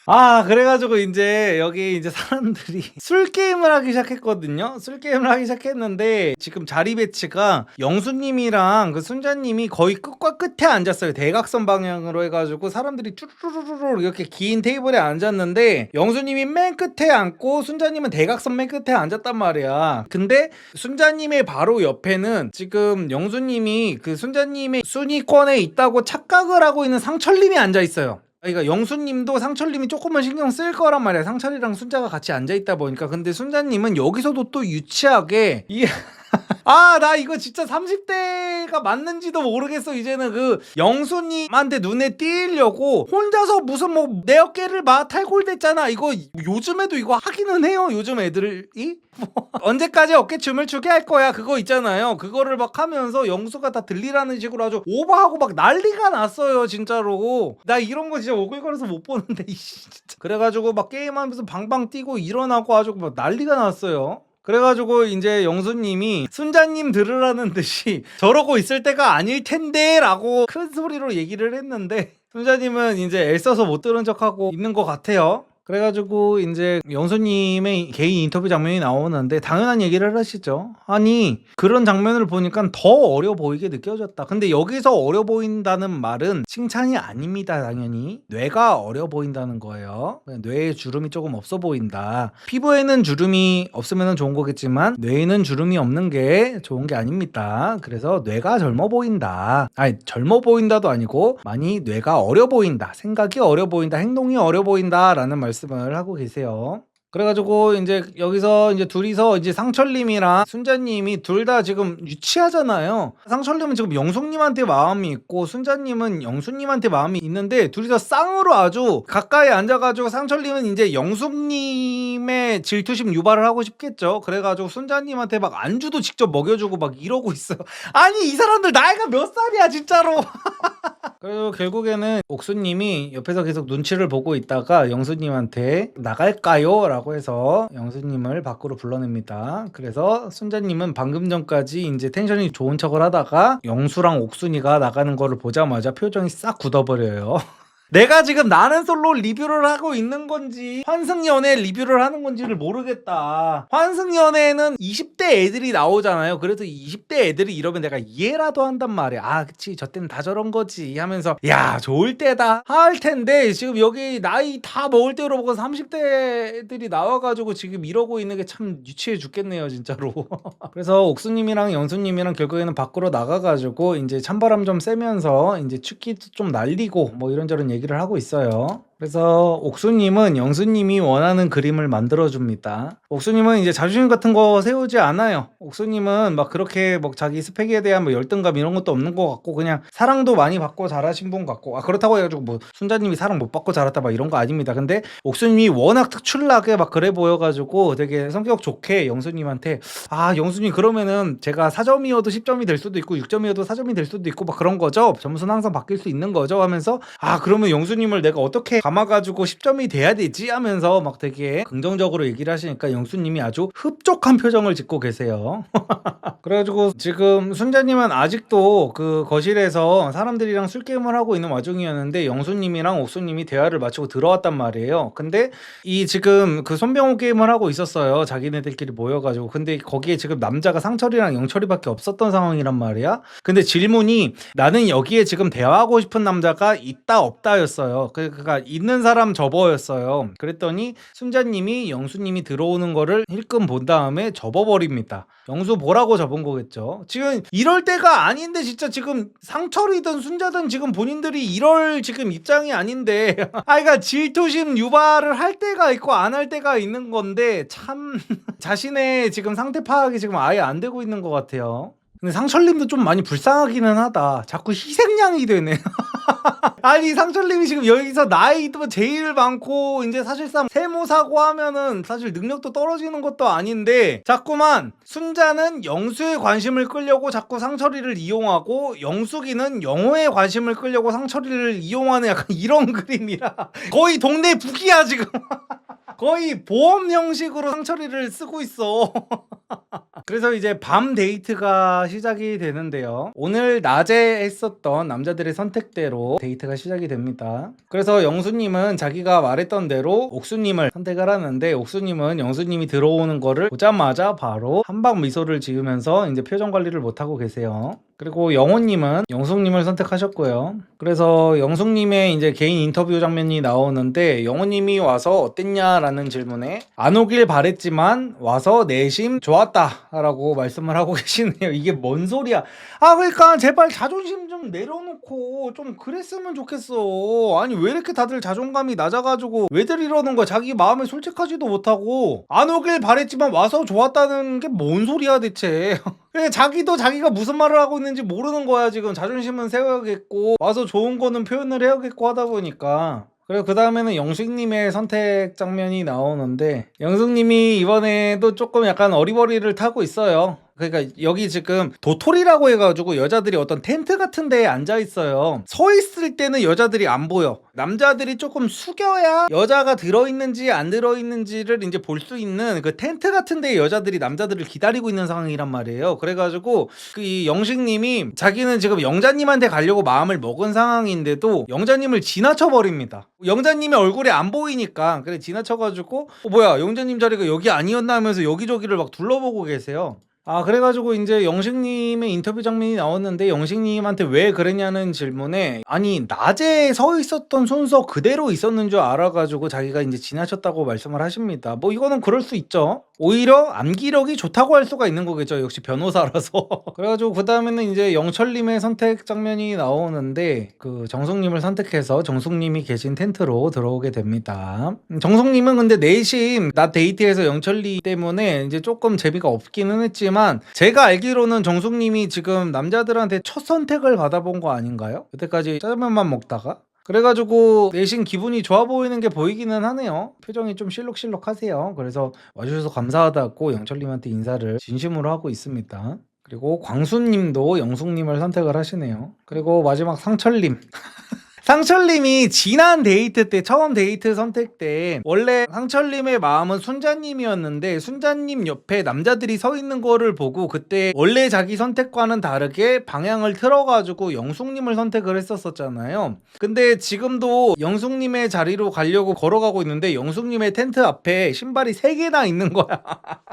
아, 그래가지고 이제 여기 이제 사람들이 술 게임을 하기 시작했거든요. 술 게임을 하기 시작했는데 지금 자리 배치가 영수님이랑 그 순자님이 거의 끝과 끝에 앉았어요. 대각선 방향으로 해가지고 사람들이 쭈루루루루 이렇게 긴 테이블에 앉았는데 영수님이 맨 끝에 앉고 순자님은 대각선 맨 끝에 앉았단 말이야. 근데 순자님의 바로 옆에는 지금 영수님이 그 순자님의 순위권에 있다고 착각을 하고 있는 상철님이 앉아 있어요. 그러니까 영수님도 상철님이 조금만 신경 쓸 거란 말이야. 상철이랑 순자가 같이 앉아있다 보니까. 근데 순자님은 여기서도 또 유치하게 아, 나 이거 진짜 30대가 맞는지도 모르겠어. 이제는 그 영수님한테 눈에 띄려고 혼자서 무슨 뭐 내 어깨를 막 탈골됐잖아. 이거 요즘에도 이거 하기는 해요. 요즘 애들이 언제까지 어깨 춤을 추게 할 거야. 그거 있잖아요. 그거를 막 하면서 영수가 다 들리라는 식으로 아주 오버하고 막 난리가 났어요. 진짜로. 나 이런 거 진짜 오글거려서 못 보는데 진짜. 그래가지고 막 게임하면서 방방 뛰고 일어나고 아주 막 난리가 났어요. 그래가지고 이제 영수님이 순자님 들으라는 듯이 저러고 있을 때가 아닐 텐데 라고 큰 소리로 얘기를 했는데 순자님은 이제 애써서 못 들은 척하고 있는 것 같아요. 그래가지고 이제 영수님의 개인 인터뷰 장면이 나오는데 당연한 얘기를 하시죠. 아니 그런 장면을 보니까 더 어려 보이게 느껴졌다. 근데 여기서 어려 보인다는 말은 칭찬이 아닙니다. 당연히 뇌가 어려 보인다는 거예요. 뇌에 주름이 조금 없어 보인다. 피부에는 주름이 없으면 좋은 거겠지만 뇌에는 주름이 없는 게 좋은 게 아닙니다. 그래서 뇌가 젊어 보인다. 아니 젊어 보인다도 아니고 많이 뇌가 어려 보인다. 생각이 어려 보인다. 행동이 어려 보인다 라는 말씀을 하고 계세요. 그래가지고 이제 여기서 이제 둘이서 이제 상철님이랑 순자님이 둘 다 지금 유치하잖아요. 상철님은 지금 영숙님한테 마음이 있고 순자님은 영수님한테 마음이 있는데 둘이서 쌍으로 아주 가까이 앉아가지고 상철님은 이제 영숙님의 질투심 유발을 하고 싶겠죠. 그래가지고 순자님한테 막 안주도 직접 먹여주고 막 이러고 있어요. 아니 이 사람들 나이가 몇 살이야 진짜로. 그리고 결국에는 옥수님이 옆에서 계속 눈치를 보고 있다가 영수님한테 나갈까요? 라고 해서 영수님을 밖으로 불러냅니다. 그래서 순자님은 방금 전까지 이제 텐션이 좋은 척을 하다가 영수랑 옥순이가 나가는 거를 보자마자 표정이 싹 굳어버려요. 내가 지금 나는 솔로 리뷰를 하고 있는 건지 환승연애 리뷰를 하는 건지를 모르겠다. 환승연애는 20대 애들이 나오잖아요. 그래서 20대 애들이 이러면 내가 이해라도 한단 말이야. 아 그치 저 때는 다 저런 거지 하면서 야 좋을 때다 할 텐데 지금 여기 나이 다 먹을 때로 보고 30대 애들이 나와가지고 지금 이러고 있는 게 참 유치해 죽겠네요 진짜로. 그래서 옥수님이랑 영수님이랑 결국에는 밖으로 나가가지고 이제 찬바람 좀 쐬면서 이제 축기도 좀 날리고 뭐 이런저런 얘기를 하고 있어요. 그래서 옥수님은 영수님이 원하는 그림을 만들어줍니다. 옥수님은 이제 자존심 같은 거 세우지 않아요. 옥수님은 막 그렇게 뭐 자기 스펙에 대한 뭐 열등감 이런 것도 없는 것 같고 그냥 사랑도 많이 받고 잘하신 분 같고 그렇다고 해가지고 뭐 순자님이 사랑 못 받고 잘했다 막 이런 거 아닙니다. 근데 옥수님이 워낙 특출나게 막 그래 보여가지고 되게 성격 좋게 영수님한테 영수님 그러면은 제가 4점이어도 10점이 될 수도 있고 6점이어도 4점이 될 수도 있고 막 그런 거죠. 점수는 항상 바뀔 수 있는 거죠 하면서 그러면 영수님을 내가 어떻게 감아가지고 10점이 돼야 되지 하면서 막 되게 긍정적으로 얘기를 하시니까 영수님이 아주 흡족한 표정을 짓고 계세요. 그래가지고 지금 순자님은 아직도 그 거실에서 사람들이랑 술게임을 하고 있는 와중이었는데 영수님이랑 옥수님이 대화를 마치고 들어왔단 말이에요. 근데 이 지금 그 손병호 게임을 하고 있었어요. 자기네들끼리 모여가지고. 근데 거기에 지금 남자가 상철이랑 영철이밖에 없었던 상황이란 말이야. 근데 질문이 나는 여기에 지금 대화하고 싶은 남자가 있다 없다였어요. 그러니까 있는 사람 접어였어요. 그랬더니 순자님이 영수님이 들어오는 거를 힐끔 본 다음에 접어버립니다. 영수 보라고 접은 거겠죠. 지금 이럴 때가 아닌데 진짜 지금 상철이든 순자든 지금 본인들이 이럴 지금 입장이 아닌데 그러니까 질투심 유발을 할 때가 있고 안 할 때가 있는 건데 참 자신의 지금 상태 파악이 지금 아예 안 되고 있는 것 같아요. 근데 상철님도 좀 많이 불쌍하기는 하다. 자꾸 희생양이 되네. 아니 상철님이 지금 여기서 나이도 제일 많고 이제 사실상 세모사고 하면은 사실 능력도 떨어지는 것도 아닌데 자꾸만 순자는 영수의 관심을 끌려고 자꾸 상철이를 이용하고 영숙이는 영호의 관심을 끌려고 상철이를 이용하는 약간 이런 그림이라 거의 동네 북이야 지금. 거의 보험 형식으로 상철이를 쓰고 있어. 그래서 이제 밤 데이트가 시작이 되는데요. 오늘 낮에 했었던 남자들의 선택대로 데이트가 시작이 됩니다. 그래서 영수님은 자기가 말했던 대로 옥수님을 선택을 하는데 옥수님은 영수님이 들어오는 거를 보자마자 바로 한방 미소를 지으면서 이제 표정 관리를 못하고 계세요. 그리고 영호님은 영숙님을 선택하셨고요. 그래서 영숙님의 이제 개인 인터뷰 장면이 나오는데 영호님이 와서 어땠냐라는 질문에 안 오길 바랬지만 와서 내심 좋았다라고 말씀을 하고 계시네요. 이게 뭔 소리야? 그러니까 제발 자존심 좀 내려놓고 좀 그랬으면 좋겠어. 아니 왜 이렇게 다들 자존감이 낮아가지고 왜들 이러는 거야? 자기 마음에 솔직하지도 못하고 안 오길 바랬지만 와서 좋았다는 게 뭔 소리야 대체? 자기도 자기가 무슨 말을 하고 있는지 모르는 거야. 지금 자존심은 세워야겠고 와서 좋은 거는 표현을 해야겠고 하다 보니까. 그리고 그 다음에는 영숙님의 선택 장면이 나오는데 영숙님이 이번에도 조금 약간 어리버리를 타고 있어요. 그러니까 여기 지금 도토리라고 해가지고 여자들이 어떤 텐트 같은 데에 앉아 있어요. 서 있을 때는 여자들이 안 보여. 남자들이 조금 숙여야 여자가 들어있는지 안 들어있는지를 이제 볼 수 있는 그 텐트 같은 데에 여자들이 남자들을 기다리고 있는 상황이란 말이에요. 그래가지고 이 영식님이 자기는 지금 영자님한테 가려고 마음을 먹은 상황인데도 영자님을 지나쳐버립니다. 영자님의 얼굴이 안 보이니까 그래 지나쳐가지고 뭐야 영자님 자리가 여기 아니었나 하면서 여기저기를 막 둘러보고 계세요. 그래가지고 이제 영식님의 인터뷰 장면이 나왔는데 영식님한테 왜 그랬냐는 질문에 아니 낮에 서 있었던 순서 그대로 있었는 줄 알아가지고 자기가 이제 지나쳤다고 말씀을 하십니다. 뭐 이거는 그럴 수 있죠. 오히려 암기력이 좋다고 할 수가 있는 거겠죠. 역시 변호사라서. 그래가지고 그 다음에는 이제 영철님의 선택 장면이 나오는데 그 정숙님을 선택해서 정숙님이 계신 텐트로 들어오게 됩니다. 정숙님은 근데 내심 낮 데이트에서 영철리 때문에 이제 조금 재미가 없기는 했지만 제가 알기로는 정숙님이 지금 남자들한테 첫 선택을 받아본 거 아닌가요? 그때까지 짜장면만 먹다가? 그래가지고 내심 기분이 좋아 보이는 게 보이기는 하네요. 표정이 좀 실룩실룩하세요. 그래서 와주셔서 감사하다고 영철님한테 인사를 진심으로 하고 있습니다. 그리고 광수님도 영숙님을 선택을 하시네요. 그리고 마지막 상철님. 상철님이 지난 데이트 때 처음 데이트 선택 때 원래 상철님의 마음은 순자님이었는데 순자님 옆에 남자들이 서 있는 거를 보고 그때 원래 자기 선택과는 다르게 방향을 틀어가지고 영숙님을 선택을 했었잖아요. 근데 지금도 영숙님의 자리로 가려고 걸어가고 있는데 영숙님의 텐트 앞에 신발이 3개나 있는 거야.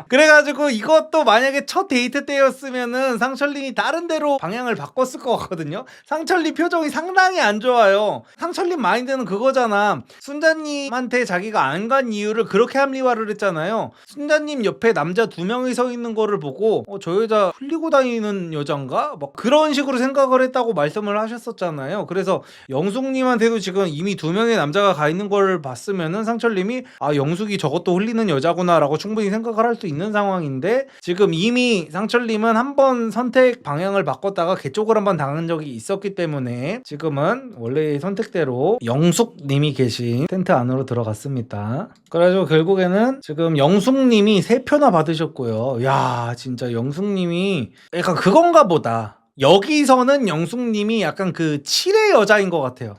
그래가지고 이것도 만약에 첫 데이트 때였으면은 상철님이 다른 데로 방향을 바꿨을 것 같거든요. 상철님 표정이 상당히 안 좋아요. 상철님 마인드는 그거잖아. 순자님한테 자기가 안 간 이유를 그렇게 합리화를 했잖아요. 순자님 옆에 남자 2명이 서 있는 거를 보고 저 여자 흘리고 다니는 여잔가? 막 그런 식으로 생각을 했다고 말씀을 하셨었잖아요. 그래서 영숙님한테도 지금 이미 2명의 남자가 가 있는 걸 봤으면은 상철님이 영숙이 저것도 흘리는 여자구나 라고 충분히 생각을 할 수 있는 상황인데 지금 이미 상철님은 한번 선택 방향을 바꿨다가 개쪽을 한번 당한 적이 있었기 때문에 지금은 원래 선택대로 영숙님이 계신 텐트 안으로 들어갔습니다. 그래가지고 결국에는 지금 영숙님이 3표나 받으셨고요. 야 진짜 영숙님이 약간 그건가 보다. 여기서는 영숙님이 약간 그 7의 여자인 것 같아요.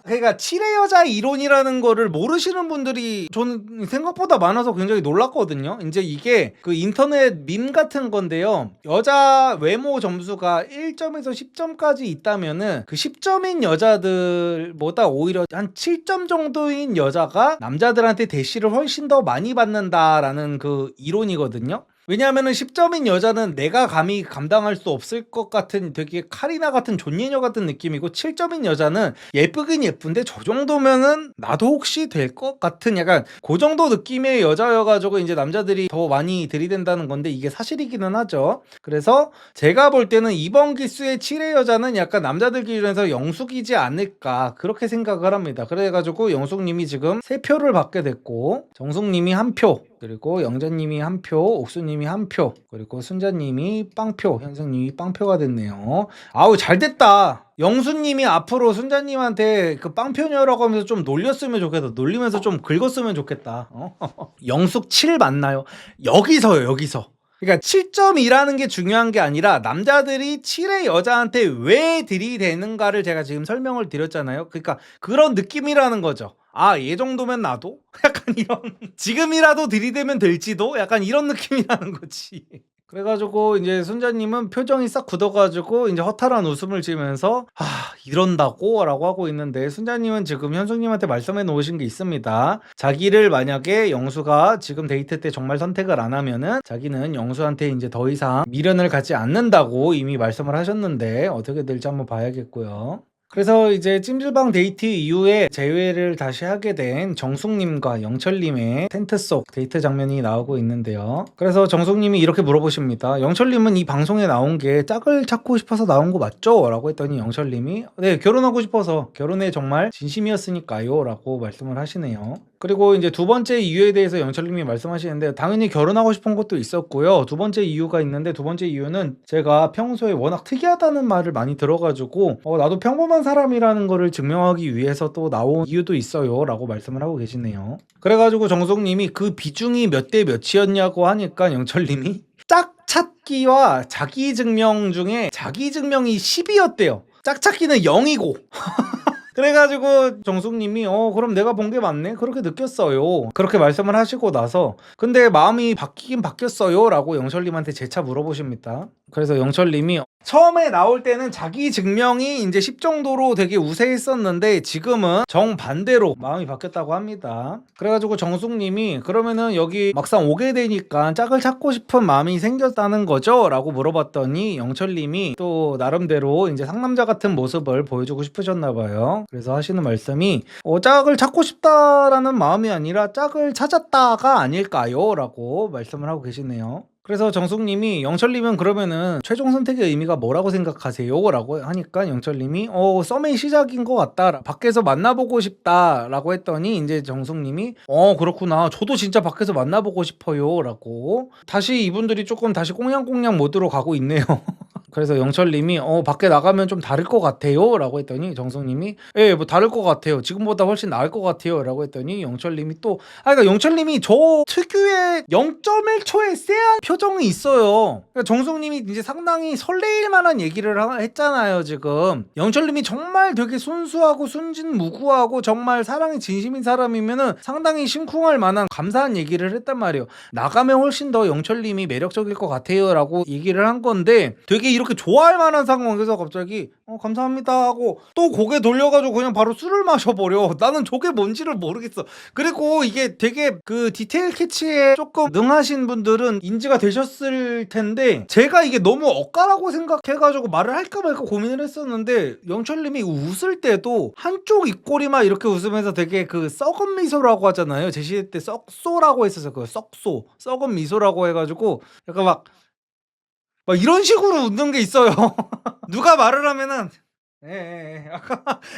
그러니까 7의 여자 이론이라는 거를 모르시는 분들이 저는 생각보다 많아서 굉장히 놀랐거든요. 이제 이게 그 인터넷 밈 같은 건데요. 여자 외모 점수가 1점에서 10점까지 있다면은 그 10점인 여자들보다 오히려 한 7점 정도인 여자가 남자들한테 대시를 훨씬 더 많이 받는다라는 그 이론이거든요. 왜냐하면은 10점인 여자는 내가 감히 감당할 수 없을 것 같은 되게 카리나 같은 존예녀 같은 느낌이고 7점인 여자는 예쁘긴 예쁜데 저 정도면은 나도 혹시 될 것 같은 약간 그 정도 느낌의 여자여가지고 이제 남자들이 더 많이 들이댄다는 건데 이게 사실이기는 하죠. 그래서 제가 볼 때는 이번 기수의 7의 여자는 약간 남자들 기준에서 영숙이지 않을까 그렇게 생각을 합니다. 그래가지고 영숙님이 지금 3표를 받게 됐고 정숙님이 1표 그리고 영자님이 1표, 옥수님이 1표, 그리고 순자님이 빵표, 현승님이 빵표가 됐네요. 아우 잘 됐다. 영수님이 앞으로 순자님한테 그 빵표녀라고 하면서 좀 놀렸으면 좋겠다. 놀리면서 좀 긁었으면 좋겠다. 영숙 7 맞나요? 여기서요, 여기서. 그러니까 7점이라는 게 중요한 게 아니라 남자들이 7의 여자한테 왜 들이대는가를 제가 지금 설명을 드렸잖아요. 그러니까 그런 느낌이라는 거죠. 아, 얘 정도면 나도? 약간 이런 지금이라도 들이대면 될지도? 약간 이런 느낌이라는 거지. 그래가지고 이제 순자님은 표정이 싹 굳어가지고 이제 허탈한 웃음을 지으면서 이런다고? 라고 하고 있는데 순자님은 지금 현숙님한테 말씀해 놓으신 게 있습니다. 자기를 만약에 영수가 지금 데이트 때 정말 선택을 안 하면은 자기는 영수한테 이제 더 이상 미련을 갖지 않는다고 이미 말씀을 하셨는데 어떻게 될지 한번 봐야겠고요. 그래서 이제 찜질방 데이트 이후에 재회를 다시 하게 된 정숙님과 영철님의 텐트 속 데이트 장면이 나오고 있는데요. 그래서 정숙님이 이렇게 물어보십니다. 영철님은 이 방송에 나온 게 짝을 찾고 싶어서 나온 거 맞죠? 라고 했더니 영철님이 네, 결혼하고 싶어서 결혼에 정말 진심이었으니까요 라고 말씀을 하시네요. 그리고 이제 두 번째 이유에 대해서 영철님이 말씀하시는데 당연히 결혼하고 싶은 것도 있었고요. 두 번째 이유가 있는데 두 번째 이유는 제가 평소에 워낙 특이하다는 말을 많이 들어가지고 나도 평범한 사람이라는 거를 증명하기 위해서 또 나온 이유도 있어요 라고 말씀을 하고 계시네요. 그래가지고 정숙님이 그 비중이 몇 대 몇이었냐고 하니까 영철님이 짝 찾기와 자기 증명 중에 자기 증명이 10이었대요. 짝 찾기는 0이고 그래가지고 정숙님이 그럼 내가 본 게 맞네? 그렇게 느꼈어요. 그렇게 말씀을 하시고 나서 근데 마음이 바뀌긴 바뀌었어요 라고 영철님한테 재차 물어보십니다. 그래서 영철님이 처음에 나올 때는 자기 증명이 이제 10 정도로 되게 우세했었는데 지금은 정반대로 마음이 바뀌었다고 합니다. 그래가지고 정숙님이 그러면은 여기 막상 오게 되니까 짝을 찾고 싶은 마음이 생겼다는 거죠? 라고 물어봤더니 영철님이 또 나름대로 이제 상남자 같은 모습을 보여주고 싶으셨나봐요. 그래서 하시는 말씀이 짝을 찾고 싶다라는 마음이 아니라 짝을 찾았다가 아닐까요? 라고 말씀을 하고 계시네요. 그래서 정숙님이 영철님은 그러면은 최종 선택의 의미가 뭐라고 생각하세요? 라고 하니까 영철님이 썸의 시작인 것 같다. 밖에서 만나보고 싶다. 라고 했더니 이제 정숙님이 그렇구나. 저도 진짜 밖에서 만나보고 싶어요. 라고 다시 이분들이 조금 다시 꽁냥꽁냥 모드로 가고 있네요. 그래서 영철님이 밖에 나가면 좀 다를 것 같아요 라고 했더니 정숙님이 예, 뭐 다를 것 같아요. 지금보다 훨씬 나을 것 같아요 라고 했더니 영철님이 또 그러니까 영철님이 저 특유의 0.1초의 쎄한 표정이 있어요. 그러니까 정숙님이 이제 상당히 설레일 만한 얘기를 했잖아요. 지금 영철님이 정말 되게 순수하고 순진무구하고 정말 사랑이 진심인 사람이면은 상당히 심쿵할 만한 감사한 얘기를 했단 말이에요. 나가면 훨씬 더 영철님이 매력적일 것 같아요 라고 얘기를 한 건데 되게 이렇게 좋아할 만한 상황에서 갑자기 감사합니다 하고 또 고개 돌려가지고 그냥 바로 술을 마셔버려. 나는 저게 뭔지를 모르겠어. 그리고 이게 되게 그 디테일 캐치에 조금 능하신 분들은 인지가 되셨을 텐데 제가 이게 너무 엇가라고 생각해가지고 말을 할까 말까 고민을 했었는데 영철님이 웃을 때도 한쪽 입꼬리만 이렇게 웃으면서 되게 그 썩은 미소라고 하잖아요. 제 시대 때 썩소라고 했어서 그 썩소 썩은 미소라고 해가지고 약간 막 이런 식으로 웃는 게 있어요. 누가 말을 하면은 예.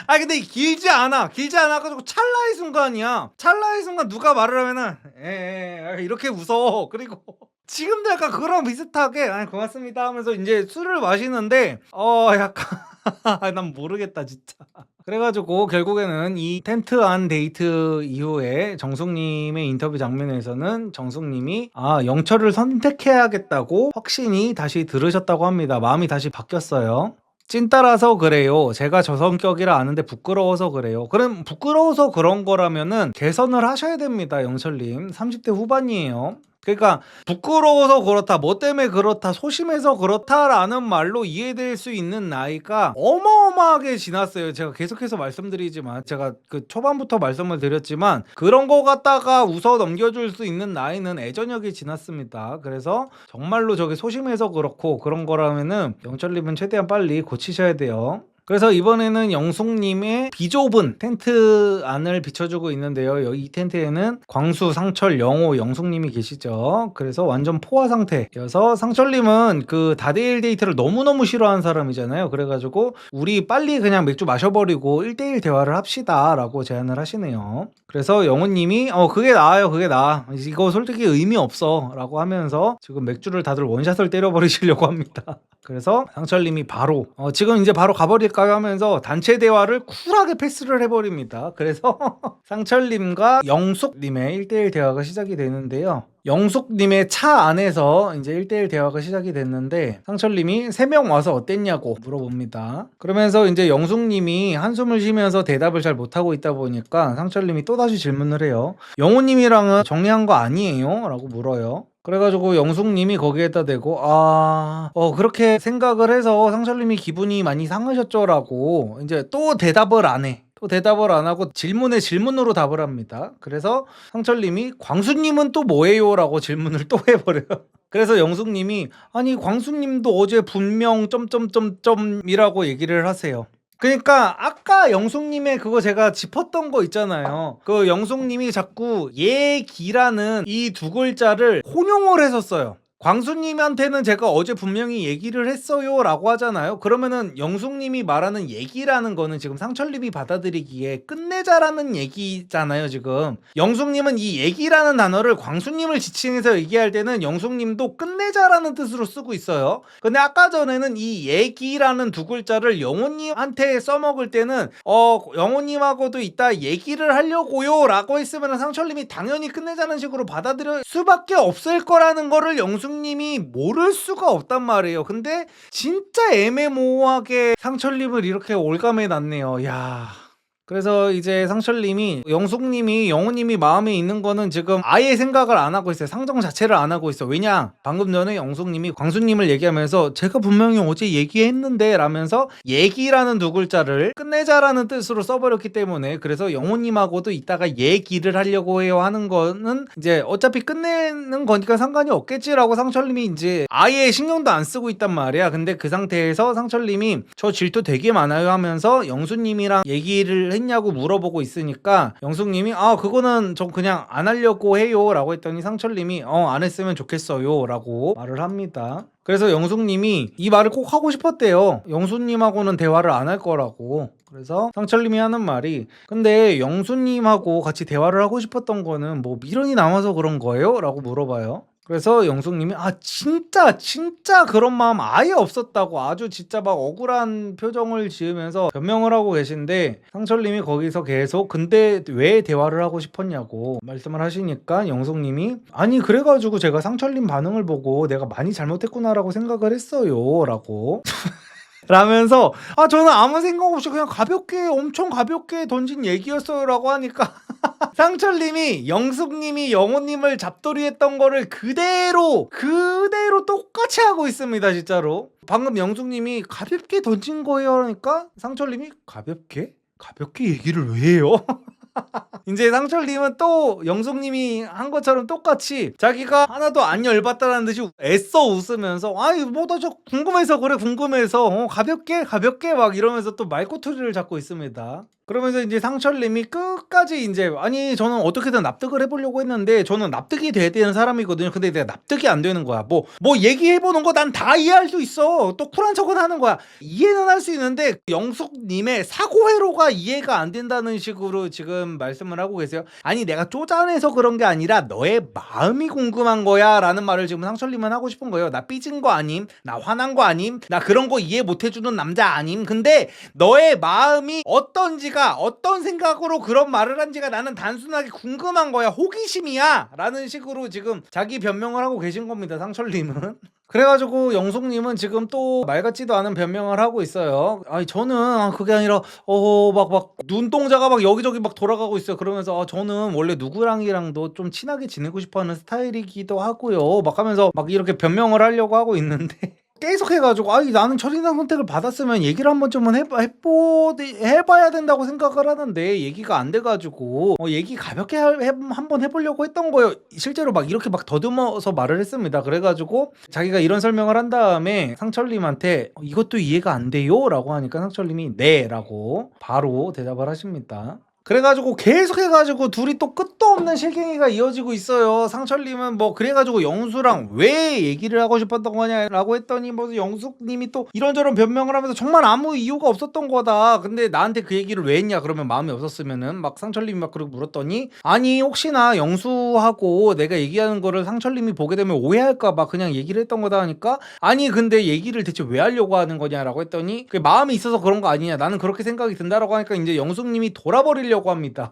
근데 길지 않아가지고 찰나의 순간이야. 찰나의 순간 누가 말을 하면은 이렇게 웃어. 그리고 지금도 약간 그거랑 비슷하게 고맙습니다 하면서 이제 술을 마시는데 약간 난 모르겠다 진짜. 그래가지고 결국에는 이 텐트 안 데이트 이후에 정숙님의 인터뷰 장면에서는 정숙님이 영철을 선택해야겠다고 확신이 다시 들으셨다고 합니다. 마음이 다시 바뀌었어요. 찐따라서 그래요. 제가 저 성격이라 아는데 부끄러워서 그래요. 그럼 부끄러워서 그런 거라면은 개선을 하셔야 됩니다, 영철님. 30대 후반이에요. 그러니까 부끄러워서 그렇다, 뭐 때문에 그렇다, 소심해서 그렇다라는 말로 이해될 수 있는 나이가 어마어마하게 지났어요. 제가 계속해서 말씀드리지만, 제가 그 초반부터 말씀을 드렸지만 그런 거 갖다가 웃어 넘겨줄 수 있는 나이는 애저녁이 지났습니다. 그래서 정말로 저게 소심해서 그렇고 그런 거라면은 영철님은 최대한 빨리 고치셔야 돼요. 그래서 이번에는 영숙님의 비좁은 텐트 안을 비춰주고 있는데요. 이 텐트에는 광수, 상철, 영호, 영숙님이 계시죠. 그래서 완전 포화 상태여서 상철님은 그 다대일 데이트를 너무너무 싫어하는 사람이잖아요. 그래가지고 우리 빨리 그냥 맥주 마셔버리고 1대1 대화를 합시다 라고 제안을 하시네요. 그래서 영호님이 그게 나아요, 그게 나아, 이거 솔직히 의미 없어 라고 하면서 지금 맥주를 다들 원샷을 때려버리시려고 합니다. 그래서 상철님이 바로 지금 이제 바로 가버릴까요 하면서 단체 대화를 쿨하게 패스를 해버립니다. 그래서 상철님과 영숙님의 1대1 대화가 시작이 되는데요. 영숙님의 차 안에서 이제 1대1 대화가 시작이 됐는데 상철님이 3명 와서 어땠냐고 물어봅니다. 그러면서 이제 영숙님이 한숨을 쉬면서 대답을 잘 못하고 있다 보니까 상철님이 또다시 질문을 해요. 영호님이랑은 정리한 거 아니에요? 라고 물어요. 그래가지고 영숙님이 거기에다 대고 그렇게 생각을 해서 상철님이 기분이 많이 상하셨죠? 라고 이제 또 대답을 안 해. 또 대답을 안 하고 질문에 질문으로 답을 합니다. 그래서 상철님이 광수님은 또 뭐예요? 라고 질문을 또 해버려요. 그래서 영숙님이 아니 광수님도 어제 분명 점점점점이라고 얘기를 하세요. 그러니까 아까 영숙님의 그거 제가 짚었던 거 있잖아요. 그 영숙님이 자꾸 예기라는 이 두 글자를 혼용을 했었어요. 광수님한테는 제가 어제 분명히 얘기를 했어요 라고 하잖아요. 그러면은 영숙님이 말하는 얘기라는 거는 지금 상철님이 받아들이기에 끝내자라는 얘기잖아요. 지금 영숙님은 이 얘기라는 단어를 광수님을 지칭해서 얘기할 때는 영숙님도 끝내자라는 뜻으로 쓰고 있어요. 근데 아까 전에는 이 얘기라는 두 글자를 영호님한테 써먹을 때는 영호님하고도 이따 얘기를 하려고요 라고 했으면 상철님이 당연히 끝내자는 식으로 받아들일 수밖에 없을 거라는 거를 영숙님이 모를 수가 없단 말이에요. 근데 진짜 애매모호하게 상철님을 이렇게 올감해 놨네요. 야. 그래서 이제 상철님이 영숙님이 영호님이 마음에 있는 거는 지금 아예 생각을 안 하고 있어요. 상정 자체를 안 하고 있어. 왜냐? 방금 전에 영숙님이 광수님을 얘기하면서 제가 분명히 어제 얘기했는데 라면서 얘기라는 두 글자를 끝내자라는 뜻으로 써버렸기 때문에 그래서 영호님하고도 이따가 얘기를 하려고 해요 하는 거는 이제 어차피 끝내는 거니까 상관이 없겠지라고 상철님이 이제 아예 신경도 안 쓰고 있단 말이야. 근데 그 상태에서 상철님이 저 질투 되게 많아요 하면서 영수님이랑 얘기를 했냐고 물어보고 있으니까 영숙님이 그거는 저 그냥 안 하려고 해요 라고 했더니 상철님이 안 했으면 좋겠어요 라고 말을 합니다. 그래서 영숙님이 이 말을 꼭 하고 싶었대요. 영수님하고는 대화를 안 할 거라고. 그래서 상철님이 하는 말이 근데 영수님하고 같이 대화를 하고 싶었던 거는 뭐 미련이 남아서 그런 거예요? 라고 물어봐요. 그래서 영숙님이 진짜 그런 마음 아예 없었다고 아주 진짜 막 억울한 표정을 지으면서 변명을 하고 계신데 상철님이 거기서 계속 근데 왜 대화를 하고 싶었냐고 말씀을 하시니까 영숙님이 아니 그래가지고 제가 상철님 반응을 보고 내가 많이 잘못했구나라고 생각을 했어요 라고 라면서 저는 아무 생각 없이 그냥 가볍게 엄청 가볍게 던진 얘기였어요 라고 하니까 상철님이 영숙님이 영호님을 잡돌이했던 거를 그대로 똑같이 하고 있습니다. 진짜로 방금 영숙님이 가볍게 던진 거예요 하니까 상철님이 가볍게 얘기를 왜 해요? 이제 상철님은 또 영숙님이 한 것처럼 똑같이 자기가 하나도 안 열받다라는 듯이 애써 웃으면서 뭐 나 저 궁금해서 그래 궁금해서 가볍게 막 이러면서 또 말꼬투리를 잡고 있습니다. 그러면서 이제 상철님이 끝까지 이제 아니 저는 어떻게든 납득을 해보려고 했는데 저는 납득이 돼야 되는 사람이거든요. 근데 내가 납득이 안 되는 거야. 뭐 얘기해보는 거 난 다 이해할 수 있어. 또 쿨한 척은 하는 거야. 이해는 할 수 있는데 영숙님의 사고회로가 이해가 안 된다는 식으로 지금 말씀을 하고 계세요. 아니 내가 쪼잔해서 그런 게 아니라 너의 마음이 궁금한 거야 라는 말을 지금 상철님은 하고 싶은 거예요. 나 삐진 거 아님, 나 화난 거 아님, 나 그런 거 이해 못 해주는 남자 아님. 근데 너의 마음이 어떤지가 어떤 생각으로 그런 말을 한지가 나는 단순하게 궁금한 거야. 호기심이야 라는 식으로 지금 자기 변명을 하고 계신 겁니다. 상철님은 그래가지고 영숙님은 지금 또 말 같지도 않은 변명을 하고 있어요. 아니 저는 그게 아니라 막 눈동자가 막 여기저기 막 돌아가고 있어요. 그러면서 저는 원래 누구랑이랑도 좀 친하게 지내고 싶어하는 스타일이기도 하고요. 막 하면서 막 이렇게 변명을 하려고 하고 있는데 계속 해가지고 아니 나는 철인상 선택을 받았으면 얘기를 한번 좀 해봐야 된다고 생각을 하는데 얘기가 안 돼가지고 얘기 가볍게 한번 해보려고 했던 거예요. 실제로 막 이렇게 막 더듬어서 말을 했습니다. 그래가지고 자기가 이런 설명을 한 다음에 상철님한테 이것도 이해가 안 돼요? 라고 하니까 상철님이 네 라고 바로 대답을 하십니다. 그래가지고 계속 해가지고 둘이 또 끝도 없는 실갱이가 이어지고 있어요. 상철님은 뭐 그래가지고 영수랑 왜 얘기를 하고 싶었던 거냐라고 했더니 뭐 영숙님이 또 이런저런 변명을 하면서 정말 아무 이유가 없었던 거다. 근데 나한테 그 얘기를 왜 했냐 그러면 마음이 없었으면은 막 상철님이 막 그러고 물었더니 아니 혹시나 영수하고 내가 얘기하는 거를 상철님이 보게 되면 오해할까봐 그냥 얘기를 했던 거다 하니까 아니 근데 얘기를 대체 왜 하려고 하는 거냐라고 했더니 그게 마음이 있어서 그런 거 아니냐 나는 그렇게 생각이 든다라고 하니까 이제 영숙님이 돌아버리려고 합니다.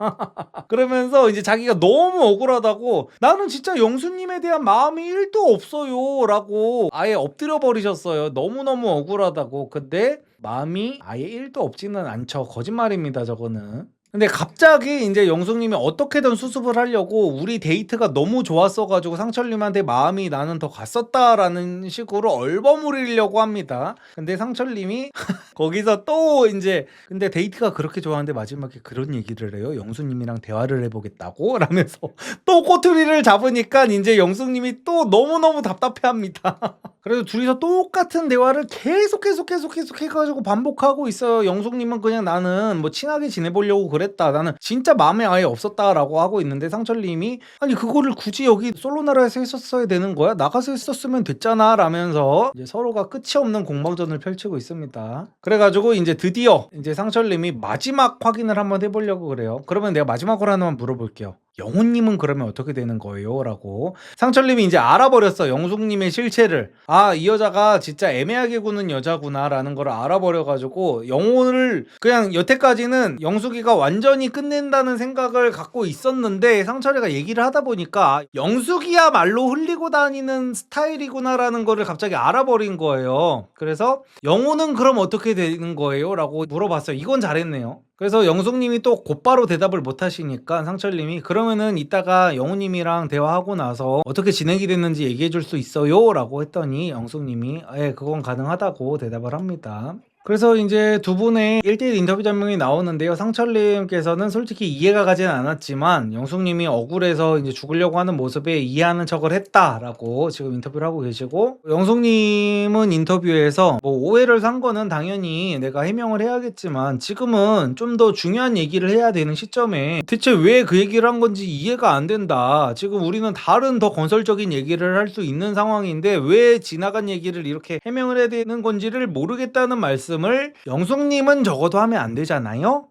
그러면서 이제 자기가 너무 억울하다고 나는 진짜 영수님에 대한 마음이 1도 없어요 라고 아예 엎드려 버리셨어요. 너무너무 억울하다고. 근데 마음이 아예 1도 없지는 않죠. 거짓말입니다 저거는. 근데 갑자기 이제 영숙님이 어떻게든 수습을 하려고 우리 데이트가 너무 좋았어가지고 상철님한테 마음이 나는 더 갔었다라는 식으로 얼버무리려고 합니다. 근데 상철님이 거기서 또 이제 근데 데이트가 그렇게 좋았는데 마지막에 그런 얘기를 해요. 영숙님이랑 대화를 해보겠다고 라면서 또 꼬투리를 잡으니까 이제 영숙님이 또 너무너무 답답해합니다. 그래서 둘이서 똑같은 대화를 계속 해가지고 반복하고 있어요. 영숙님은 그냥 나는 뭐 친하게 지내보려고 그랬다. 나는 진짜 마음에 아예 없었다라고 하고 있는데 상철님이 아니 그거를 굳이 여기 솔로나라에서 했었어야 되는 거야? 나가서 했었으면 됐잖아 라면서 이제 서로가 끝이 없는 공방전을 펼치고 있습니다. 그래가지고 이제 드디어 이제 상철님이 마지막 확인을 한번 해보려고 그래요. 그러면 내가 마지막으로 하나만 물어볼게요. 영호님은 그러면 어떻게 되는 거예요? 라고 상철님이 이제 알아버렸어. 영숙님의 실체를. 아, 이 여자가 진짜 애매하게 구는 여자구나 라는 걸 알아버려가지고 영호를 그냥 여태까지는 영숙이가 완전히 끝낸다는 생각을 갖고 있었는데 상철이가 얘기를 하다 보니까 영숙이야말로 흘리고 다니는 스타일이구나 라는 거를 갑자기 알아버린 거예요. 그래서 영호는 그럼 어떻게 되는 거예요? 라고 물어봤어요. 이건 잘했네요. 그래서 영숙님이 또 곧바로 대답을 못 하시니까 상철님이 그러면은 이따가 영호님이랑 대화하고 나서 어떻게 진행이 됐는지 얘기해 줄 수 있어요? 라고 했더니 영숙님이 예, 그건 가능하다고 대답을 합니다. 그래서 이제 두 분의 1대1 인터뷰 장면이 나오는데요. 상철님께서는 솔직히 이해가 가지는 않았지만 영숙님이 억울해서 이제 죽으려고 하는 모습에 이해하는 척을 했다라고 지금 인터뷰를 하고 계시고 영숙님은 인터뷰에서 뭐 오해를 산 거는 당연히 내가 해명을 해야겠지만 지금은 좀 더 중요한 얘기를 해야 되는 시점에 대체 왜 그 얘기를 한 건지 이해가 안 된다. 지금 우리는 다른 더 건설적인 얘기를 할 수 있는 상황인데 왜 지나간 얘기를 이렇게 해명을 해야 되는 건지를 모르겠다는 말씀을 영숙님은 적어도 하면 안 되잖아요?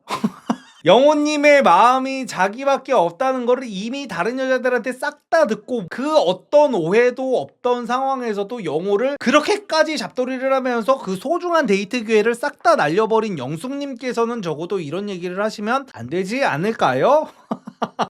영호님의 마음이 자기밖에 없다는 거를 이미 다른 여자들한테 싹 다 듣고 그 어떤 오해도 없던 상황에서도 영호를 그렇게까지 잡돌이를 하면서 그 소중한 데이트 기회를 싹 다 날려버린 영숙님께서는 적어도 이런 얘기를 하시면 안 되지 않을까요?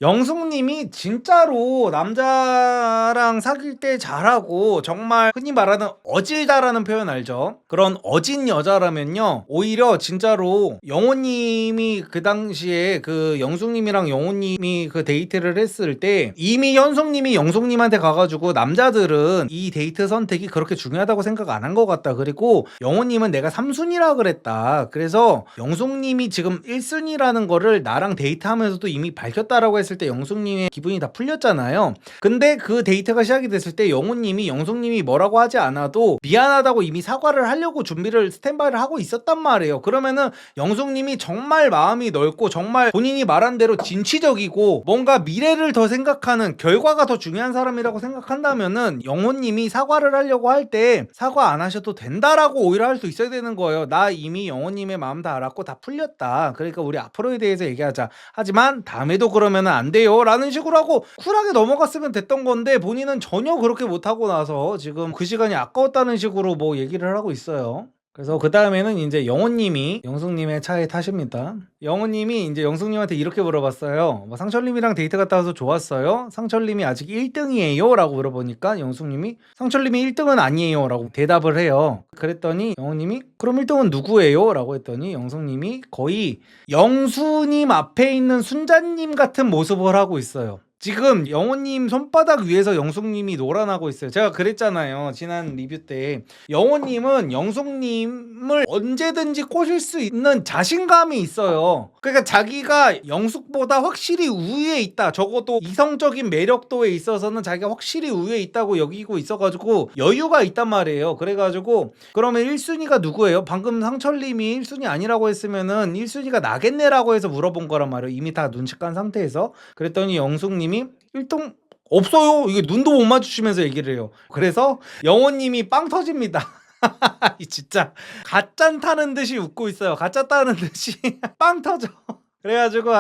영숙님이 진짜로 남자랑 사귈 때 잘하고 정말 흔히 말하는 어질다라는 표현 알죠? 그런 어진 여자라면요 오히려 진짜로 영호님이 그 당시에 그 영숙님이랑 영호님이 그 데이트를 했을 때 이미 현숙님이 영숙님한테 가가지고 남자들은 이 데이트 선택이 그렇게 중요하다고 생각 안 한 것 같다. 그리고 영호님은 내가 3순위라 그랬다. 그래서 영숙님이 지금 1순위라는 거를 나랑 데이트하면서도 이미 밝혔다라고 했을 때 영숙님의 기분이 다 풀렸잖아요. 근데 그 데이트가 시작이 됐을 때 영숙님이 뭐라고 하지 않아도 미안하다고 이미 사과를 하려고 준비를 스탠바이를 하고 있었단 말이에요. 그러면은 영숙님이 정말 마음이 넓고 정말 본인이 말한 대로 진취적이고 뭔가 미래를 더 생각하는 결과가 더 중요한 사람이라고 생각한다면은 영호님이 사과를 하려고 할 때 사과 안 하셔도 된다라고 오히려 할 수 있어야 되는 거예요. 나 이미 영호님의 마음 다 알았고 다 풀렸다. 그러니까 우리 앞으로에 대해서 얘기하자. 하지만 다음에도 그러면 안 돼요 라는 식으로 하고 쿨하게 넘어갔으면 됐던 건데 본인은 전혀 그렇게 못하고 나서 지금 그 시간이 아까웠다는 식으로 뭐 얘기를 하고 있어요. 그래서 그 다음에는 이제 영호님이 영숙님의 차에 타십니다. 영호님이 이제 영숙님한테 이렇게 물어봤어요. 뭐 상철님이랑 데이트 갔다 와서 좋았어요? 상철님이 아직 1등이에요? 라고 물어보니까 영숙님이 상철님이 1등은 아니에요 라고 대답을 해요. 그랬더니 영호님이 그럼 1등은 누구예요? 라고 했더니 영숙님이 거의 영수님 앞에 있는 순자님 같은 모습을 하고 있어요. 지금 영호님 손바닥 위에서 영숙님이 놀아나고 있어요. 제가 그랬잖아요, 지난 리뷰 때. 영호님은 영숙님을 언제든지 꼬실 수 있는 자신감이 있어요. 그러니까 자기가 영숙보다 확실히 우위에 있다, 적어도 이성적인 매력도에 있어서는 자기가 확실히 우위에 있다고 여기고 있어가지고 여유가 있단 말이에요. 그래가지고 그러면 1순위가 누구예요? 방금 상철님이 1순위 아니라고 했으면은 1순위가 나겠네라고 해서 물어본 거란 말이에요. 이미 다 눈치 깐 상태에서. 그랬더니 영숙님이 1등 없어요. 이게 눈도 못 마주치면서 얘기를 해요. 그래서 영호님이 빵 터집니다. 진짜 가짠 타는 듯이 웃고 있어요. 가짜 따는 듯이 빵 터져. 그래가지고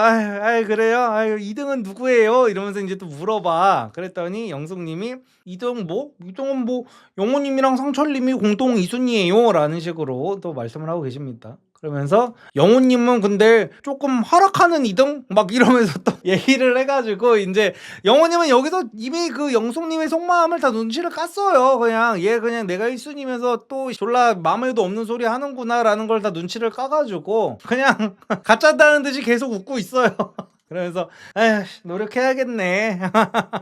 그래요? 2등은 누구예요? 이러면서 이제 또 물어봐. 그랬더니 영숙님이 2등은 뭐 영호님이랑 상철님이 공동 2순위예요 라는 식으로 또 말씀을 하고 계십니다. 그러면서 영호님은 근데 조금 하락하는 2등? 막 이러면서 또 얘기를 해가지고 이제 영호님은 여기서 이미 그 영숙님의 속마음을 다 눈치를 깠어요. 그냥 내가 1순위면서 또 졸라 마음에도 없는 소리 하는구나 라는 걸 다 눈치를 까가지고 그냥 가짜다는 듯이 계속 웃고 있어요. 그러면서 노력해야겠네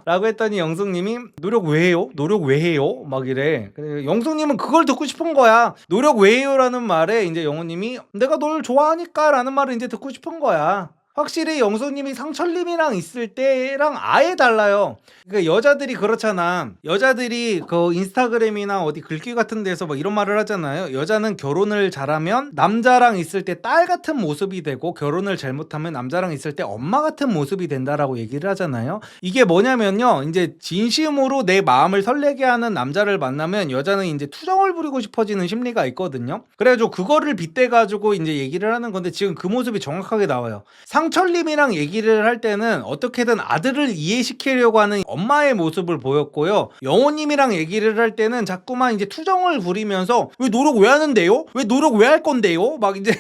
라고 했더니 영숙님이 노력 왜 해요? 노력 왜 해요? 막 이래. 영숙님은 그걸 듣고 싶은 거야. 노력 왜 해요? 라는 말에 이제 영호님이 내가 널 좋아하니까 라는 말을 이제 듣고 싶은 거야. 확실히 영숙님이 상철님이랑 있을 때랑 아예 달라요. 그러니까 여자들이 그렇잖아. 여자들이 그 인스타그램이나 어디 글귀 같은 데서 막 이런 말을 하잖아요. 여자는 결혼을 잘하면 남자랑 있을 때 딸 같은 모습이 되고 결혼을 잘못하면 남자랑 있을 때 엄마 같은 모습이 된다라고 얘기를 하잖아요. 이게 뭐냐면요, 이제 진심으로 내 마음을 설레게 하는 남자를 만나면 여자는 이제 투정을 부리고 싶어지는 심리가 있거든요. 그래가지고 그거를 빗대가지고 이제 얘기를 하는 건데 지금 그 모습이 정확하게 나와요. 상철님이랑 얘기를 할 때는 어떻게든 아들을 이해시키려고 하는 엄마의 모습을 보였고요. 영호님이랑 얘기를 할 때는 자꾸만 이제 투정을 부리면서 왜 노력 왜 하는데요? 왜 노력 왜 할 건데요? 막 이제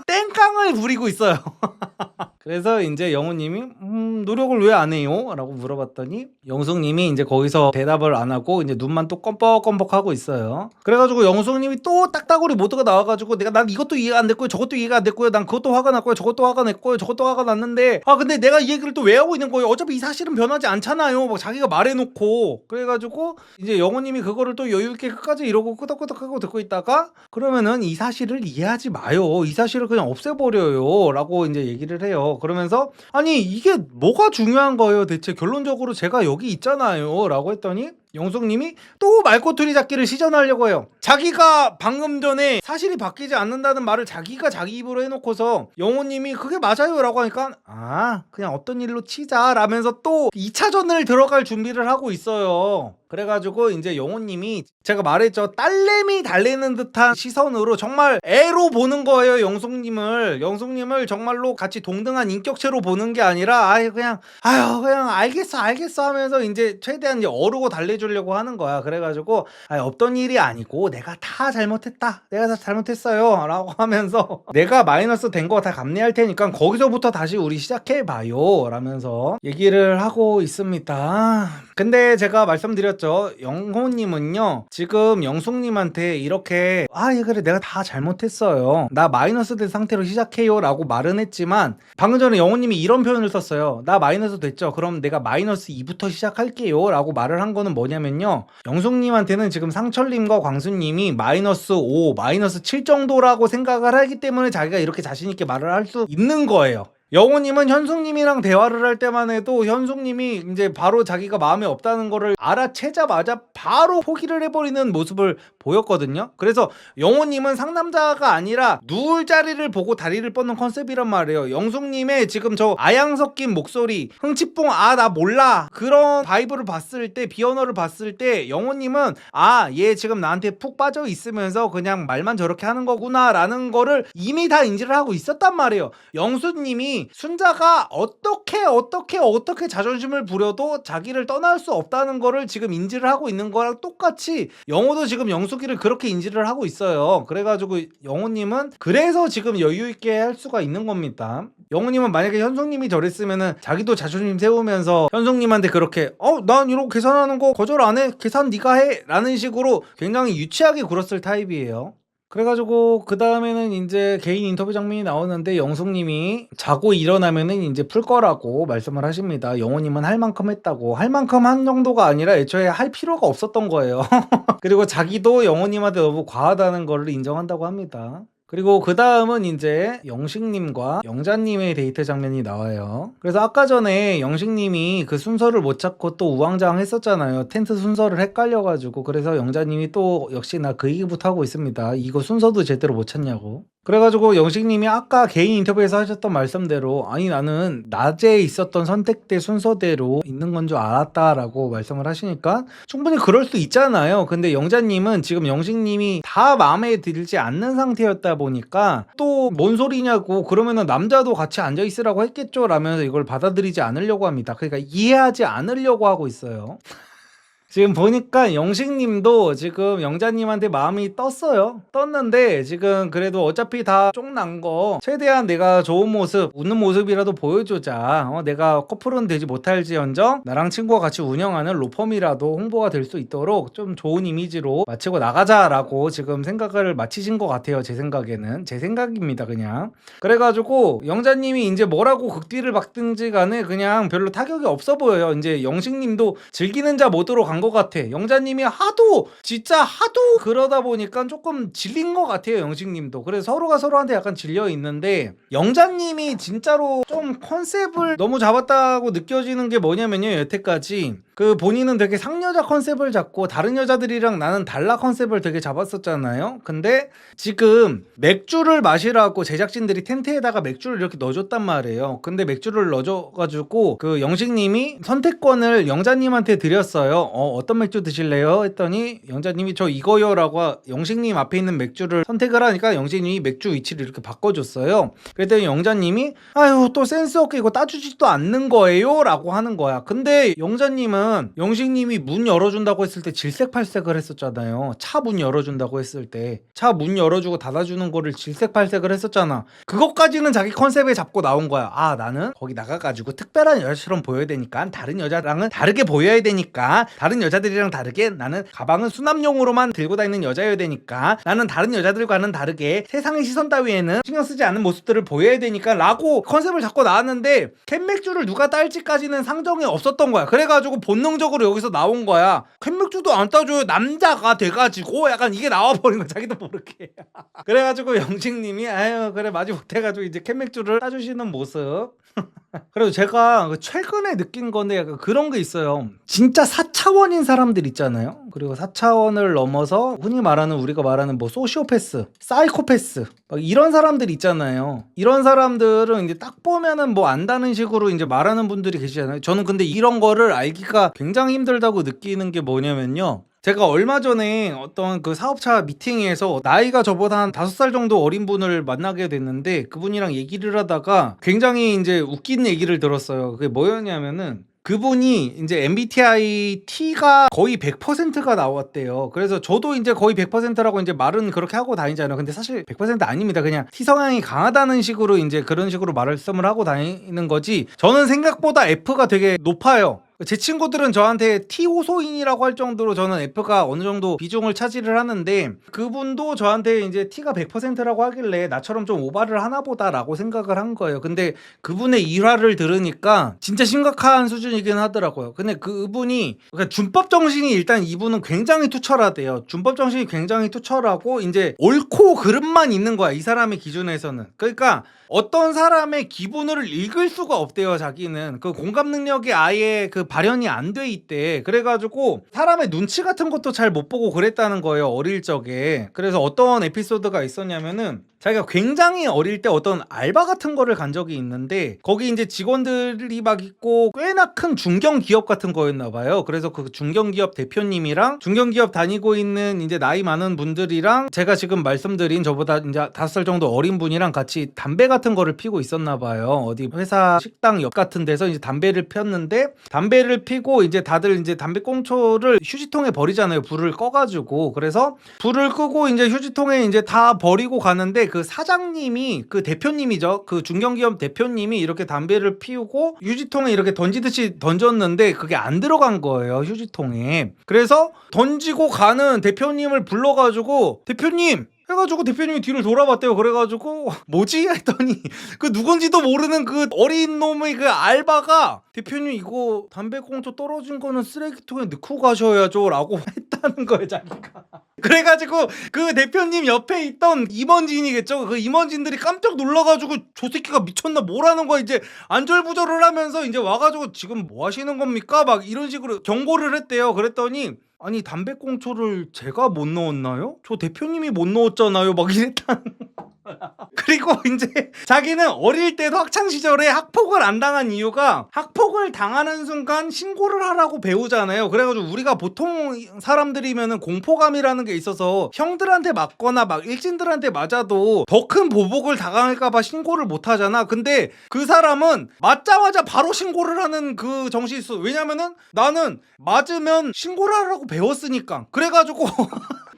땡깡을 부리고 있어요. 그래서 이제 영호님이 노력을 왜 안 해요? 라고 물어봤더니 영숙님이 이제 거기서 대답을 안 하고 이제 눈만 또 껌뻑껌뻑 하고 있어요. 그래가지고 영숙님이 또 딱따구리 모드가 나와가지고 난 이것도 이해가 안 됐고요, 저것도 이해가 안 됐고요, 난 그것도 화가 났고요, 저것도 화가 냈고요, 저것도 화가 났는데 근데 내가 이 얘기를 또 왜 하고 있는 거예요? 어차피 이 사실은 변하지 않잖아요. 막 자기가 말해놓고. 그래가지고 이제 영호님이 그거를 또 여유있게 끝까지 이러고 끄덕끄덕하고 듣고 있다가 그러면은 이 사실을 이해하지 마요, 이 사실을 그냥 없애버려요 라고 이제 얘기를 해요. 그러면서 아니 이게 뭐가 중요한 거예요 대체, 결론적으로 제가 여기 있잖아요 라고 했더니 영숙님이 또 말꼬투리 잡기를 시전하려고 해요. 자기가 방금 전에 사실이 바뀌지 않는다는 말을 자기가 자기 입으로 해놓고서 영호님이 그게 맞아요 라고 하니까 그냥 없던 일로 치자 라면서 또 2차전을 들어갈 준비를 하고 있어요. 그래가지고 이제 영호님이 제가 말했죠, 딸내미 달래는 듯한 시선으로 정말 애로 보는 거예요. 영숙님을 정말로 같이 동등한 인격체로 보는 게 아니라 그냥 알겠어 하면서 이제 최대한 이제 어르고 달래주려고 하는 거야. 그래가지고 없던 일이 아니고 내가 다 잘못했어요 라고 하면서 내가 마이너스 된 거 다 감내할 테니까 거기서부터 다시 우리 시작해봐요 라면서 얘기를 하고 있습니다. 근데 제가 말씀드렸죠, 영호님은요 지금 영숙님한테 이렇게 그래 내가 다 잘못했어요, 나 마이너스 된 상태로 시작해요 라고 말은 했지만 방금 전에 영호님이 이런 표현을 썼어요. 나 마이너스 됐죠, 그럼 내가 마이너스 2부터 시작할게요 라고 말을 한 거는 뭐냐면요, 영숙님한테는 지금 상철님과 광수님이 마이너스 5, 마이너스 7 정도라고 생각을 하기 때문에 자기가 이렇게 자신있게 말을 할 수 있는 거예요. 영호님은 현숙님이랑 대화를 할 때만 해도 현숙님이 이제 바로 자기가 마음에 없다는 거를 알아채자마자 바로 포기를 해버리는 모습을 보였거든요. 그래서 영호님은 상남자가 아니라 누울 자리를 보고 다리를 뻗는 컨셉이란 말이에요. 영숙님의 지금 저 아양 섞인 목소리, 흥칫뿡 나 몰라 그런 바이브를 봤을 때, 비언어를 봤을 때 영호님은 얘 지금 나한테 푹 빠져 있으면서 그냥 말만 저렇게 하는 거구나 라는 거를 이미 다 인지를 하고 있었단 말이에요. 영수님이 영식님이 순자가 어떻게 자존심을 부려도 자기를 떠날 수 없다는 거를 지금 인지를 하고 있는 거랑 똑같이 영호도 지금 영숙이를 그렇게 인지를 하고 있어요. 그래가지고 영호님은 그래서 지금 여유 있게 할 수가 있는 겁니다. 영호님은 만약에 현숙님이 저랬으면은 자기도 자존심 세우면서 현숙님한테 그렇게 난 이러고 계산하는 거 거절 안 해, 계산 네가 해 라는 식으로 굉장히 유치하게 굴었을 타입이에요. 그래가지고 그 다음에는 이제 개인 인터뷰 장면이 나오는데 영숙님이 자고 일어나면은 이제 풀 거라고 말씀을 하십니다. 영호님은 할 만큼 했다고. 할 만큼 한 정도가 아니라 애초에 할 필요가 없었던 거예요. 그리고 자기도 영호님한테 너무 과하다는 거를 인정한다고 합니다. 그리고 그 다음은 이제 영식님과 영자님의 데이트 장면이 나와요. 그래서 아까 전에 영식님이 그 순서를 못 찾고 또 우왕좌왕 했었잖아요. 텐트 순서를 헷갈려가지고. 그래서 영자님이 또 역시나 그 얘기부터 하고 있습니다. 이거 순서도 제대로 못 찾냐고. 그래가지고 영식님이 아까 개인 인터뷰에서 하셨던 말씀대로 아니 나는 낮에 있었던 선택대 순서대로 있는 건 줄 알았다라고 말씀을 하시니까 충분히 그럴 수 있잖아요. 근데 영자님은 지금 영식님이 다 마음에 들지 않는 상태였다 보니까 또 뭔 소리냐고 그러면은 남자도 같이 앉아 있으라고 했겠죠 라면서 이걸 받아들이지 않으려고 합니다. 그러니까 이해하지 않으려고 하고 있어요. 지금 보니까 영식님도 지금 영자님한테 마음이 떴어요. 떴는데 지금 그래도 어차피 다 쫑난 거 최대한 내가 좋은 모습, 웃는 모습이라도 보여주자. 내가 커플은 되지 못할지언정 나랑 친구가 같이 운영하는 로펌이라도 홍보가 될 수 있도록 좀 좋은 이미지로 마치고 나가자라고 지금 생각을 마치신 것 같아요. 제 생각에는. 제 생각입니다 그냥. 그래가지고 영자님이 이제 뭐라고 극딜을 박든지 간에 그냥 별로 타격이 없어 보여요. 이제 영식님도 즐기는 자 모드로 간 것 같아. 영자님이 하도 그러다 보니까 조금 질린 것 같아요. 영식님도. 그래서 서로가 서로한테 약간 질려 있는데 영자님이 진짜로 좀 컨셉을 너무 잡았다고 느껴지는 게 뭐냐면요. 여태까지 그 본인은 되게 상여자 컨셉을 잡고 다른 여자들이랑 나는 달라 컨셉을 되게 잡았었잖아요. 근데 지금 맥주를 마시라고 제작진들이 텐트에다가 맥주를 이렇게 넣어줬단 말이에요. 근데 맥주를 넣어줘가지고 그 영식님이 선택권을 영자님한테 드렸어요. 어떤 맥주 드실래요? 했더니 영자님이 저 이거요 라고 영식님 앞에 있는 맥주를 선택을 하니까 영식님이 맥주 위치를 이렇게 바꿔줬어요. 그랬더니 영자님이 아유 또 센스 없게 이거 따주지도 않는 거예요 라고 하는 거야. 근데 영자님은 영식님이 문 열어준다고 했을 때 질색팔색을 했었잖아요. 차 문 열어준다고 했을 때 차 문 열어주고 닫아주는 거를 질색팔색을 했었잖아. 그것까지는 자기 컨셉에 잡고 나온 거야. 아 나는 거기 나가가지고 특별한 여자처럼 보여야 되니까 다른 여자랑은 다르게 보여야 되니까 다른 여자들이랑 다르게 나는 가방은 수납용으로만 들고 다니는 여자여야 되니까 나는 다른 여자들과는 다르게 세상의 시선 따위에는 신경 쓰지 않는 모습들을 보여야 되니까 라고 컨셉을 잡고 나왔는데 캔맥주를 누가 딸지까지는 상정이 없었던 거야. 그래가지고 본능적으로 여기서 나온 거야. 캔맥주도 안 따줘요. 남자가 돼가지고 약간 이게 나와버린 거야. 자기도 모르게. 그래가지고 영식님이 아유 그래 마지못해가지고 이제 캔맥주를 따주시는 모습. 그래도 제가 최근에 느낀 건데 약간 그런 게 있어요. 진짜 4차원인 사람들 있잖아요. 그리고 4차원을 넘어서 흔히 말하는 우리가 말하는 뭐 소시오패스, 사이코패스 막 이런 사람들 있잖아요. 이런 사람들은 이제 딱 보면은 뭐 안다는 식으로 이제 말하는 분들이 계시잖아요. 저는 근데 이런 거를 알기가 굉장히 힘들다고 느끼는 게 뭐냐면요. 제가 얼마 전에 어떤 그 사업차 미팅에서 나이가 저보다 한 5살 정도 어린 분을 만나게 됐는데 그분이랑 얘기를 하다가 굉장히 이제 웃긴 얘기를 들었어요. 그게 뭐였냐면은 그분이 이제 MBTI T가 거의 100%가 나왔대요. 그래서 저도 이제 거의 100%라고 이제 말은 그렇게 하고 다니잖아요. 근데 사실 100% 아닙니다. 그냥 T 성향이 강하다는 식으로 이제 그런 식으로 말씀을 하고 다니는 거지. 저는 생각보다 F가 되게 높아요. 제 친구들은 저한테 T호소인이라고 할 정도로 저는 F가 어느 정도 비중을 차지를 하는데 그분도 저한테 이제 T가 100%라고 하길래 나처럼 좀 오바를 하나 보다라고 생각을 한 거예요. 근데 그분의 일화를 들으니까 진짜 심각한 수준이긴 하더라고요. 근데 그분이 그러니까 준법 정신이 일단 이분은 굉장히 투철하대요. 준법 정신이 굉장히 투철하고 이제 옳고 그름만 있는 거야. 이 사람의 기준에서는. 그러니까 어떤 사람의 기분을 읽을 수가 없대요. 자기는 그 공감 능력이 아예 그 발현이 안 돼 있대. 그래가지고 사람의 눈치 같은 것도 잘 못 보고 그랬다는 거예요. 어릴 적에. 그래서 어떤 에피소드가 있었냐면은 자기가 굉장히 어릴 때 어떤 알바 같은 거를 간 적이 있는데 거기 이제 직원들이 막 있고 꽤나 큰 중견기업 같은 거였나 봐요. 그래서 그 중견기업 대표님이랑 중견기업 다니고 있는 이제 나이 많은 분들이랑 제가 지금 말씀드린 저보다 이제 5살 정도 어린 분이랑 같이 담배 같은 거를 피고 있었나 봐요. 어디 회사 식당 옆 같은 데서 이제 담배를 폈는데 담배를 피고 이제 다들 이제 담배꽁초를 휴지통에 버리잖아요. 불을 꺼가지고. 그래서 불을 끄고 이제 휴지통에 이제 다 버리고 가는데 그 사장님이 그 대표님이죠. 그 중견기업 대표님이 이렇게 담배를 피우고 휴지통에 이렇게 던지듯이 던졌는데 그게 안 들어간 거예요. 휴지통에. 그래서 던지고 가는 대표님을 불러가지고 대표님 해가지고 대표님이 뒤를 돌아봤대요. 그래가지고 뭐지? 했더니 그 누군지도 모르는 그 어린 놈의 그 알바가 대표님 이거 담배꽁초 떨어진 거는 쓰레기통에 넣고 가셔야죠 라고 했다는 거예요. 자기가. 그래가지고 그 대표님 옆에 있던 임원진이겠죠. 그 임원진들이 깜짝 놀라가지고 저 새끼가 미쳤나 뭐라는 거야. 이제 안절부절을 하면서 이제 와가지고 지금 뭐 하시는 겁니까? 막 이런 식으로 경고를 했대요. 그랬더니 아니 담배꽁초를 제가 못 넣었나요? 저 대표님이 못 넣었잖아요. 막 이랬다는 그리고 이제 자기는 어릴 때도 학창시절에 학폭을 안 당한 이유가 학폭을 당하는 순간 신고를 하라고 배우잖아요. 그래가지고 우리가 보통 사람들이면은 공포감이라는 게 있어서 형들한테 맞거나 막 일진들한테 맞아도 더 큰 보복을 당할까봐 신고를 못 하잖아. 근데 그 사람은 맞자마자 바로 신고를 하는 그 정신이 있어. 왜냐면은 나는 맞으면 신고를 하라고 배웠으니까. 그래가지고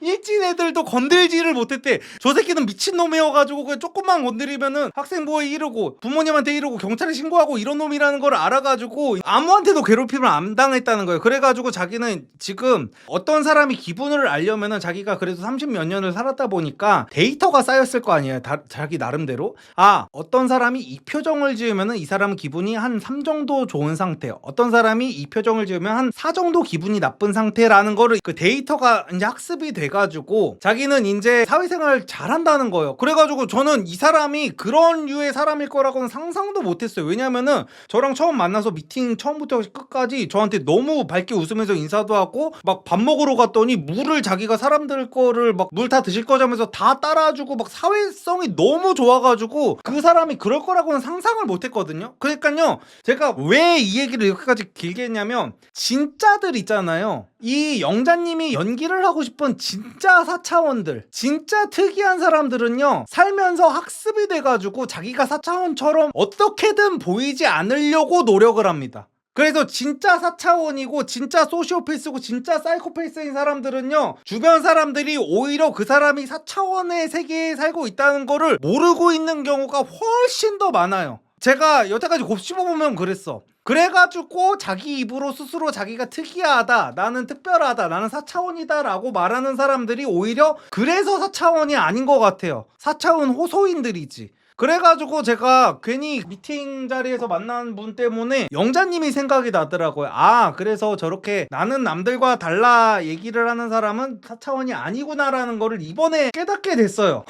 일진 애들도 건들지를 못했대. 저 새끼는 미친놈이어가지고 그냥 조금만 건드리면은 학생부에 이르고 부모님한테 이르고 경찰에 신고하고 이런 놈이라는 걸 알아가지고 아무한테도 괴롭힘을 안 당했다는 거예요. 그래가지고 자기는 지금 어떤 사람이 기분을 알려면은 자기가 그래도 30몇 년을 살았다 보니까 데이터가 쌓였을 거 아니에요. 자기 나름대로. 아, 어떤 사람이 이 표정을 지으면은 이 사람은 기분이 한 3 정도 좋은 상태. 어떤 사람이 이 표정을 지으면 한 4 정도 기분이 나쁜 상태라는 거를 그 데이터가 이제 학습이 돼 가지고 자기는 이제 사회생활 잘한다는 거예요. 그래가지고 저는 이 사람이 그런 류의 사람일 거라고는 상상도 못했어요. 왜냐면은 저랑 처음 만나서 미팅 처음부터 끝까지 저한테 너무 밝게 웃으면서 인사도 하고 막 밥 먹으러 갔더니 물을 자기가 사람들 거를 막 물 다 드실 거자면서 다 따라주고 막 사회성이 너무 좋아가지고 그 사람이 그럴 거라고는 상상을 못했거든요. 그러니까요 제가 왜 이 얘기를 이렇게까지 길게 했냐면 진짜들 있잖아요. 이 영자님이 연기를 하고 싶은 진짜 4차원들, 진짜 특이한 사람들은요 살면서 학습이 돼가지고 자기가 4차원처럼 어떻게든 보이지 않으려고 노력을 합니다. 그래서 진짜 4차원이고 진짜 소시오패스고 진짜 사이코패스인 사람들은요 주변 사람들이 오히려 그 사람이 4차원의 세계에 살고 있다는 거를 모르고 있는 경우가 훨씬 더 많아요. 제가 여태까지 곱씹어보면 그랬어. 그래가지고 자기 입으로 스스로 자기가 특이하다, 나는 특별하다, 나는 4차원이다 라고 말하는 사람들이 오히려 그래서 4차원이 아닌 것 같아요. 4차원 호소인들이지. 그래가지고 제가 괜히 미팅 자리에서 만난 분 때문에 영자님이 생각이 나더라고요. 아, 그래서 저렇게 나는 남들과 달라 얘기를 하는 사람은 4차원이 아니구나라는 거를 이번에 깨닫게 됐어요.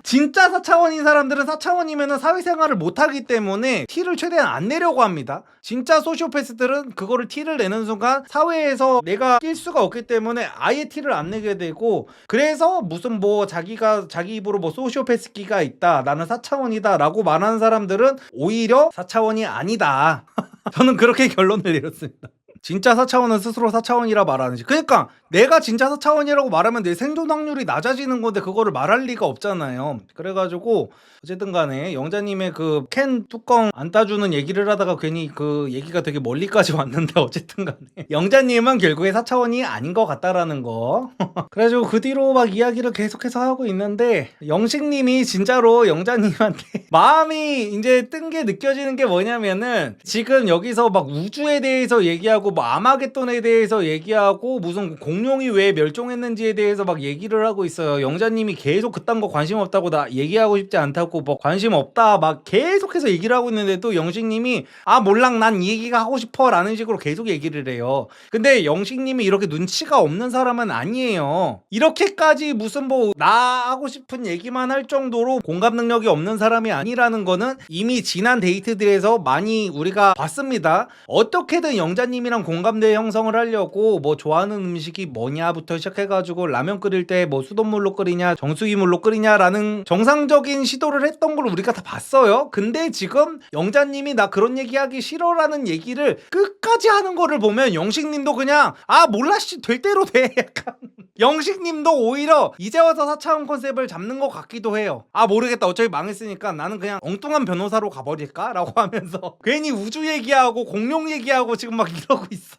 진짜 4차원인 사람들은 4차원이면 사회생활을 못하기 때문에 티를 최대한 안 내려고 합니다. 진짜 소시오패스들은 그거를 티를 내는 순간 사회에서 내가 낄 수가 없기 때문에 아예 티를 안 내게 되고, 그래서 무슨 뭐 자기가 자기 입으로 뭐 소시오패스기가 있다, 나는 4차원이다 라고 말하는 사람들은 오히려 4차원이 아니다. 저는 그렇게 결론을 내렸습니다. 진짜 4차원은 스스로 4차원이라 말하는지. 그러니까 내가 진짜 4차원이라고 말하면 내 생존 확률이 낮아지는 건데 그거를 말할 리가 없잖아요. 그래가지고 어쨌든 간에 영자님의 그 캔 뚜껑 안 따주는 얘기를 하다가 괜히 그 얘기가 되게 멀리까지 왔는데 어쨌든 간에 영자님은 결국에 4차원이 아닌 것 같다라는 거. 그래가지고 그 뒤로 막 이야기를 계속해서 하고 있는데 영식님이 진짜로 영자님한테 마음이 이제 뜬 게 느껴지는 게 뭐냐면은 지금 여기서 막 우주에 대해서 얘기하고 뭐 아마겟돈에 대해서 얘기하고 무슨 공룡이 왜 멸종했는지에 대해서 막 얘기를 하고 있어요. 영자님이 계속 그딴 거 관심 없다고, 나 얘기하고 싶지 않다고, 뭐 관심 없다 막 계속해서 얘기를 하고 있는데도 영식님이 아 몰랑 난 이 얘기가 하고 싶어 라는 식으로 계속 얘기를 해요. 근데 영식님이 이렇게 눈치가 없는 사람은 아니에요. 이렇게까지 무슨 뭐 나 하고 싶은 얘기만 할 정도로 공감 능력이 없는 사람이 아니라는 거는 이미 지난 데이트들에서 많이 우리가 봤습니다. 어떻게든 영자님이랑 공감대 형성을 하려고 뭐 좋아하는 음식이 뭐냐부터 시작해가지고 라면 끓일 때 뭐 수돗물로 끓이냐 정수기물로 끓이냐라는 정상적인 시도를 했던 걸 우리가 다 봤어요. 근데 지금 영자님이 나 그런 얘기하기 싫어라는 얘기를 끝까지 하는 거를 보면 영식님도 그냥 몰라 씨 될 대로 돼 약간 영식님도 오히려 이제 와서 4차원 컨셉을 잡는 것 같기도 해요. 모르겠다 어차피 망했으니까 나는 그냥 엉뚱한 변호사로 가버릴까? 라고 하면서 괜히 우주 얘기하고 공룡 얘기하고 지금 막 이러고 있어.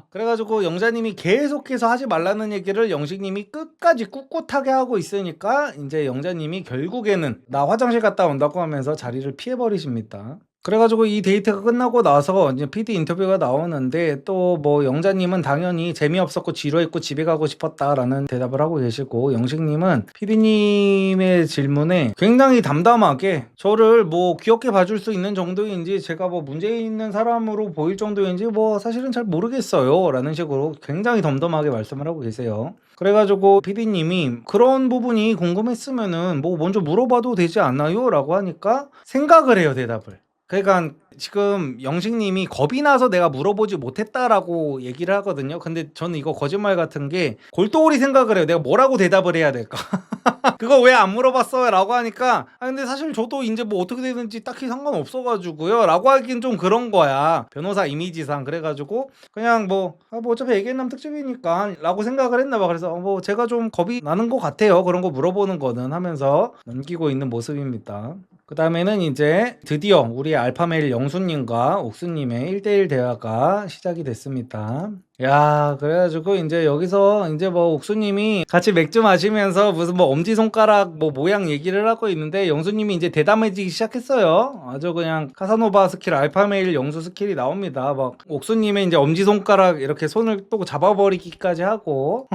그래가지고 영자님이 계속해서 하지 말라는 얘기를 영식님이 끝까지 꿋꿋하게 하고 있으니까 이제 영자님이 결국에는 나 화장실 갔다 온다고 하면서 자리를 피해버리십니다. 그래가지고 이 데이트가 끝나고 나서 이제 PD 인터뷰가 나오는데 또 뭐 영자님은 당연히 재미없었고 지루했고 집에 가고 싶었다라는 대답을 하고 계시고 영식님은 PD님의 질문에 굉장히 담담하게 저를 뭐 귀엽게 봐줄 수 있는 정도인지 제가 뭐 문제 있는 사람으로 보일 정도인지 뭐 사실은 잘 모르겠어요 라는 식으로 굉장히 덤덤하게 말씀을 하고 계세요. 그래가지고 PD님이 그런 부분이 궁금했으면은 뭐 먼저 물어봐도 되지 않나요? 라고 하니까 생각을 해요 대답을. 그러니까 지금 영식님이 겁이 나서 내가 물어보지 못했다라고 얘기를 하거든요. 근데 저는 이거 거짓말 같은 게 골똘히 생각을 해요. 내가 뭐라고 대답을 해야 될까? 그거 왜 안 물어봤어요? 라고 하니까 근데 사실 저도 이제 뭐 어떻게 되는지 딱히 상관없어가지고요 라고 하긴 좀 그런 거야. 변호사 이미지상. 그래가지고 그냥 뭐 어차피 애견남 특집이니까 라고 생각을 했나 봐. 그래서 뭐 제가 좀 겁이 나는 것 같아요. 그런 거 물어보는 거는 하면서 넘기고 있는 모습입니다. 그 다음에는 이제 드디어 우리 알파메일 영수님과 옥수님의 1대1 대화가 시작이 됐습니다. 야, 그래가지고 이제 여기서 이제 뭐 옥수님이 같이 맥주 마시면서 무슨 뭐 엄지손가락 뭐 모양 얘기를 하고 있는데 영수님이 이제 대담해지기 시작했어요. 아주 그냥 카사노바 스킬 알파메일 영수 스킬이 나옵니다. 막 옥수님의 이제 엄지손가락 이렇게 손을 또 잡아버리기까지 하고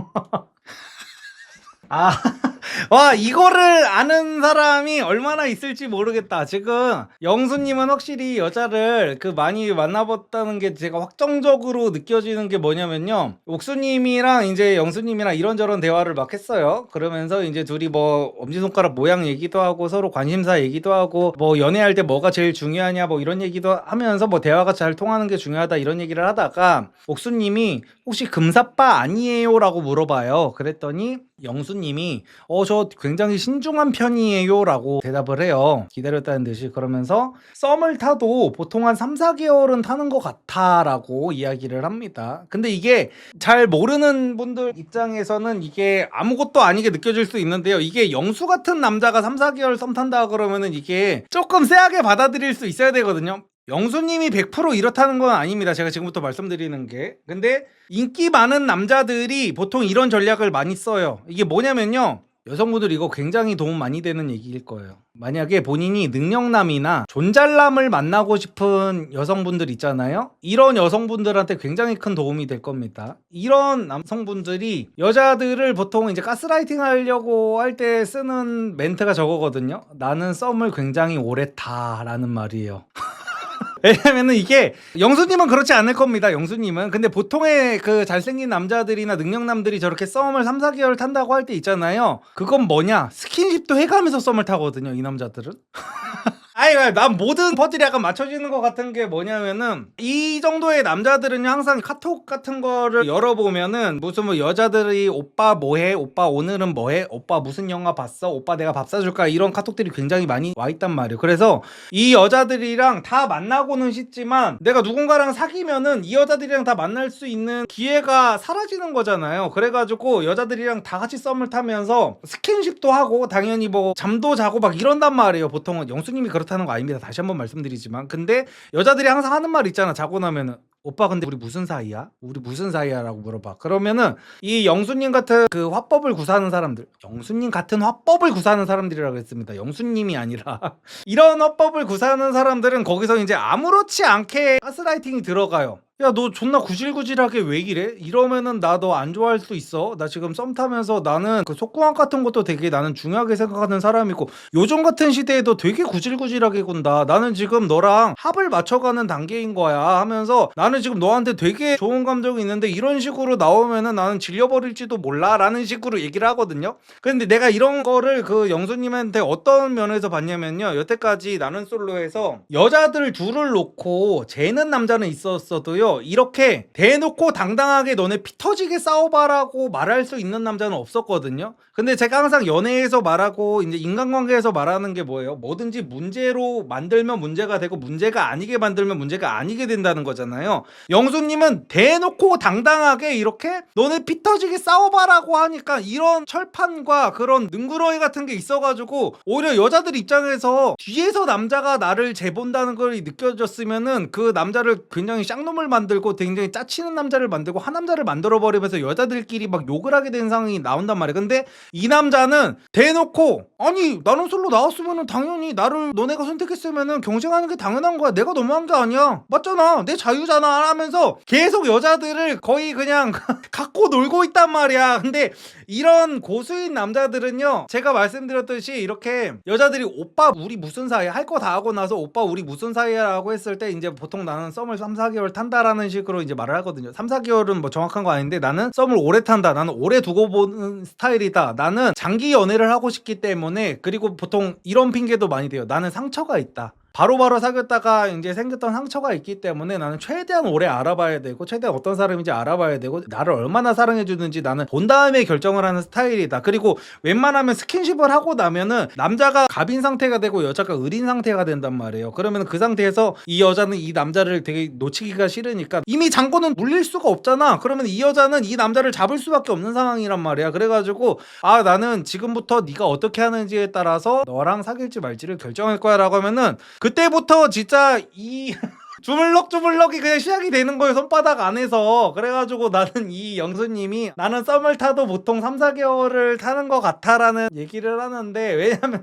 와, 이거를 아는 사람이 얼마나 있을지 모르겠다. 지금 영수님은 확실히 여자를 많이 만나봤다는 게 제가 확정적으로 느껴지는 게 뭐냐면요. 옥수님이랑 이제 영수님이랑 이런저런 대화를 막 했어요. 그러면서 이제 둘이 뭐 엄지손가락 모양 얘기도 하고 서로 관심사 얘기도 하고 뭐 연애할 때 뭐가 제일 중요하냐 뭐 이런 얘기도 하면서 뭐 대화가 잘 통하는 게 중요하다 이런 얘기를 하다가 옥수님이 혹시 금사빠 아니에요? 라고 물어봐요. 그랬더니 영수님이 저 굉장히 신중한 편이에요 라고 대답을 해요. 기다렸다는 듯이. 그러면서 썸을 타도 보통 한 3-4개월은 타는 것 같아 라고 이야기를 합니다. 근데 이게 잘 모르는 분들 입장에서는 이게 아무것도 아니게 느껴질 수 있는데요. 이게 영수 같은 남자가 3-4개월 썸 탄다 그러면은 이게 조금 쎄하게 받아들일 수 있어야 되거든요. 영수님이 100% 이렇다는 건 아닙니다. 제가 지금부터 말씀드리는 게. 근데 인기 많은 남자들이 보통 이런 전략을 많이 써요. 이게 뭐냐면요. 여성분들 이거 굉장히 도움 많이 되는 얘기일 거예요. 만약에 본인이 능력남이나 존잘남을 만나고 싶은 여성분들 있잖아요. 이런 여성분들한테 굉장히 큰 도움이 될 겁니다. 이런 남성분들이 여자들을 보통 이제 가스라이팅 하려고 할 때 쓰는 멘트가 저거거든요. 나는 썸을 굉장히 오래 타라는 말이에요. 왜냐면은 이게 영수님은 그렇지 않을 겁니다. 영수님은. 근데 보통의 잘생긴 남자들이나 능력남들이 저렇게 썸을 3-4개월 탄다고 할 때 있잖아요. 그건 뭐냐? 스킨십도 해가면서 썸을 타거든요. 이 남자들은. 난 모든 퍼즐이 약간 맞춰지는 것 같은 게 뭐냐면은 이 정도의 남자들은 항상 카톡 같은 거를 열어보면은 무슨 뭐 여자들이 오빠 뭐해? 오빠 오늘은 뭐해? 오빠 무슨 영화 봤어? 오빠 내가 밥 사줄까? 이런 카톡들이 굉장히 많이 와 있단 말이에요. 그래서 이 여자들이랑 다 만나고는 싶지만 내가 누군가랑 사귀면은 이 여자들이랑 다 만날 수 있는 기회가 사라지는 거잖아요. 그래가지고 여자들이랑 다 같이 썸을 타면서 스킨십도 하고 당연히 뭐 잠도 자고 막 이런단 말이에요. 보통은 영수님이 그렇다는 거 아닙니다. 다시 한번 말씀드리지만. 근데 여자들이 항상 하는 말 있잖아. 자고 나면은 오빠 근데 우리 무슨 사이야? 우리 무슨 사이야? 라고 물어봐. 그러면은 이 영수님 같은 화법을 구사하는 사람들, 영수님 같은 화법을 구사하는 사람들이라고 했습니다. 영수님이 아니라 이런 화법을 구사하는 사람들은 거기서 이제 아무렇지 않게 가스라이팅이 들어가요. 야, 너 존나 구질구질하게 왜 이래? 이러면은 나 너 안 좋아할 수 있어. 나 지금 썸 타면서 나는 속궁합 같은 것도 되게 나는 중요하게 생각하는 사람이고 요즘 같은 시대에도 되게 구질구질하게 군다. 나는 지금 너랑 합을 맞춰가는 단계인 거야 하면서 나는 지금 너한테 되게 좋은 감정이 있는데 이런 식으로 나오면은 나는 질려버릴지도 몰라 라는 식으로 얘기를 하거든요. 근데 내가 이런 거를 영수님한테 어떤 면에서 봤냐면요. 여태까지 나는 솔로에서 여자들 둘을 놓고 재는 남자는 있었어도요. 보세요. 이렇게 대놓고 당당하게 너네 피 터지게 싸워봐라고 말할 수 있는 남자는 없었거든요. 근데 제가 항상 연애에서 말하고 이제 인간관계에서 말하는 게 뭐예요? 뭐든지 문제로 만들면 문제가 되고 문제가 아니게 만들면 문제가 아니게 된다는 거잖아요. 영수님은 대놓고 당당하게 이렇게 너네 피 터지게 싸워봐라고 하니까 이런 철판과 그런 능구렁이 같은 게 있어가지고 오히려 여자들 입장에서 뒤에서 남자가 나를 재본다는 걸 느껴졌으면은 그 남자를 굉장히 쌍놈을 만들고 굉장히 짜치는 남자를 만들고 한 남자를 만들어버리면서 여자들끼리 막 욕을 하게 되는 상황이 나온단 말이에요. 근데 이 남자는 대놓고 아니 나는 솔로 나왔으면은 당연히 나를 너네가 선택했으면은 경쟁하는 게 당연한 거야. 내가 너무한 게 아니야. 맞잖아. 내 자유잖아 하면서 계속 여자들을 거의 그냥 갖고 놀고 있단 말이야. 근데 이런 고수인 남자들은요, 제가 말씀드렸듯이 이렇게 여자들이 오빠 우리 무슨 사이야 할 거 다 하고 나서 오빠 우리 무슨 사이야라고 했을 때 이제 보통 나는 썸을 3, 4개월 탄다라는 식으로 이제 말을 하거든요. 3, 4개월은 뭐 정확한 거 아닌데 나는 썸을 오래 탄다. 나는 오래 두고 보는 스타일이다. 나는 장기 연애를 하고 싶기 때문에. 그리고 보통 이런 핑계도 많이 돼요. 나는 상처가 있다. 바로바로 사귀었다가 이제 생겼던 상처가 있기 때문에 나는 최대한 오래 알아봐야 되고 최대한 어떤 사람인지 알아봐야 되고 나를 얼마나 사랑해주는지 나는 본 다음에 결정을 하는 스타일이다. 그리고 웬만하면 스킨십을 하고 나면은 남자가 갑인 상태가 되고 여자가 을인 상태가 된단 말이에요. 그러면 그 상태에서 이 여자는 이 남자를 되게 놓치기가 싫으니까 이미 장고는 물릴 수가 없잖아. 그러면 이 여자는 이 남자를 잡을 수밖에 없는 상황이란 말이야. 그래가지고 아 나는 지금부터 네가 어떻게 하는지에 따라서 너랑 사귈지 말지를 결정할 거야 라고 하면은 그때부터 진짜 이 주물럭주물럭이 그냥 시작이 되는 거예요. 손바닥 안에서. 그래가지고 나는 이 영수님이 나는 썸을 타도 보통 3, 4개월을 타는 것 같아라는 얘기를 하는데 왜냐면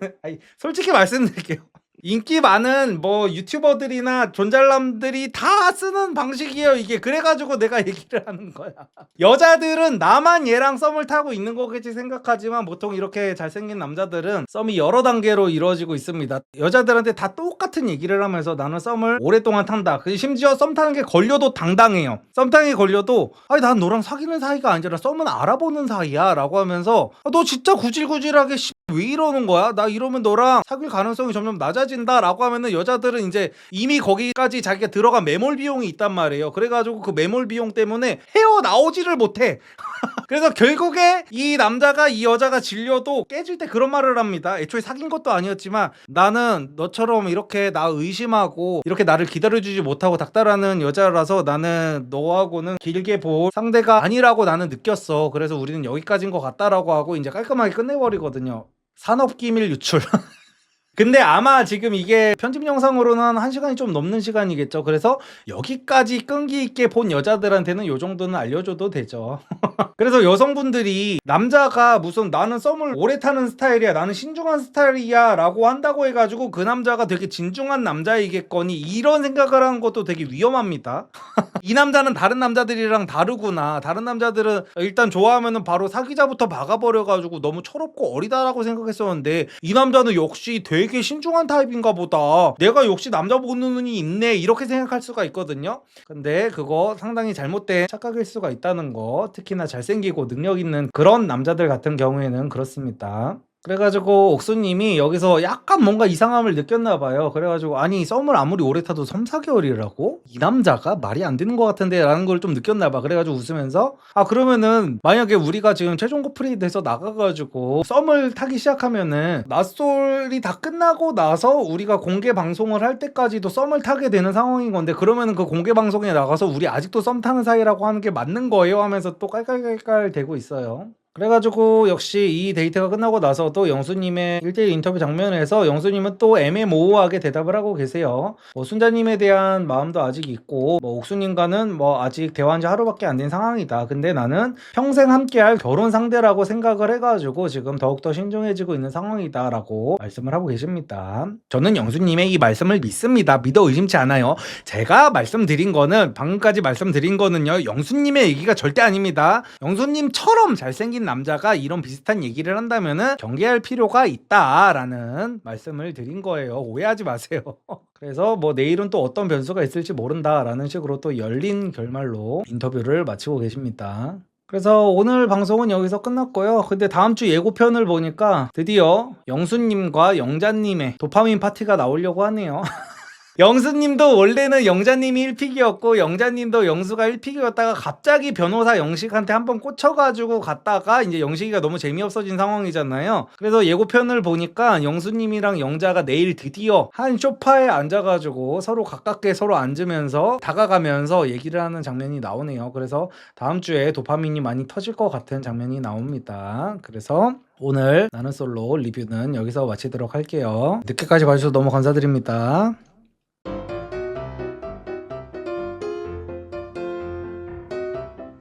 솔직히 말씀드릴게요. 인기 많은 뭐 유튜버들이나 존잘남들이 다 쓰는 방식이에요 이게. 그래가지고 내가 얘기를 하는 거야. 여자들은 나만 얘랑 썸을 타고 있는 거겠지 생각하지만 보통 이렇게 잘생긴 남자들은 썸이 여러 단계로 이루어지고 있습니다. 여자들한테 다 똑같은 얘기를 하면서 나는 썸을 오랫동안 탄다. 심지어 썸 타는 게 걸려도 당당해요. 썸 타는 게 걸려도 아니 난 너랑 사귀는 사이가 아니라 썸은 알아보는 사이야 라고 하면서 너 진짜 구질구질하게 왜 이러는 거야? 나 이러면 너랑 사귈 가능성이 점점 낮아진다 라고 하면은 여자들은 이제 이미 거기까지 자기가 들어간 매몰 비용이 있단 말이에요. 그래가지고 그 매몰 비용 때문에 헤어나오지를 못해. 그래서 결국에 이 남자가 이 여자가 질려도 깨질 때 그런 말을 합니다. 애초에 사귄 것도 아니었지만 나는 너처럼 이렇게 나 의심하고 이렇게 나를 기다려주지 못하고 닥달하는 여자라서 나는 너하고는 길게 볼 상대가 아니라고 나는 느꼈어. 그래서 우리는 여기까지인 것 같다라고 하고 이제 깔끔하게 끝내버리거든요. 산업기밀 유출. 근데 아마 지금 이게 편집 영상으로는 1시간이 좀 넘는 시간이겠죠. 그래서 여기까지 끈기 있게 본 여자들한테는 요 정도는 알려줘도 되죠. 그래서 여성분들이 남자가 무슨 나는 썸을 오래 타는 스타일이야, 나는 신중한 스타일이야 라고 한다고 해가지고 그 남자가 되게 진중한 남자이겠거니 이런 생각을 하는 것도 되게 위험합니다. 이 남자는 다른 남자들이랑 다르구나. 다른 남자들은 일단 좋아하면은 바로 사귀자부터 박아버려가지고 너무 철없고 어리다라고 생각했었는데 이 남자는 역시 되게 신중한 타입인가 보다. 내가 역시 남자 보는 눈이 있네. 이렇게 생각할 수가 있거든요. 근데 그거 상당히 잘못된 착각일 수가 있다는 거. 특히나 잘생기고 능력 있는 그런 남자들 같은 경우에는 그렇습니다. 그래가지고 옥수님이 여기서 약간 뭔가 이상함을 느꼈나 봐요. 그래가지고 아니 썸을 아무리 오래 타도 3, 4개월이라고? 이 남자가 말이 안 되는 것 같은데 라는 걸 좀 느꼈나 봐. 그래가지고 웃으면서 아 그러면은 만약에 우리가 지금 최종 커플이 돼서 나가가지고 썸을 타기 시작하면은 낯설이 다 끝나고 나서 우리가 공개 방송을 할 때까지도 썸을 타게 되는 상황인 건데 그러면은 그 공개 방송에 나가서 우리 아직도 썸 타는 사이라고 하는 게 맞는 거예요 하면서 또 깔깔깔깔 대고 있어요. 그래가지고 역시 이 데이트가 끝나고 나서도 영수님의 1대1 인터뷰 장면에서 영수님은 또 애매모호하게 대답을 하고 계세요. 뭐 순자님에 대한 마음도 아직 있고 뭐 옥수님과는 뭐 아직 대화한 지 하루밖에 안 된 상황이다. 근데 나는 평생 함께할 결혼 상대라고 생각을 해가지고 지금 더욱더 신중해지고 있는 상황이다 라고 말씀을 하고 계십니다. 저는 영수님의 이 말씀을 믿습니다. 믿어 의심치 않아요. 제가 말씀드린 거는 방금까지 말씀드린 거는요 영수님의 얘기가 절대 아닙니다. 영수님처럼 잘생긴 남자가 이런 비슷한 얘기를 한다면은 경계할 필요가 있다라는 말씀을 드린 거예요. 오해하지 마세요. 그래서 뭐 내일은 또 어떤 변수가 있을지 모른다라는 식으로 또 열린 결말로 인터뷰를 마치고 계십니다. 그래서 오늘 방송은 여기서 끝났고요. 근데 다음 주 예고편을 보니까 드디어 영수님과 영자님의 도파민 파티가 나오려고 하네요. 영수님도 원래는 영자님이 1픽이었고 영자님도 영수가 1픽이었다가 갑자기 변호사 영식한테 한번 꽂혀가지고 갔다가 이제 영식이가 너무 재미없어진 상황이잖아요. 그래서 예고편을 보니까 영수님이랑 영자가 내일 드디어 한 소파에 앉아가지고 서로 가깝게 서로 앉으면서 다가가면서 얘기를 하는 장면이 나오네요. 그래서 다음 주에 도파민이 많이 터질 것 같은 장면이 나옵니다. 그래서 오늘 나는 솔로 리뷰는 여기서 마치도록 할게요. 늦게까지 봐주셔서 너무 감사드립니다.